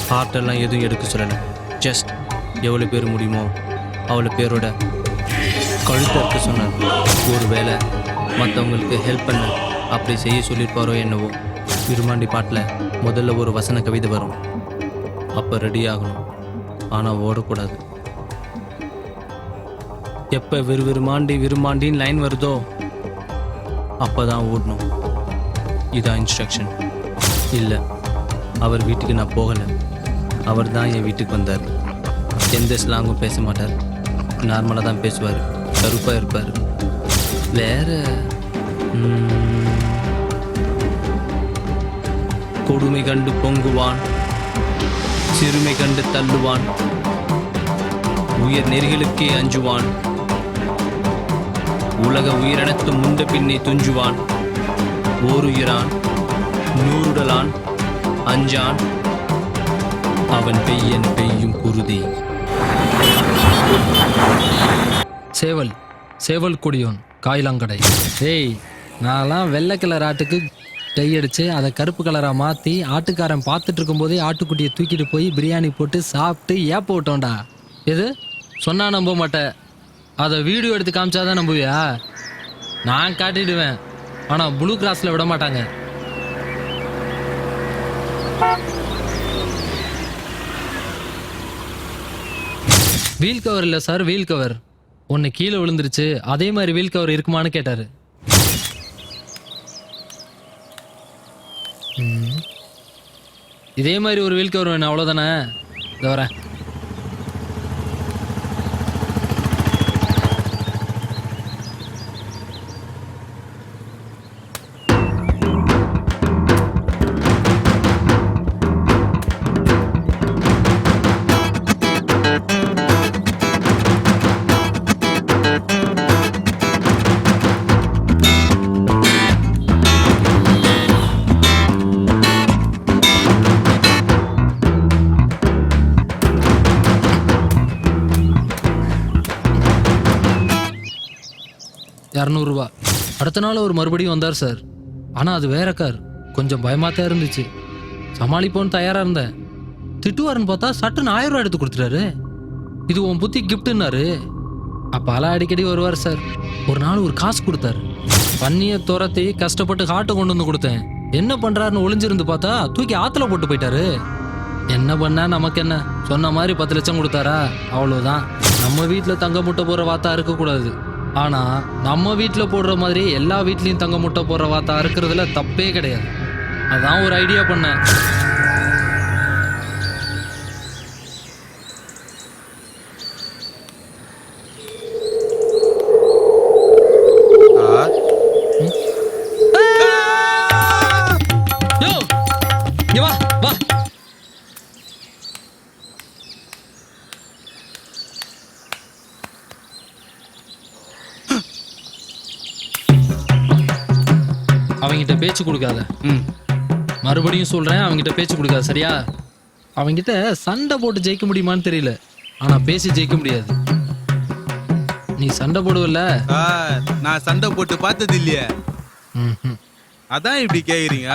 ஹார்ட்டெல்லாம் எதுவும் எடுக்க சொல்லலை. ஜஸ்ட் எவ்வளோ பேர் முடியுமோ அவ்வளோ பேரோட கழுத்தை இருக்க சொன்னார். ஒரு வேளை மற்றவங்களுக்கு ஹெல்ப் பண்ண அப்படி செய்ய சொல்லியிருப்பாரோ என்னவோ. விருமாண்டி பாட்டில் முதல்ல ஒரு வசன கவிதை வரும். அப்போ ரெடி ஆகணும், ஆனால் ஓடக்கூடாது. எப்போ விருமாண்டின்னு லைன் வருதோ அப்போ தான் ஓடணும். இதான் இன்ஸ்ட்ரக்ஷன். இல்லை, அவர் வீட்டுக்கு நான் போகலை. அவர் தான் என் வீட்டுக்கு வந்தார். எந்த ஸ்லாங்கும் பேச மாட்டார். நார்மலாக தான் பேசுவார். கருப்பாக இருப்பார். வேற கொடுமை கண்டு பொங்குவான், சிறுமை கண்டு தள்ளுவான், உயர் நெறிகளுக்கே அஞ்சுவான், உலக உயிரினத்தும் முண்ட பின்னே துஞ்சுவான், ஓருயிரான் நூறுடலான் அஞ்சான், அவன் பெய்யன் பெய்யும் குருதி. சேவல் கொடியோன் காயிலாங்கடை. ஏய், நான்லாம் வெள்ளை கலர் ஆட்டுக்கு டை அடிச்சு அதை கருப்பு கலராக மாற்றி ஆட்டுக்காரன் பார்த்துட்டு இருக்கும்போதே ஆட்டுக்குட்டியை தூக்கிட்டு போய் பிரியாணி போட்டு சாப்பிட்டு ஏப்ப விட்டோம்டா. எது சொன்னா நம்ப மாட்டேன், அதை வீடியோ எடுத்து காமிச்சாதான் நம்புவியா? நான் காட்டிடுவேன், ஆனால் ப்ளூ கிராஸில் விட மாட்டாங்க. வீல் கவர் இல்லை சார், வீல் கவர் ஒன்று கீழே விழுந்துருச்சு, அதே மாதிரி வீல் கவர் இருக்குமான்னு கேட்டார். இதே மாதிரி ஒரு வீல் கவர் வேணும், அவ்வளோதானே? இதை வரேன். $200. அடுத்த நாள் அவர் மறுபடியும் வந்தார் சார். ஆனால் அது வேற கார். கொஞ்சம் பயமாத்தான் இருந்துச்சு. சமாளிப்போன்னு தயாராக இருந்தேன். திட்டுவாருன்னு பார்த்தா சட்டுன்னு $1000 எடுத்து கொடுத்துட்டாரு. இது உன் புத்தி கிஃப்ட்டுன்னாரு. அப்போலாம் அடிக்கடி வருவார் சார். ஒரு நாள் ஒரு காசு கொடுத்தாரு. பண்ணியை துரத்தி கஷ்டப்பட்டு காட்டை கொண்டு வந்து கொடுத்தேன். என்ன பண்ணுறாருன்னு ஒளிஞ்சிருந்து பார்த்தா தூக்கி ஆற்றுல போட்டு போயிட்டாரு. என்ன பண்ணா நமக்கு என்ன? சொன்ன மாதிரி 10 லட்சம் கொடுத்தாரா? அவ்வளோதான். நம்ம வீட்டில் தங்க முட்டை போகிற வாத்தா இருக்கக்கூடாது. ஆனால் நம்ம வீட்டில் போடுற மாதிரி எல்லா வீட்லேயும் தங்க முட்டை போடுற வாத்தா இருக்கிறதுல தப்பே கிடையாது. அதான் ஒரு ஐடியா பண்ணேன். யோ, இங்க வா வா. அவங்கிட்ட பேச்சு கொடுக்காத. மறுபடியும் சொல்றேன், அவங்கிட்ட பேச்சு கொடுக்காத, சரியா? அவங்கிட்ட சண்டை போட்டு ஜெயிக்க முடியுமான்னு தெரியல, ஆனா பேசி ஜெயிக்க முடியாது. நீ சண்டை போடுவல்ல? நான் சண்டை போட்டு பார்த்தது இல்லையே. அதான் இப்படி கேக்குறீங்க.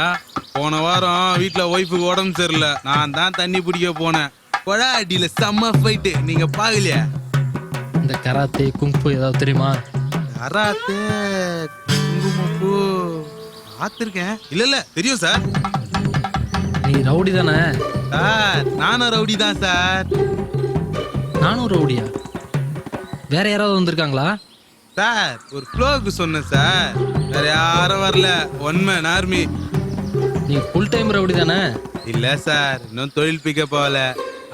போன வாரம் வீட்டுல ஒய்ஃபுக்கு உடம்பு சரியில்லை, நான் தான் தண்ணி பிடிக்க போனேன். கொடா அடியில செம்ம ஃபைட்டு, நீங்க பாக்கலையா? இந்த கராத்தே குங்ஃபு ஏதாவது தெரியுமா? கராத்தே குங்குமப்பூ பார்த்துருக்கேன். இல்ல தெரியும் சார். நீ ரவுடி தானே? சார் நானும் ரவுடி தான் சார். நானும் ரவுடியா? வேற யாராவது வந்திருக்காங்களா? சார் ஒரு ஃப்ளோக்கு சொன்னேன் சார், வேற யாரும் வரல. One man army. நீ ஃபுல் டைம் ரவுடி தானே? இல்ல சார், இன்னும் தொழில் பிக்கப் ஆகல,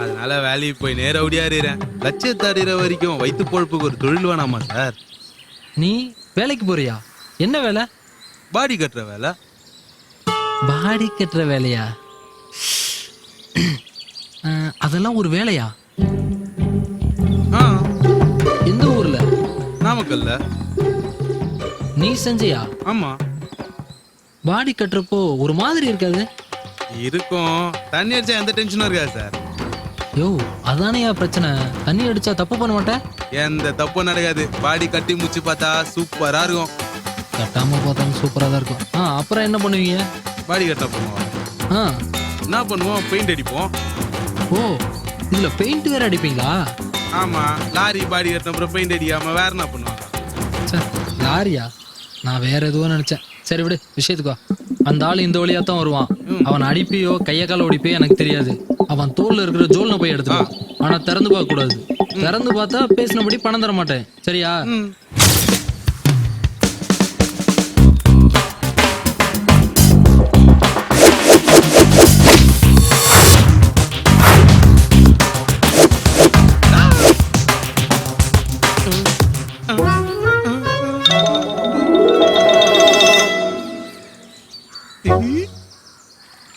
அதனால வேலைக்கு போய் ரவுடியா இருக்கிறேன். லட்சத்தை அடிக்கிற வரைக்கும் வயிற்று பொழப்புக்கு ஒரு தொழில் வேணாமா சார்? நீ வேலைக்கு போறியா? என்ன வேலை? பாடி கட்டுற வேலை. பாடி கட்டுற வேலையா? அதெல்லாம் ஒரு வேலையா? எந்த ஊர்ல? நாமக்கல்ல. நீ செஞ்சியா? ஆமா. பாடி கட்டுறப்போ ஒரு மாதிரி இருக்காது? இருக்கும். தண்ணி அடிச்சா எந்த டென்ஷனும் இருக்காது சார். யோ, அதானே பிரச்சனை. தண்ணி அடிச்சா தப்பு பண்ண மாட்டேன்? எந்த தப்பும் நடக்காது. பாடி கட்டி முடிச்சு பார்த்தா சூப்பரா இருக்கும். கட்டாம பார்த்தாலும் சூப்பரா தான் இருக்கும். அப்புறம் என்ன பண்ணுவீங்க? பாடி கட்ட பண்ணுவோம். என்ன பண்ணுவோம்? பெயிண்ட் அடிப்போம். ஓ, இதுல பெயிண்ட் வேற அடிப்பீங்களா? ஆமா. லாரி பாடி கட்டின அப்புறம் பெயிண்ட் அடிக்காம வேற என்ன பண்ணுவாங்க? லாரியா? நான் வேற எதுவும் நினைச்சேன். சரி விடு, விஷயத்துக்கா. அந்த ஆள் இந்த வழியா தான் வருவான். அவன் அடிப்பியோ கைய கால ஒடிப்பியோ எனக்கு தெரியாது. அவன் தோல்ல இருக்கிற ஜோல்னை போய் எடுத்துக்கலாம். ஆனா திறந்து பார்க்க கூடாது. திறந்து பார்த்தா பேசினபடி பணம் தர மாட்டேன், சரியா?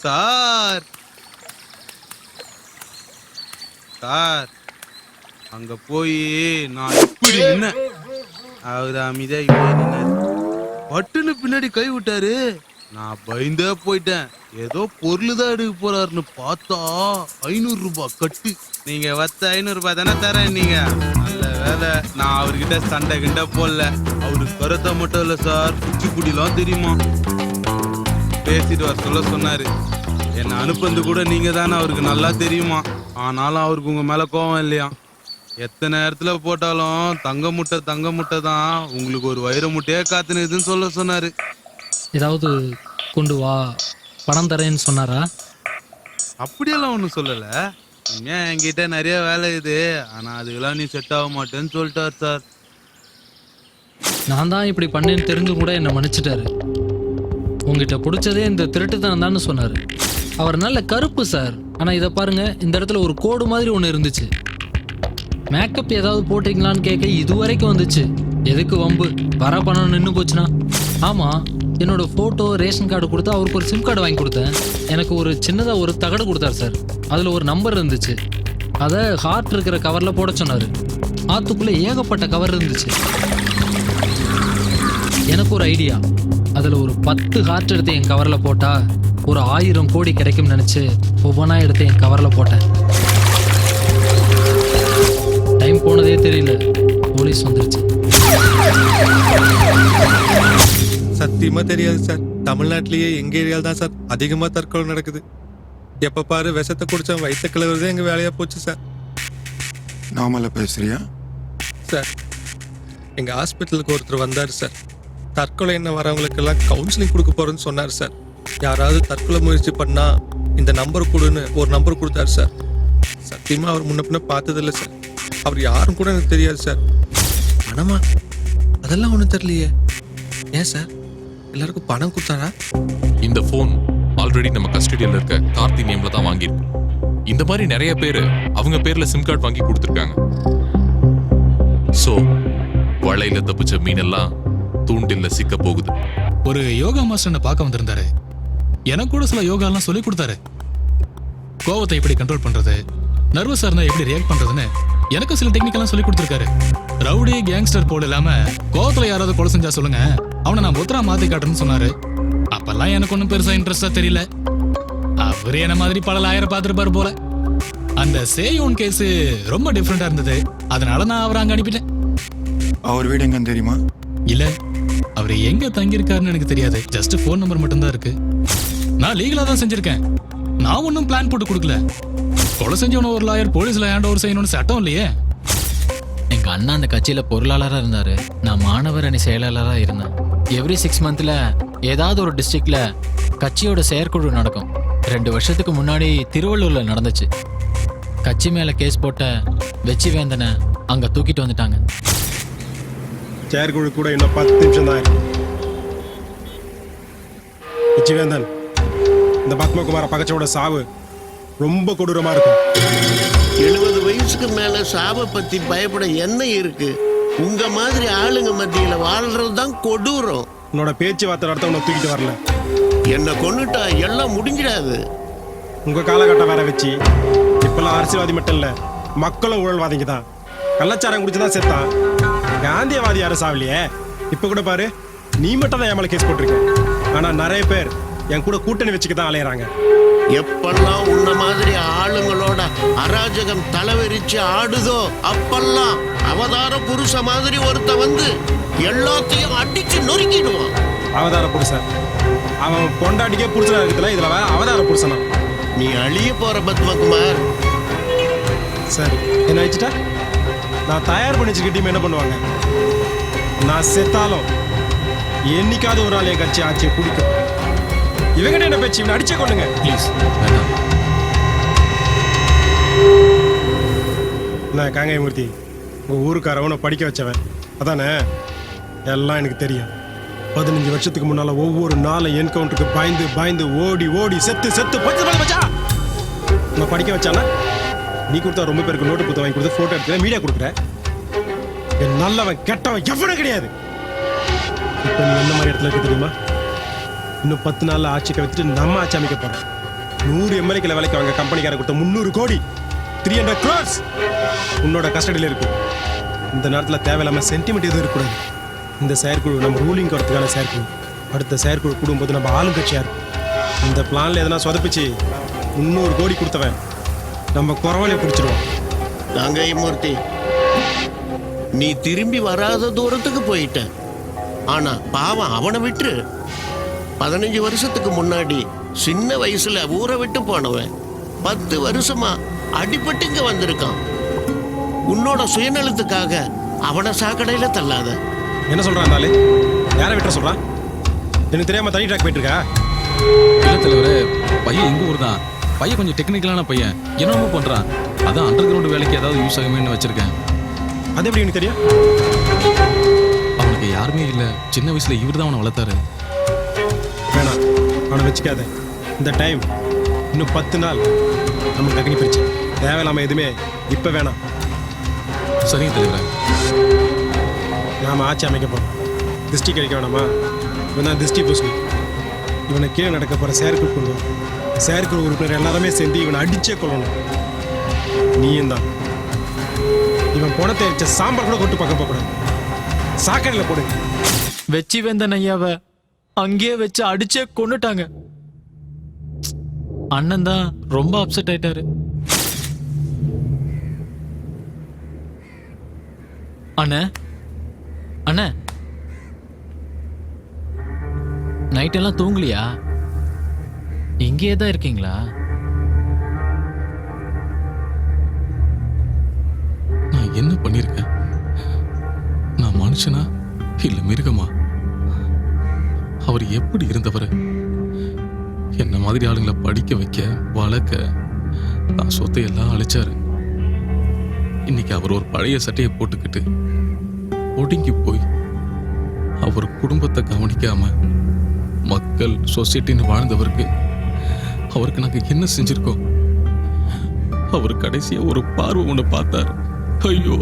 சார் சார் அங்க போய் நான் இப்படி நின்ன, அவரு அமைதியா இப்படி நின்னாரு. பட்டுன்னு பின்னாடி கை விட்டாரு. நான் பயந்தே போயிட்டேன். ஏதோ பொருள் தான் எடுக்க போறாருன்னு பார்த்தா 500 ரூபாய் கட்டு. நீங்க வத்த 500 ரூபாய் தானே தரேன். நீங்க நல்ல வேலை வேலை நான் அவர்கிட்ட சண்டை கிண்ட போடல. அவரு கருத்தை மட்டும் இல்ல சார், குச்சிப்புடிலாம் தெரியுமா. பேசிட்டு வர சொன்னாரு. என்னை அனுப்புறது கூட நீங்க தானே அவருக்கு நல்லா தெரியுமா. ஆனாலும் அவருக்கு உங்க மேல கோவம் இல்லையா. எத்தனை இடத்துல போட்டாலும் தங்க முட்டை தான் உங்களுக்கு ஒரு வைர முட்டையே காத்துனுதுன்னு சொன்னாரு. ஏதாவது கொண்டு வா, பணம் தரேன்னு சொன்னாரா? அப்படியெல்லாம் ஒன்றும் சொல்லலை. ஏன் என்கிட்ட நிறைய வேலை இது, ஆனால் அதுக்கெல்லாம் நீ செட் ஆக மாட்டேன்னு சொல்லிட்டார் சார். நான் தான் இப்படி பண்ணேன்னு தெரிஞ்சு கூட என்னை மன்னிச்சிட்டாரு. உங்ககிட்ட பிடிச்சதே இந்த திருட்டுத்தனம் தான்னு சொன்னார். அவர் நல்ல கருப்பு சார். ஆனால் இதை பாருங்க, இந்த இடத்துல ஒரு கோடு மாதிரி ஒன்று இருந்துச்சு. மேக்கப் ஏதாவது போட்டிங்களான்னு கேட்க இது வரைக்கும் வந்துச்சு. எதுக்கு வம்பு, வர பணம் நின்று போச்சுன்னா. ஆமாம், என்னோட ஃபோட்டோ ரேஷன் கார்டு கொடுத்து அவருக்கு ஒரு சிம் கார்டு வாங்கி கொடுத்தேன். எனக்கு ஒரு சின்னதாக ஒரு தகடு கொடுத்தாரு சார். அதில் ஒரு நம்பர் இருந்துச்சு. அதை ஹார்ட் இருக்கிற கவரில் போட சொன்னார். ஆற்றுக்குள்ளே ஏகப்பட்ட கவர் இருந்துச்சு. எனக்கு ஒரு ஐடியா, அதில் ஒரு 10 ஹார்ட் எடுத்து என் கவரில் போட்டால் ஒரு 1000 கோடி கிடைக்கும்னு நினச்சி ஒவ்வொன்றா எடுத்து என் கவரில் போட்டேன். டைம் போனதே தெரியல, போலீஸ் வந்துருச்சு. சத்தியமா தெரியாது சார். தமிழ்நாட்டிலேயே எங்க ஏரியாவில் தான் சார் அதிகமா தற்கொலை நடக்குது. எப்ப பாரு விஷத்தை குடிச்சா வயிற்று கிளவுறதே எங்க வேலையா போச்சு சார். நார்மலா பேசுறியா? சார், எங்க ஹாஸ்பிட்டலுக்கு ஒருத்தர் வந்தார் சார். தற்கொலை என்ன வரவங்களுக்கெல்லாம் கவுன்சிலிங் கொடுக்க போறேன்னு சொன்னார் சார். யாராவது தற்கொலை முயற்சி பண்ணா இந்த நம்பர் கொடுன்னு ஒரு நம்பர் கொடுத்தாரு சார். சத்தியமா அவர் முன்ன பின்ன பார்த்ததில்லை சார். அவர் யாரும் கூட எனக்கு தெரியாது சார். பணமா? அதெல்லாம் ஒன்றும் தெரியலையே. ஏன் சார், எல்லாருக்கும் பணம் கொடுத்தாரா? இந்த ஃபோன் ஆல்ரெடி நம்ம கஸ்டடியில் இருக்க கார்த்தி நேம்ல தான் வாங்கியிருக்கு. இந்த மாதிரி நிறைய பேர் அவங்க பேர்ல சிம் கார்டு வாங்கி கொடுத்துருக்காங்க. ஸோ வலையில தப்பிச்ச மீனெல்லாம் தூண்டில்ல சிக்க போகுது. ஒரு யோகா மாஸ்டர் பார்க்க வந்திருந்தாரு. எனக்கு கூட சில யோகாலாம் சொல்லி கொடுத்தாரு. கோவத்தை எப்படி கண்ட்ரோல் பண்றது, நர்வஸா இருந்தா எப்படி ரியாக்ட் பண்றதுன்னு எனக்கு சில டெக்னிக்கெல்லாம் சொல்லி கொடுத்துருக்காரு. ரவுடி கேங்ஸ்டர் போல இல்லாம கோவத்துல யாராவது கொலை செஞ்சா சொல்லுங்க, அவனை நான் புத்தரா மாத்தி காட்டுறேன்னு சொன்னாரு. அப்பெல்லாம் எனக்கு ஒன்றும் பெருசா இன்ட்ரெஸ்டா தெரியல. அவரு என்ன மாதிரி பல லாயரை பார்த்துருப்பாரு போல. அந்த சேயோன் கேஸ் ரொம்ப டிஃப்ரெண்டா இருந்தது. அதனால நான் அவரை அங்க அனுப்பிட்டேன். அவர் வீடு எங்கன்னு தெரியுமா? இல்ல, அவர் எங்க தங்கியிருக்காருன்னு எனக்கு தெரியாது. ஜஸ்ட் ஃபோன் நம்பர் மட்டும்தான் இருக்கு. நான் லீகலா தான் செஞ்சிருக்கேன். நான் ஒன்றும் பிளான் போட்டு கொடுக்கல. கொலை செஞ்சவன ஒரு லாயர் போலீஸ்ல ஹேண்ட் ஓவர் செய்யணும்னு சட்டம் இல்லையே. எங்க அண்ணா அந்த கட்சியில பொருளாளராக இருந்தாரு. நான் மாணவர் அணி செயலாளராக இருந்தேன். எவ்ரி 6 மந்த்ல ஏதாவது ஒரு டிஸ்ட்ரிக்ட்ல கட்சியோட செயற்குழு நடக்கும். 2 வருஷத்துக்கு முன்னாடி திருவள்ளூர்ல நடந்துச்சு. கட்சி மேல கேஸ் போட்ட வெச்சிவேந்தனை அங்க தூக்கிட்டு வந்துட்டாங்க. செயற்குழு கூட இன்னும் 10 நிமிஷம் தான் இருக்கு. வெச்சிவேந்தன், இந்த பத்மகுமார பகச்சோட சாவு ரொம்ப கொடூரமா இருக்கும். 70 வயசுக்கு மேல சாவை பத்தி பயப்பட என்ன இருக்கு? உங்க மாதிரி ஆளுங்க மத்தியில வாழ்றது தான் கொடூரம். உன்னோட பேச்சுவார்த்தை நடத்த உன்னை தூக்கிட்டு வரல. என்ன கொன்னுட்டா எல்லாம் முடிஞ்சிடாது. உங்க காலகட்டம் வேற வச்சு இப்பெல்லாம் அரசியல்வாதி மட்டும் இல்ல, மக்களும் ஊழல்வாதிங்க தான். கள்ளச்சாரம் குடிச்சுதான் செத்தான். காந்தியவாதி யாரும் சாவலியே. இப்ப கூட பாரு, நீ மட்டும் தான் என் மேல கேஸ் போட்டிருக்க. ஆனா நிறைய பேர் என் கூட கூட்டணி வச்சுக்க தான் அலையறாங்க. எப்பெல்லாம் உன்ன மாதிரி ஆளுங்களோட அராஜகம் தலைவரிச்சு ஆடுதோ அப்பெல்லாம் அவதார புருஷ மாதிரி ஒருத்த வந்து எல்லாத்தையும் அடிச்சு நொறுக்கிடுவான். அவதார புருஷன் அவன் பொண்டாட்டிக்கே புருஷனா இருக்குதுல, இதுல வேற அவதார புருஷனா? நீ அழிய போற பத்மகுமார். சரி, என்ன ஆயிடுச்சுட்டா? நான் தயார் பண்ணி வச்சிருக்க டீம் என்ன பண்ணுவாங்க? நான் செத்தாலும் என்னைக்காவது ஒரு நாள் என் கட்சி ஆட்சியை பிடிக்கும். இவங்கிட்ட என்ன பேச்சு? இவனை அடிச்சே கொள்ளுங்க ப்ளீஸ். நான் காங்காயமூர்த்தி, உங்க ஊருக்காரவனை படிக்க வச்சவன் அதானே? எல்லாம் எனக்கு தெரியும். 15 வருஷத்துக்கு முன்னால ஒவ்வொரு நாளும் என்கவுண்டருக்கு பயந்து பயந்து ஓடி ஓடி செத்து செத்து பச்சா நான் படிக்க வச்சானா? நீ கொடுத்தா ரொம்ப பேருக்கு நோட்டு புத்தகம் வாங்கி கொடுத்து போட்டோ எடுத்து மீடியா கொடுக்குற. என் நல்லவன் கெட்டவன் எவனும் கிடையாது. இப்போ நீ என்ன மாதிரி இடத்துல இருக்கு தெரியுமா? இன்னும் 10 நாள்ல ஆட்சி கவித்துட்டு நம்ம ஆட்சி அமைக்க போறோம். 100 எம்எல்ஏக்களை வேலைக்கு வாங்க கம்பெனிக்கார கொடுத்த 300 கோடி 300 crores உன்னோட கஸ்டடியில் இருக்கு. இந்த நேரத்தில் தேவையில்லாம சென்டிமெண்ட் எதுவும் இருக்கக்கூடாது. இந்த செயற்குழு நம்ம ரூலிங் வரதுக்கான செயற்குழு. அடுத்த செயற்குழு கூடும்போது நம்ம ஆளுங்கட்சியா இருக்கும். இந்த பிளான்ல எதனா சொதப்பிச்சு 300 கோடி கொடுத்தவன் நம்ம குறவலையை பிடிச்சிருவோம். காங்காயமூர்த்தி, நீ திரும்பி வராத தூரத்துக்கு போயிட்ட. ஆனா பாவம் அவனை விட்டு 15 வருஷத்துக்கு முன்னாடி சின்ன வயசுல ஊரை விட்டு போனவன் 10 வருஷமா அடிபட்டு இங்க வந்திருக்கான். உன்னோட சுயநலத்துக்காக அவனை சாக்கடையில தள்ளாத. என்ன சொல்றான் அந்த ஆளு? யாரை விட்டுற சொல்றான்? எனக்கு தெரியாம தனி ட்ராக் போயிட்டு இருக்கா? இல்ல தலைவரே, பையன் எங்க ஊர் தான். பையன் கொஞ்சம் டெக்னிக்கலான பையன், என்னமோ பண்றான். அதான் அண்டர் கிரவுண்ட் வேலைக்கு ஏதாவது யூஸ் ஆகுமேன்னு வச்சிருக்கேன். அது எப்படி எனக்கு தெரியும்? அவனுக்கு யாருமே இல்ல, சின்ன வயசுல இவர் தான் அவனை வளர்த்தாரு. வேணாம், அவனை வச்சுக்காத. இந்த டைம் இன்னும் 10 நாள் நமக்கு அக்னி பிரிச்சு தேவையில்லாம எதுவுமே இப்ப வேணாம். சரிங்க தலைவரே. நாம ஆட்சி அமைக்க போறோம். திருஷ்டி கழிக்க வேணாமா? இவன் தான் திருஷ்டி பூசணி. இவனை கீழே நடக்க போற செயற்குழு கொள்வோம். செயற்குழு உறுப்பினர் எல்லாருமே சேர்ந்து இவனை அடிச்சே கொள்ளணும். நீயும் தான். இவன் பணத்தை எரிச்ச சாம்பார் கூட கொட்டு பார்க்க போகக்கூடாது. சாக்கடையில் போடு. வெச்சி வேந்தன் ஐயாவை அங்கேயே வச்சு அடிச்சே கொண்டுட்டாங்க. அண்ணன் தான் ரொம்ப அப்செட் ஆயிட்டாரு. அண்ணே அண்ணே, நைட் எல்லாம் தூங்கலையா? இங்கேயே தான் இருக்கீங்களா? நான் என்ன பண்ணிருக்கேன்? நான் மனுஷனா இல்ல மிருகமா? அவர் எப்படி இருந்தவர்? என்ன மாதிரி ஆளுங்களை படிக்க வைக்க வளர்க்க நான் சொத்தை எல்லாம் அழிச்சாரு. இன்னைக்கு அவர் ஒரு பழைய சட்டையை போட்டுக்கிட்டு ஒடுங்கி போய் அவர் குடும்பத்தை கவனிக்காம மக்கள் சொசைட்டின்னு வாழ்ந்தவருக்கு அவருக்கு நாங்க என்ன செஞ்சிருக்கோம்? அவர் கடைசியா ஒரு பார்வை ஒண்ணு பார்த்தார். ஐயோ,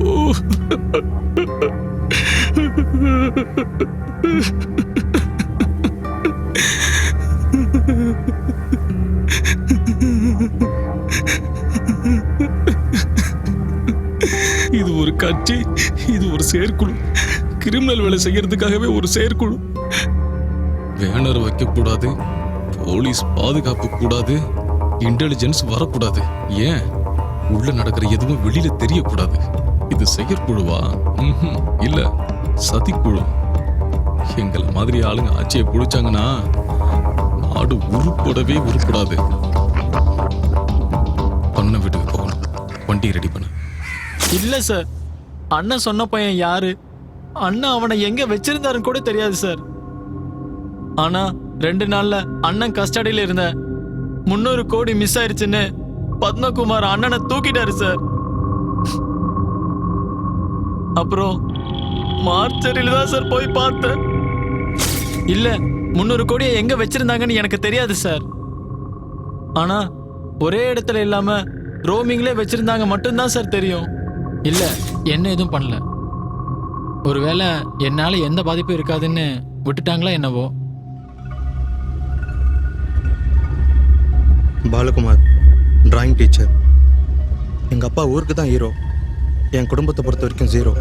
இது ஒரு கட்சி, இது ஒரு செயற்குழு. கிரிமினல் வேலை செய்யறதுக்காகவே ஒரு செயற்குழு. பேனர் வைக்க கூடாது, போலீஸ் பாதுகாப்பு கூடாது, இன்டெலிஜென்ஸ் வரக்கூடாது. ஏன் உள்ள நடக்கிற எதுவும் வெளியில தெரியக்கூடாது. இது செயற்குழுவா? இல்ல, சதிக்குழு. எங்களை மாதிரி ஆளுங்க ஆட்சியை பிடிச்சாங்கன்னா நாடு உருப்படவே உருப்படாது. பண்ண வீட்டுக்கு போகணும். வண்டி ரெடி பண்ண. இல்ல சார், அண்ணன் சொன்ன பையன் யாரு, அண்ணன் அவனை எங்க வச்சிருந்தாருன்னு கூட தெரியாது சார். ஆனா 2 நாள்ல அண்ணன் கஸ்டடியில இருந்த 300 கோடி மிஸ் ஆயிருச்சுன்னு பத்மகுமார் அண்ணனை தூக்கிட்டாரு சார். அப்புறம் மார்ச்சரியில தான் சார் போய் பார்த்தேன். இல்ல, 300 கோடியை எங்க வச்சிருந்தாங்கன்னு எனக்கு தெரியாது சார். ஆனா ஒரே இடத்துல இல்லாம ரோமிங்ல வச்சிருந்தாங்க மட்டும்தான் சார் தெரியும். இல்ல, என்ன எதுவும் பண்ணல. ஒருவேளை என்னால எந்த பாதிப்பும் இருக்காதுன்னு விட்டுட்டாங்களா என்னவோ. Balakumar, drawing teacher. எங்கள் அப்பா ஊருக்கு தான் ஹீரோ, என் குடும்பத்தை பொறுத்த வரைக்கும் ஜீரோ.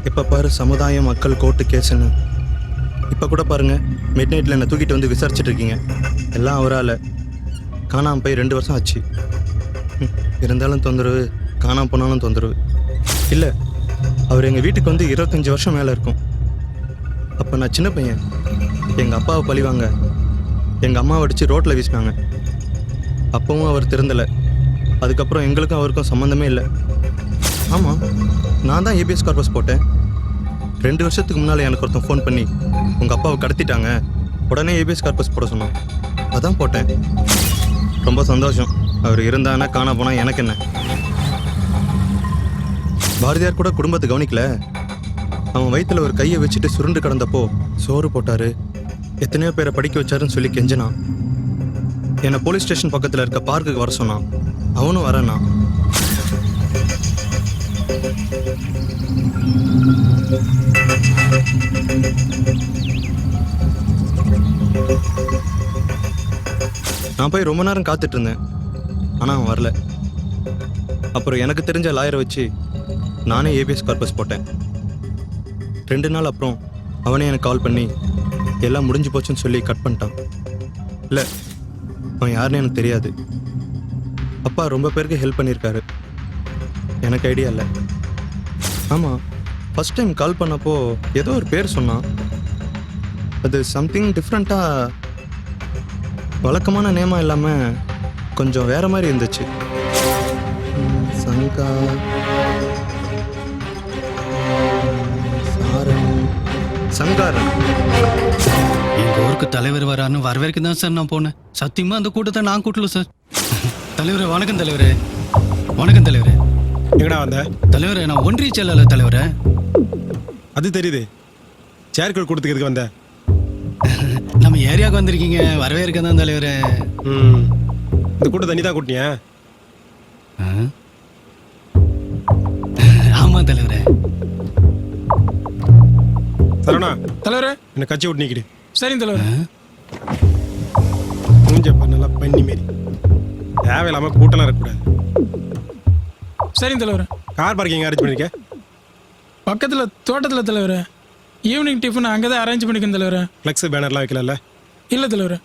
இப்போ பாரு, சமுதாயம், மக்கள், கோர்ட்டு, கேஸுன்னு. இப்போ கூட பாருங்கள், மிட் நைட்டில் என்னை தூக்கிட்டு வந்து விசாரிச்சுட்டு இருக்கீங்க. எல்லாம் அவரால். காணாமல் போய் 2 வருஷம் ஆச்சு. இருந்தாலும் தொந்தரவு, காணாமல் போனாலும் தொந்தரவு. இல்லை, அவர் எங்கள் வீட்டுக்கு வந்து 25 வருஷம் மேலே இருக்கும். அப்போ நான் சின்ன பையன். எங்கள் அப்பாவை பழிவாங்க எங்கள் அம்மாவை அடித்து ரோட்டில் வீசினாங்க. அப்பவும் அவர் திருந்தலை. அதுக்கப்புறம் எங்களுக்கும் அவருக்கும் சம்மந்தமே இல்லை. ஆமாம், நான் தான் ஏபிஎஸ் கார்பஸ் போட்டேன். 2 வருஷத்துக்கு முன்னால் எனக்கு ஒருத்தன் ஃபோன் பண்ணி உங்கள் அப்பாவை கடத்திட்டாங்க, உடனே ஏபிஎஸ் கார்பஸ் போட சொன்னான். அதான் போட்டேன். ரொம்ப சந்தோஷம். அவர் இருந்தானா காணா போனால் எனக்கு என்ன? பாரதியார் கூட குடும்பத்தை கவனிக்கல. அவன் வயிற்றுல ஒரு கையை வச்சுட்டு சுருண்டு கிடந்தப்போ சோறு போட்டாரு, எத்தனையோ பேரை படிக்க வச்சாருன்னு சொல்லி கெஞ்சினான். என்னை போலீஸ் ஸ்டேஷன் பக்கத்தில் இருக்க பார்க்குக்கு வர சொன்னான். அவனும் வரேன்னா. நான் போய் ரொம்ப நேரம் காத்துட்டு இருந்தேன், ஆனால் அவன் வரல. அப்புறம் எனக்கு தெரிஞ்ச லாயரை வச்சு நானே ஏபிஎஸ் கார்பஸ் போட்டேன். 2 நாள் அப்புறம் அவனே எனக்கு கால் பண்ணி எல்லாம் முடிஞ்சு போச்சுன்னு சொல்லி கட் பண்ணிட்டான். இல்லை, அவன் யாருன்னு எனக்கு தெரியாது. அப்பா ரொம்ப பேருக்கு ஹெல்ப் பண்ணியிருக்காரு, எனக்கு ஐடியா இல்லை. ஆமாம், ஃபர்ஸ்ட் டைம் கால் பண்ணப்போ ஏதோ ஒரு பேர் சொன்னான். அது சம்திங் டிஃப்ரெண்ட்டாக வழக்கமான நேமாக இல்லாமல் கொஞ்சம் வேற மாதிரி இருந்துச்சு. சங்கா சங்காரன். எங்கள் ஊருக்கு தலைவர் வரான்னு வரவேற்க தான் சார் நான் போனேன். சத்தியமாக அந்த கூட்டத்தை நான் கூட்டல சார். தலைவரே வணக்கம் தலைவரே. வணக்கம் தலைவரே. எங்கடா வந்த? தலைவரே நான் ஒன்றிய செயலாளர் தலைவரே. அது தெரியுது. சேர்க்கல் கொடுத்துக்கிறதுக்கு வந்த. நம்ம ஏரியாவுக்கு வந்திருக்கீங்க, வரவேற்க தான் தலைவரே. இந்த கூட்டத்தை நீ தான் கூட்டினியா? ஆமாம் தலைவரே. சரவணா தலைவரே என்ன கட்சி விட்டு நிக்கிடு. சரிங்க தலைவரே. மூஞ்ச பண்ணல பண்ணி மாரி தேவையில்லாம கூட்டலாம் இருக்கக்கூடாது. சரிங்க தலைவரே. கார் பார்க்கிங் அரேஞ்ச் பண்ணிருக்க? பக்கத்தில் தோட்டத்தில் தலைவரே. ஈவினிங் டிஃபன் அங்கே தான் அரேஞ்ச் பண்ணிக்கணும் தலைவரே. ஃப்ளெக்ஸ் பேனர்லாம் வைக்கல? இல்லை தலைவரே.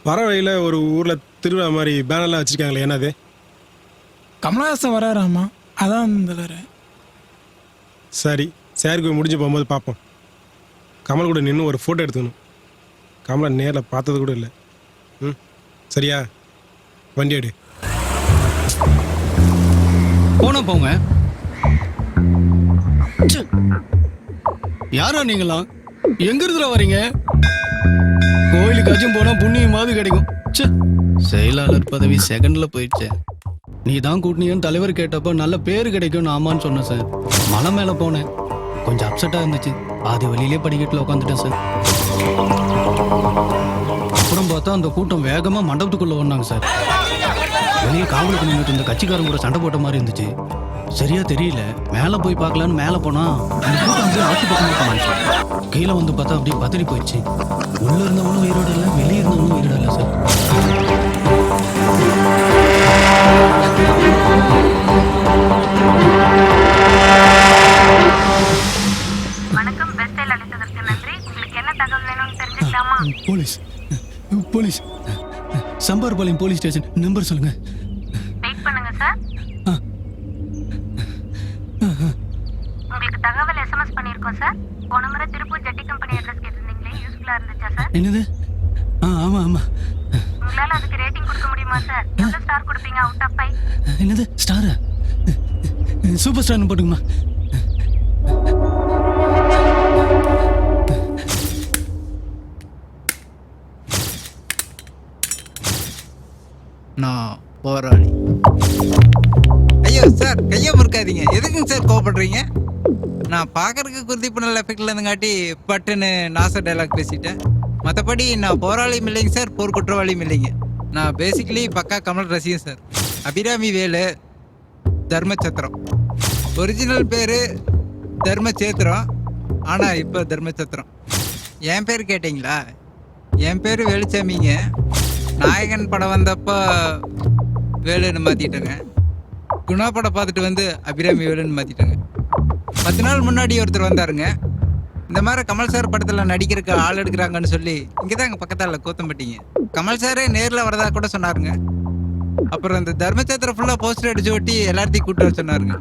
வர வழியில் ஒரு ஊரில் திருவிழா மாதிரி பேனர்லாம் வச்சுருக்காங்களே, என்னது? கமலஹாசன் வராராமா, அதான் தலைவரே. சரி, சேர்க்கு முடிஞ்சு போகும்போது பார்ப்போம். கமல் கூட நின்று ஒரு ஃபோட்டோ எடுத்துக்கணும். கமலை நேரில் பார்த்தது கூட இல்லை. சரியா? வண்டி எடு. போனா போங்க. யாரா நீங்களா? எங்க இருந்துல வரீங்க? கோயிலுக்காச்சும் போனா புண்ணியமாவது கிடைக்கும். செயலாளர் பதவி செகண்ட்ல போயிடுச்சு. நீ தான் கூட்டினியன்னு தலைவர் கேட்டப்போ நல்ல பேர் கிடைக்கும் ஆமான்னு சொன்னேன் சார். மலை மேல போனேன், கொஞ்சம் அப்செட்டா இருந்துச்சு. பாதி வழியிலே படிக்கட்டில் உட்காந்துட்டேன் சார். அப்புறம் பார்த்தா அந்த கூட்டம் வேகமா மண்டபத்துக்குள்ள வந்தாங்க சார். வெளியே காவலுக்கு நின்றுட்டு இந்த கட்சிக்காரங்க கூட சண்டை போட்ட மாதிரி இருந்துச்சு. சரியா தெரியல. மேலே போய் பார்க்கலான்னு மேலே போனா அந்த கூட்டம் அப்படியே ஆட்டு பக்கமாக போனாச்சு. கீழே வந்து பார்த்தா அப்படியே பதறி போயிடுச்சு. உள்ள இருந்தவங்களும் உயிரோட இல்லை, வெளியே இருந்தவங்களும் உயிரோட இல்லை சார். வணக்கம். பெஸ்டைல் அழைத்ததற்கு நன்றி. உங்களுக்கு என்ன தகவல் வேணும்னு தெரிஞ்சுக்கலாமா? Police police Samparpalayam police station number சொல்லுங்க. வெயிட் பண்ணுங்க சார். உங்களுக்கு தகவல் எஸ்எம்எஸ் பண்ணியிருக்கோம் சார். போன முறை திருப்பூர் ஜட்டி கம்பெனி அட்ரஸ் கேட்டிருந்தீங்களே, யூஸ்ஃபுல்லா இருந்துச்சா சார்? என்னது? ஆமா ஆமா. உங்களால அதுக்கு ரேட்டிங் கொடுக்க முடியுமா சார்? எவ்வளவு ஸ்டார் கொடுப்பீங்க அவுட் ஆஃப் 5? என்னது ஸ்டாரா? சூப்பர் ஸ்டார்னு போட்டுங்கம்மா. நான் போராளி. ஐயோ சார், கையை முறுக்காதீங்க. எதுக்குங்க சார் கோவப்படுறீங்க? நான் பார்க்கறதுக்கு குருதி பண்ணல எஃபெக்ட்ல இருந்தங்காட்டி பட்டுன்னு நாச டைலாக் பேசிட்டேன். மற்றபடி நான் போராளியும் இல்லைங்க சார், போர் குற்றவாளியும் இல்லைங்க. நான் பேசிக்கலி பக்கா கமல் ரசிகன் சார். அபிராமி வேலு, தர்மச்சத்திரம். ஒரிஜினல் பேர் தர்மச்சேத்திரம், ஆனால் இப்போ தர்மச்சத்திரம். என் பேர் கேட்டிங்களா? என் பேர் வேலுச்சாமிங்க. நாயகன் படம் வந்தப்போ வேலுன்னு மாற்றிட்டேங்க. குணா படம் பார்த்துட்டு வந்து அபிராமி வேலுன்னு மாற்றிட்டேங்க. 10 நாள் முன்னாடி ஒருத்தர் வந்தாருங்க. இந்த மாதிரி கமல் சார் படத்தில் நடிக்கிறதுக்கு ஆள் எடுக்கிறாங்கன்னு சொல்லி இங்கே தான் எங்கள் பக்கத்தால் கூத்தம்பட்டிங்க. கமல் சாரே நேரில் வரதா கூட சொன்னாருங்க. அப்புறம் இந்த தர்மச்சத்திரம் ஃபுல்லாக போஸ்டர் அடிச்சு ஒட்டி எல்லாத்தையும் கூட்டு வர சொன்னாருங்க.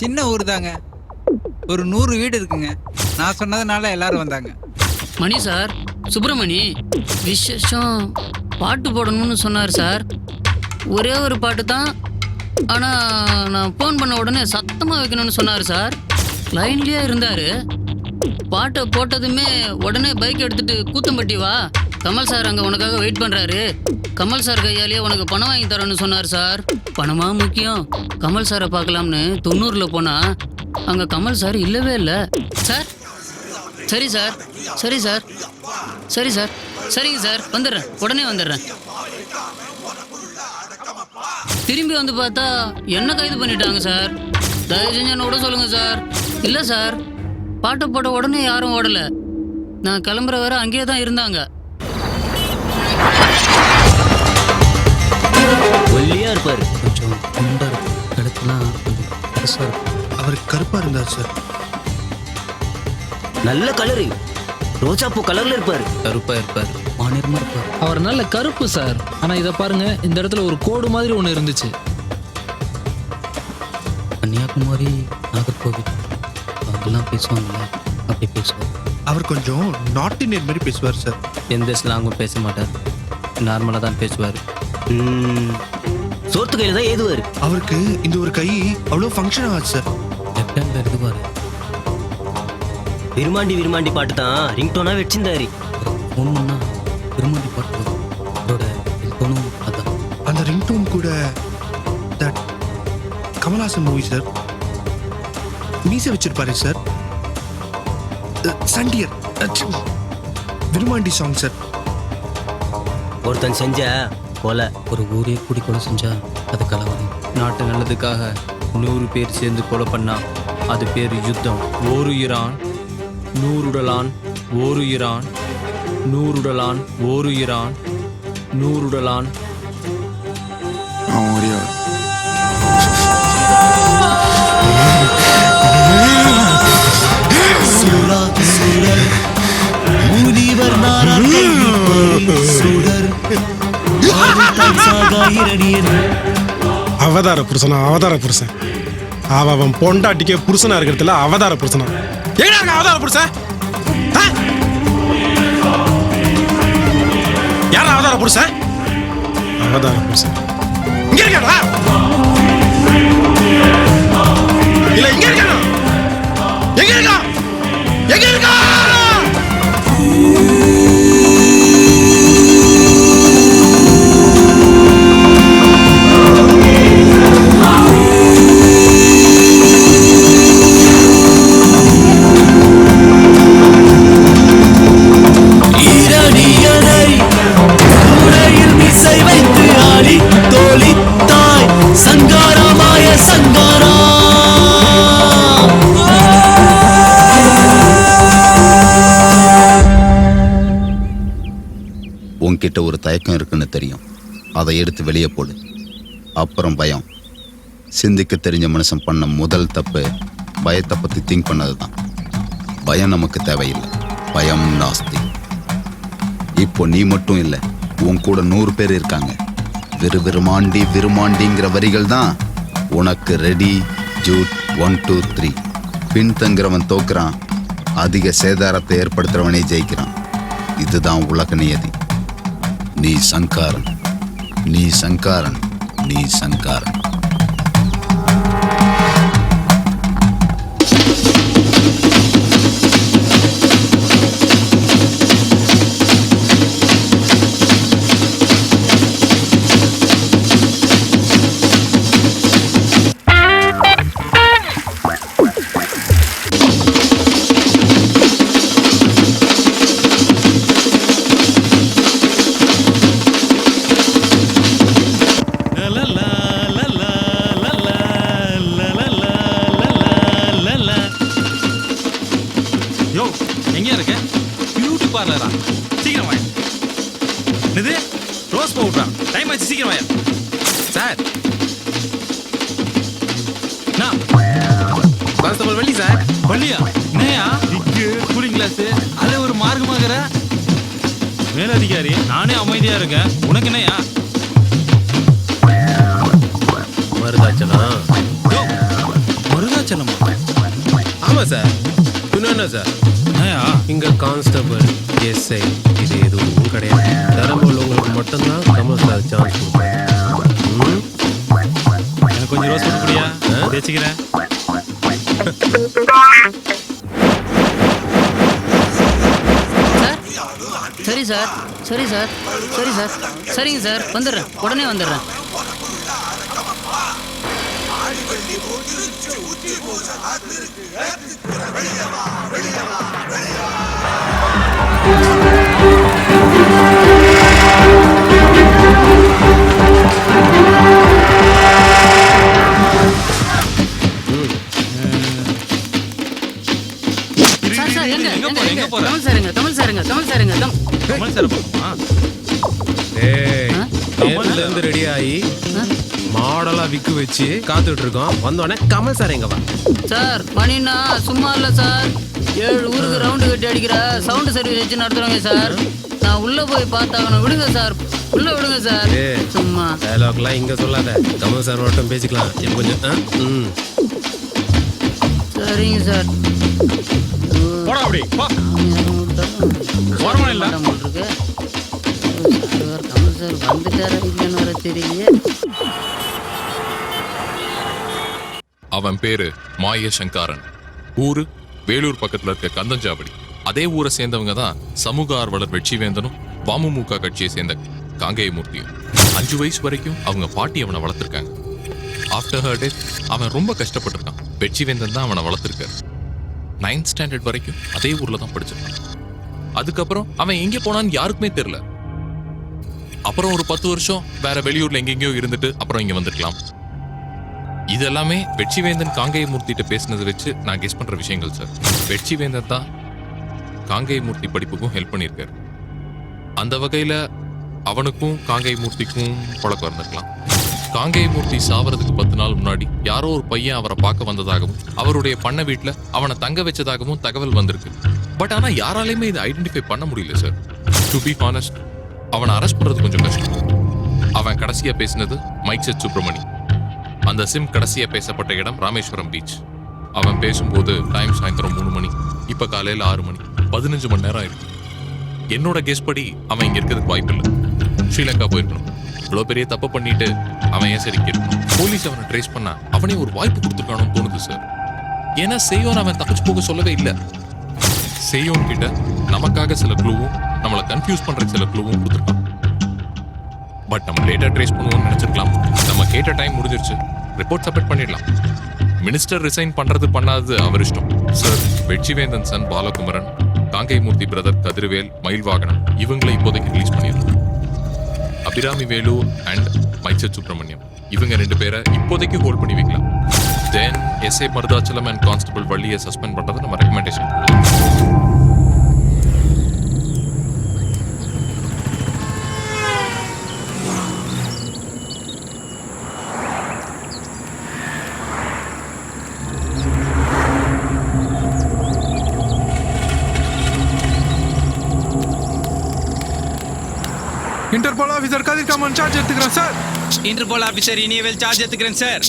சின்ன ஊர் தாங்க, ஒரு 100 வீடு இருக்குங்க. நான் சொன்னதுனால எல்லாரும் வந்தாங்க. மணி சார், சுப்பிரமணி விசேஷம் பாட்டு போடணும்னு சொன்னார் சார். ஒரே ஒரு பாட்டு தான், ஆனால் நான் ஃபோன் பண்ண உடனே சத்தமாக வைக்கணும்னு சொன்னார் சார். லைன்லேயே இருந்தார். பாட்டை போட்டதுமே உடனே பைக் எடுத்துட்டு கூத்தம்பட்டி வா, கமல் சார் அங்கே உனக்காக வெயிட் பண்ணுறாரு, கமல் சார் கையாலேயே உனக்கு பணம் வாங்கி தரேன்னு சொன்னார் சார். பணமா முக்கியம்? கமல் சாரை பார்க்கலாம்னு 90ல் போனால் அங்கே கமல் சார் இல்லவே இல்லை சார். சரி சார், சரி சார், சரி சார், சரிங்க சார், வந்துடுறேன், உடனே வந்துடுறேன். திரும்பி வந்து பார்த்தா என்ன கைது பண்ணிட்டாங்க சார். தயவு செஞ்சு என்ன விட சொல்லுங்க சார். இல்லை சார், பாட்டை போட்ட உடனே யாரும் ஓடலை. நான் கிளம்புற வரை அங்கேயே தான் இருந்தாங்க. ஒல்லியா இருப்பார், கொஞ்சம் குண்டா இருக்கும், கழுத்துலாம் கொஞ்சம் பெருசா இருக்கும். அவர் கருப்பா இருந்தார் சார். நல்ல கலரு, ரோஜாப்பூ கலர்ல இருப்பார். கருப்பா இருப்பார், மாநிலமா இருப்பார். அவர் நல்ல கருப்பு சார். ஆனா இதை பாருங்க, இந்த இடத்துல ஒரு கோடு மாதிரி ஒன்று இருந்துச்சு. கன்னியாகுமரி, நாகர்கோவில் அவங்கெல்லாம் பேசுவாங்கல்ல, அப்படி பேசுவார். அவர் கொஞ்சம் நார்த் இந்தியன் மாதிரி பேசுவார் சார். எந்த ஸ்லாங்கும் பேச மாட்டார், நார்மலாக தான் பேசுவார். சோத்து கையில் தான் ஏதுவார். அவருக்கு இந்த ஒரு கை அவ்வளோ ஃபங்க்ஷன் ஆகாது சார். லெஃப்ட் ஹேண்டில் எழுதுவார். விருமாண்டி பாட்டு தான் ரிங்டோனாக வச்சிருந்தாரு. ஃபோன் பண்ணால் விருமாண்டி பாட்டு வரும். அவரோட ரிங்டோனும் அதான். அந்த ரிங்டோன் கூட தட் கமல்ஹாசன் மூவி சார். மீசை வச்சிருப்பாரு sir. Sandiyar Virumandi song sir. ஒருத்தன் செஞ்ச கொலை, ஒரு ஊரே கூடி கொலை செஞ்சா அது கலவரம். நாட்டு நல்லதுக்காக 100 பேர் சேர்ந்து கொலை பண்ணா அது பேர் யுத்தம். ஓருயிரான் நூறுடலான், ஓருயிரான் நூறுடலான், ஓருயிரான் நூறுடலான். அவன் ஒரே ஆள். அவதார புருஷனா, அவதார புருஷன். அவன் பொண்டாட்டிக்கே புருஷனா இருக்கிறதுல அவதார புருஷனா. எங்க இருக்க அவதார புருஷன்? யார் அவதார புருஷன்? அவதார புருஷன் இங்க இருக்கா? இல்ல இங்க இருக்கா? எங்க இருக்கா? எங்க இருக்கா? உன்கிட்ட ஒரு தயக்கம் இருக்குன்னு தெரியும், அதை எடுத்து வெளியே போடு. அப்புறம் பயம். சிந்திக்க தெரிஞ்ச மனுஷன் பண்ண முதல் தப்பு பயத்தை பத்தி திங்க் பண்ணதுதான். பயம் நமக்கு தேவையில்லை, பயம் நாஸ்தி. இப்போ நீ மட்டும் இல்லை, உன் கூட 100 பேர் இருக்காங்க. விருமாண்டி விருமாண்டிங்கிற வரிகள் தான் உனக்கு ரெடி. ஜூட் 1 2 3. பின்தங்குறவன் தோக்குறான், அதிக சேதாரத்தை ஏற்படுத்துறவனே ஜெயிக்கிறான். இதுதான் உலக நியதி. நீ சங்காரன், நீ சங்காரன், நீ சங்காரன். சீக்கிரம் வாயா. இது ரோஸ் பவுடரா? டைம் ஆச்சு, சீக்கிரம் வாயா. Sir constable Valli sir. வள்ளியா? என்னையா கூலிங் கிளாஸ் அது ஒரு மார்க்கமாகற மேலதிகாரி? நானே அமைதியா இருக்கேன், உனக்கு என்னையா? மருதாச்சலம். மருதாச்சலமா? ஆமா சார். என்ன சார் இங்க கான்ஸ்டபிள், எஸ்ஐ இது எதுவும் கிடையாது. திறமை உள்ளவங்களுக்கு மட்டும்தான் கமல் சார் சான்ஸ் கொடுப்பாங்க. எனக்கு கொஞ்சம் ரோஸ் கொடுக்குறியா? தேய்ச்சிக்கிறேன். சரி சார், சரி சார், சரி சார், சரிங்க சார், வந்துடுறேன், உடனே வந்துடுறேன். ரெடி ஆகி மாடலா விக்கு வச்சு காத்துட்டு இருக்கோம். வந்தோடனே கமல் சார் எங்க வா சார். மணினா சும்மா இல்ல சார், 7 ஊருக்கு ரவுண்டு கட்டி அடிக்கிற சவுண்ட் சர்வீஸ் வச்சு நடத்துறோங்க சார். நான் உள்ள போய் பார்த்தாகணும். விடுங்க சார், உள்ள விடுங்க சார். சும்மா டயலாக்லாம் இங்க சொல்லாத, கமல் சார் மட்டும் பேசிக்கலாம். கொஞ்சம் சரிங்க சார். போடா அப்படி போ. ஓரமா இல்ல. கமல் சார் வந்துட்டாரா இல்லைன்னு வர தெரியலையே. அவன் பேரு மாய சங்காரன். ஊரு வேலூர் பக்கத்துல இருக்க கந்தஞ்சாவடி. அதே ஊரை சேர்ந்தவங்க தான் சமூக ஆர்வலர் வெற்றிவேந்தனும் பாமமுக கட்சியை சேர்ந்த காங்கேயமூர்த்தியும். 5 வயசு வரைக்கும் அவங்க பாட்டி அவனை வளர்த்துருக்காங்க. ஆஃப்டர் ஹர் டெத் அவன் ரொம்ப கஷ்டப்பட்டிருக்கான். வெற்றிவேந்தன் தான் அவனை வளர்த்துருக்காரு. 9th ஸ்டாண்டர்ட் வரைக்கும் அதே ஊர்ல தான் படிச்சிருக்கான். அதுக்கப்புறம் அவன் எங்கே போனான்னு யாருக்குமே தெரியல. அப்புறம் ஒரு 10 வருஷம் வேற வெளியூர்ல எங்கெங்கயோ இருந்துட்டு அப்புறம் இங்க வந்திருக்கலாம். இதெல்லாமே வெற்றிவேந்தன் காங்கேயமூர்த்திட்ட பேசினதை வச்சு நான் கெஸ் பண்ற விஷயங்கள் சார். வெற்றிவேந்தன் தான் காங்கேயமூர்த்தி படிப்புக்கும் ஹெல்ப் பண்ணியிருக்காரு. அந்த வகையில அவனுக்கும் காங்கேயமூர்த்திக்கும் பழக்கம் இருந்திருக்கலாம். காங்கேயமூர்த்தி சாவறதுக்கு 10 நாள் முன்னாடி யாரோ ஒரு பையன் அவரை பார்க்க வந்ததாகவும் அவருடைய பண்ண வீட்டுல அவனை தங்க வச்சதாகவும் தகவல் வந்திருக்கு. பட் ஆனா யாராலையுமே இதை ஐடென்டிஃபை பண்ண முடியல சார். டு பி ஹானஸ்ட், அவனை அரெஸ்ட் பண்றது கொஞ்சம் கஷ்டம். அவன் கடைசியா பேசினது மைக் செட் சுப்பிரமணி. அந்த சிம் கடைசியா பேசப்பட்ட இடம் ராமேஸ்வரம் பீச். அவன் பேசும்போது டைம் சாயந்தரம் 3 மணி, இப்ப காலையில 6 மணி. 15 மணி நேரம் ஆயிருக்கு. என்னோட கெஸ் படி அவன் இங்க இருக்கிறதுக்கு வாய்ப்பு இல்லை. ஸ்ரீலங்கா போயிருக்கணும். இவ்வளோ பெரிய தப்பு பண்ணிட்டு அவன் ஏன் சரிக்கு இருக்கணும்? போலீஸ் அவனை ட்ரேஸ் பண்ணா அவனே ஒரு வாய்ப்பு கொடுத்துருக்கானு தோணுது சார். ஏன்னா செய்யோன் அவன் தப்பிச்சு போக சொல்லவே இல்லை. செய்யோன் கிட்ட நமக்காக சில க்ளூவும் நம்மளை கன்ஃபியூஸ் பண்ற சில க்ளூவும் கொடுத்துருக்கான். பட் நம்ம லேட்டா ட்ரேஸ் பண்ணுவோம்னு நினைச்சிருக்கலாம். நம்ம கேட்ட டைம் முடிஞ்சிருச்சு. ரிப்போர்ட் சப்மிட் பண்ணிடலாம். மினிஸ்டர் ரிசைன் பண்றது பண்ணாதது அவர் இஷ்டம் sir. Vetrivendhan son Balakumaran, Kangeyamoorthy brother Kathirvel, Mayilvaganam இவங்களை இப்போதைக்கு ரிலீஸ் பண்ணியிருக்கோம். அபிராமி வேலு அண்ட் மைச்சர் சுப்பிரமணியம் இவங்க 2 பேரை இப்போதைக்கு ஹோல்ட் பண்ணி வைக்கலாம். Then SI Maruthachalam and constable வள்ளியை சஸ்பெண்ட் பண்றது நம்ம ரெக்கமெண்டேஷன். இன்டர்போல் ஆபீசர் கதிர் காமன் சார்ஜ் எடுத்துக்கிறேன் sir. Interpol officer Iniyavel charge எடுத்துக்கிறேன் சார்.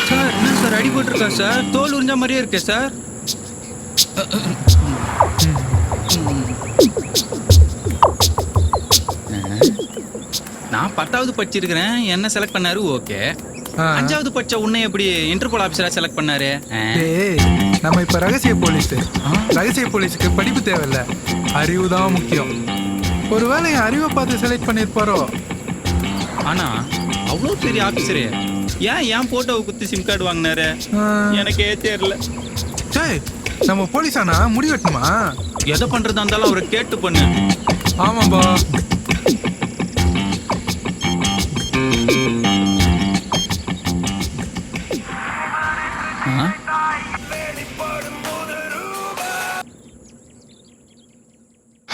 சார் என்ன சார் அடி போட்டிருக்கா சார்? தோல் உறிஞ்ச மாதிரியே இருக்கு சார். நான் 10வது படிச்சிருக்கிறேன். என்ன செலக்ட் பண்ணாரு ஓகே. 5வது படிச்ச உன்னை எப்படி இன்டர்போல் ஆபீசரா செலக்ட் பண்ணாரு? நம்ம இப்ப ரகசிய போலீஸ். ரகசிய போலீஸுக்கு படிப்பு தேவையில்ல, அறிவு தான் முக்கியம். ஒருவேளை என் அறிவை பார்த்து செலக்ட் பண்ணிருப்பாரோ. ஆனா அவ்வளோ பெரிய ஆபீசரு ஏன் போட்டோவை குத்தி சிம் கார்டு வாங்கினாரு எனக்கே தெரியல. சரி நம்ம போலீஸ் ஆனா முடி வெட்டணுமா? எதை பண்றதா இருந்தாலும் அவரை கேட்டு பண்ணு. ஆமாம்பா.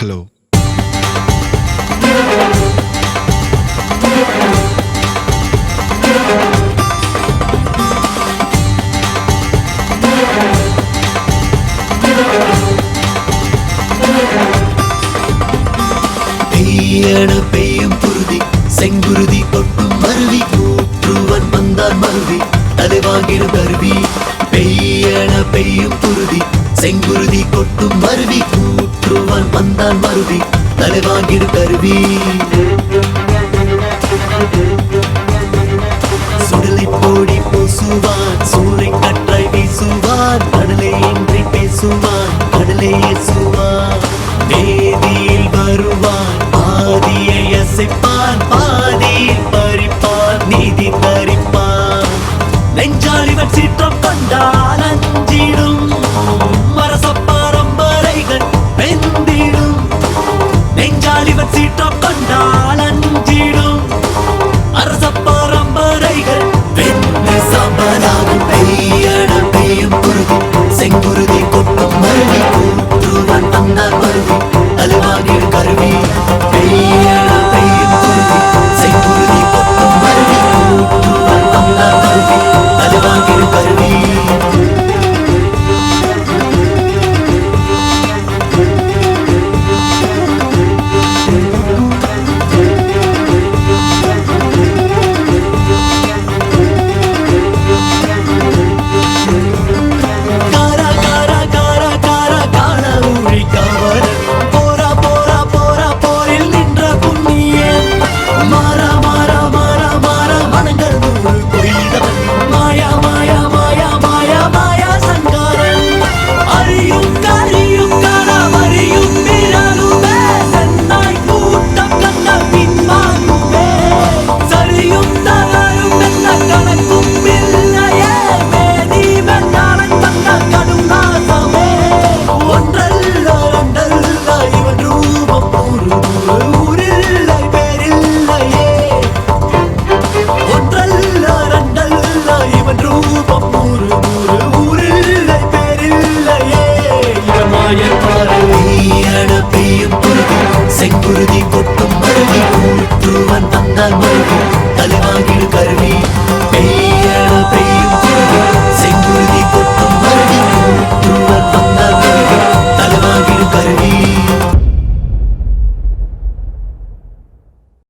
ஹலோ. பெய்யட பெய்யும் குருதி செங்குருதி கொட்டும் மருவி கூற்றுவன் வந்தார் மருவி தலைவாங்கிடும் கருவி. பெய்யட பெய்யும் குருதி செங்குருதி கொட்டும் மருவி கூற்றுவன் வந்தார் மருவி தலைவாங்கிடும் கருவி. சுடலை போடி பூசுவான் சூறை கற்றாய் வீசுவான் கடலை இன்றி பேசுவான் கடலை ஏசுவான். வேதியில் வருவான் பாதியை அசைப்பான் பாதியில் பறிப்பான் நீதி தரிப்பான். நெஞ்சாலிவன் சீற்றம் கொண்டால் அஞ்சிடும் மரச பரம்பரைகள் வெந்திடும். நெஞ்சாலிவன் சீற்றம் கொண்டால் அஞ்சிடும் அரச பரம்பரைகள் வென்று சம்பளாகும். பெய்யட பெய்யும் குருதி செங்குருதி கொட்டும் மருவி கூற்றுவன் வந்தார் மருவி கருவி